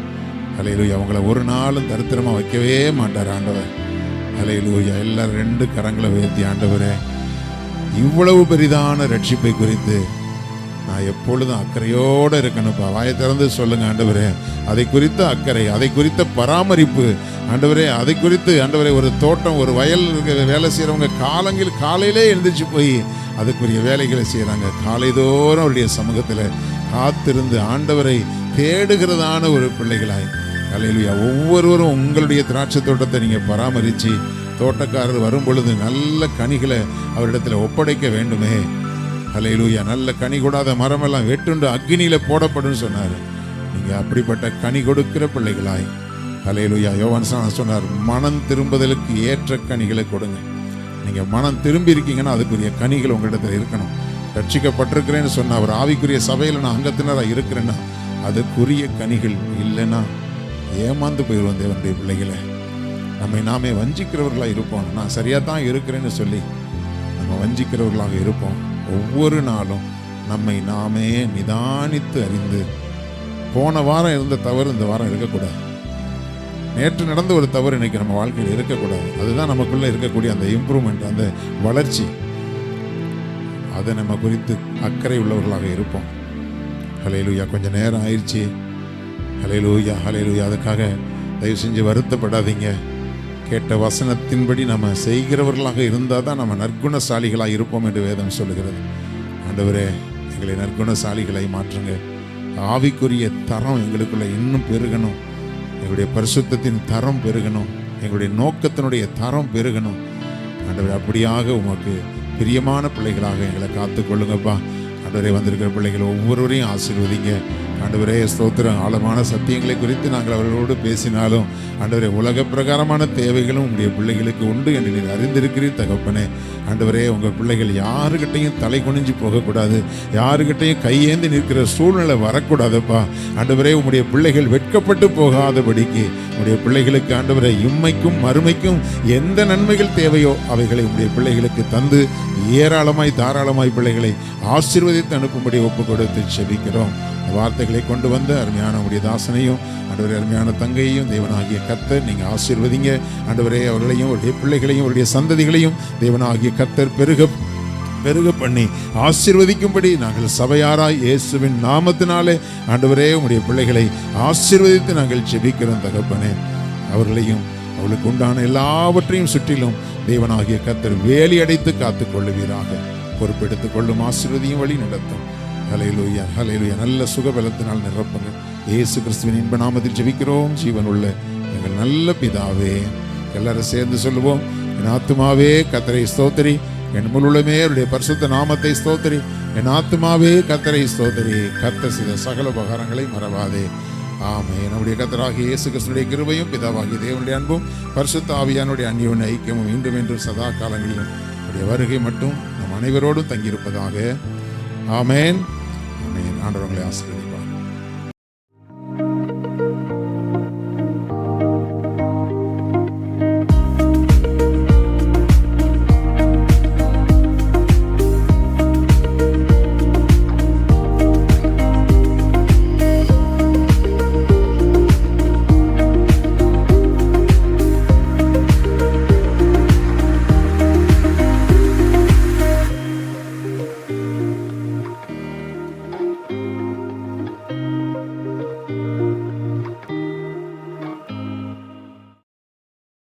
ஹல்லேலூயா. உங்களை ஒரு நாளும் தரித்திரமாக வைக்கவே மாட்டார் ஆண்டவர். ஹல்லேலூயா. எல்லாரும் 2 கரங்களை உயர்த்தி, ஆண்டவரே இவ்வளவு பெரிதான ரட்சிப்பை குறித்து நான் எப்பொழுதும் அக்கறையோடு இருக்கணும்ப்பா. வாயை திறந்து சொல்லுங்க ஆண்டவரே. அதை குறித்த அக்கறை, அதை குறித்த பராமரிப்பு ஆண்டவரே, அதை குறித்து ஆண்டவரே. ஒரு தோட்டம், ஒரு வயல் வேலை செய்கிறவங்க காலையிலே எழுந்திரிச்சு போய் அதுக்குரிய வேலைகளை செய்கிறாங்க. காலைதோறும் அவருடைய சமூகத்தில் காத்திருந்து ஆண்டவரை தேடுகிறதான ஒரு பிள்ளைகளாய். ஹல்லேலூயா. ஒவ்வொருவரும் உங்களுடைய திராட்சை தோட்டத்தை நீங்கள் பராமரித்து தோட்டக்காரர் வரும் பொழுது நல்ல கனிகளை அவரிடத்தில் ஒப்படைக்க வேண்டுமே. ஹல்லேலூயா. நல்ல கனி கூடாத மரமெல்லாம் வெட்டுண்டு அக்னியில் போடப்படும் சொன்னார். நீங்கள் அப்படிப்பட்ட கனி கொடுக்கிற பிள்ளைகளாய். ஹல்லேலூயா. யோவான் சொன்னார், மனம் திரும்புதலுக்கு ஏற்ற கனிகளை கொடுங்க. நீங்கள் மனம் திரும்பி இருக்கீங்கன்னா அதுக்குரிய கனிகள் உங்களிடத்தில் இருக்கணும். ரட்சிக்கப்பட்டிருக்கிறேன்னு சொன்ன அவர் ஆவிக்குரிய சபையில் நான் அங்கத்தினராக இருக்கிறேன்னா அதுக்குரிய கனிகள் இல்லைன்னா ஏமாந்து போயிடுவோம். தேவனுடைய பிள்ளைகளை நம்மை நாமே வஞ்சிக்கிறவர்களாக இருப்போம். நான் சரியாக தான் இருக்கிறேன்னு சொல்லி நம்ம வஞ்சிக்கிறவர்களாக இருப்போம். ஒவ்வொரு நாளும் நம்மை நாமே நிதானித்து அறிந்து, போன வாரம் இருந்த தவறு இந்த வாரம் இருக்கக்கூடாது. நேற்று நடந்த ஒரு தவறு இன்னைக்கு நம்ம வாழ்க்கையில் இருக்கக்கூடாது. அதுதான் நமக்குள்ளே இருக்கக்கூடிய அந்த இம்ப்ரூவ்மெண்ட், அந்த வளர்ச்சி. அதை நம்ம குறித்து அக்கறை உள்ளவர்களாக இருப்போம். ஹல்லேலூயா. கொஞ்சம் நேரம் ஆயிடுச்சு. ஹல்லேலூயா, ஹல்லேலூயா. அதுக்காக தயவு செஞ்சு வருத்தப்படாதீங்க. கேட்ட வசனத்தின்படி நம்ம செய்கிறவர்களாக இருந்தால் தான் நம்ம நற்குணசாலிகளாக இருப்போம் என்று வேதம் சொல்லுகிறது. ஆண்டவரே எங்களை நற்குணசாலிகளை மாற்றுங்க. ஆவிக்குரிய தரம் எங்களுக்குள்ள இன்னும் பெருகணும். எங்களுடைய பரிசுத்தத்தின் தரம் பெருகணும். எங்களுடைய நோக்கத்தினுடைய தரம் பெருகணும். ஆண்டவரே அப்படியாக உமக்கு பிரியமான பிள்ளைகளாக எங்களை காத்துக்கொள்ளுங்கப்பா. ஆண்டவரே வந்திருக்கிற பிள்ளைகள் ஒவ்வொருவரையும் ஆசீர்வதிங்க. ஆண்டவரே ஸ்தோத்திரம். ஆழமான சத்தியங்களை குறித்து நாங்கள் அவர்களோடு பேசினாலும் ஆண்டவரே உலக பிரகாரமான தேவைகளும் உங்களுடைய பிள்ளைகளுக்கு உண்டு என்று நீர் அறிந்திருக்கிறீர் தகப்பனே. ஆண்டவரே உங்கள் பிள்ளைகள் யாருக்கிட்டையும் தலை குனிஞ்சு போகக்கூடாது, யாருக்கிட்டையும் கையேந்தி நிற்கிற சூழ்நிலை வரக்கூடாதுப்பா. ஆண்டவரே உங்களுடைய பிள்ளைகள் வெட்கப்பட்டு போகாதபடிக்கு உங்களுடைய பிள்ளைகளுக்கு ஆண்டவரே இம்மைக்கும் மறுமைக்கும் எந்த நன்மைகள் தேவையோ அவைகளை உங்களுடைய பிள்ளைகளுக்கு தந்து ஏராளமாய் தாராளமாய் பிள்ளைகளை ஆசீர்வதித்து அனுப்பும்படி ஒப்பு கொடுத்து செபிக்கிறோம். வார்த்தைகளை கொண்டு வந்த அருமையான உடைய தாசனையும் ஆண்டவரே அருமையான தங்கையையும் தேவனாகிய கர்த்தர் நீங்கள் ஆசீர்வதிங்க. ஆண்டவரே அவர்களையும் அவருடைய பிள்ளைகளையும் அவருடைய சந்ததிகளையும் தேவனாகிய கர்த்தர் பெருக பண்ணி ஆசீர்வதிக்கும்படி நாங்கள் சபையாராய் இயேசுவின் நாமத்தினாலே ஆண்டவரே உம்முடைய பிள்ளைகளை ஆசீர்வதித்து நாங்கள் ஜெபிக்கிறோம் தகப்பனே. அவர்களையும் அவளுக்கு உண்டான எல்லாவற்றையும் சுற்றிலும் தேவனாகிய கர்த்தர் வேலி அடைத்து காத்துக் கொள்ளுவீராக. பொறுப்பெடுத்துக் கொள்ளும், ஆசீர்வதியும், வழி நடத்தும். ஹல்லேலூயா, ஹல்லேலூயா. நல்ல சுகபலத்தினால் நிரப்புங்க. இயேசு கிறிஸ்துவின் இன்ப நாமத்தில் ஜெபிக்கிறோம் ஜீவனுள்ள எங்கள் நல்ல பிதாவே. எல்லாரும் சேர்ந்து சொல்லுவோம். என் ஆத்துமாவே கர்த்தரை ஸ்தோத்திரி, என் முழுமே அவருடைய பரிசுத்த நாமத்தை ஸ்தோத்திரி. என் ஆத்துமாவே கர்த்தரை ஸ்தோத்திரி, கர்த்தர் செய்த சகல உபகாரங்களை மறவாதே. ஆமென். நம்முடைய கர்த்தராகிய இயேசு கிறிஸ்துவின் கிருபையும் பிதாவாகிய தேவனுடைய அன்பும் பரிசுத்த ஆவியானுடைய அந்யோன்ய ஐக்கியமும் மீண்டும் என்றும் சதா காலங்களிலும் அவருடைய வருகை மட்டும் நம் அனைவரோடும் தங்கியிருப்பதாக. ஆமென், ஆமென். ஆண்டவர்களை ஆசீர்வதிப்பார்.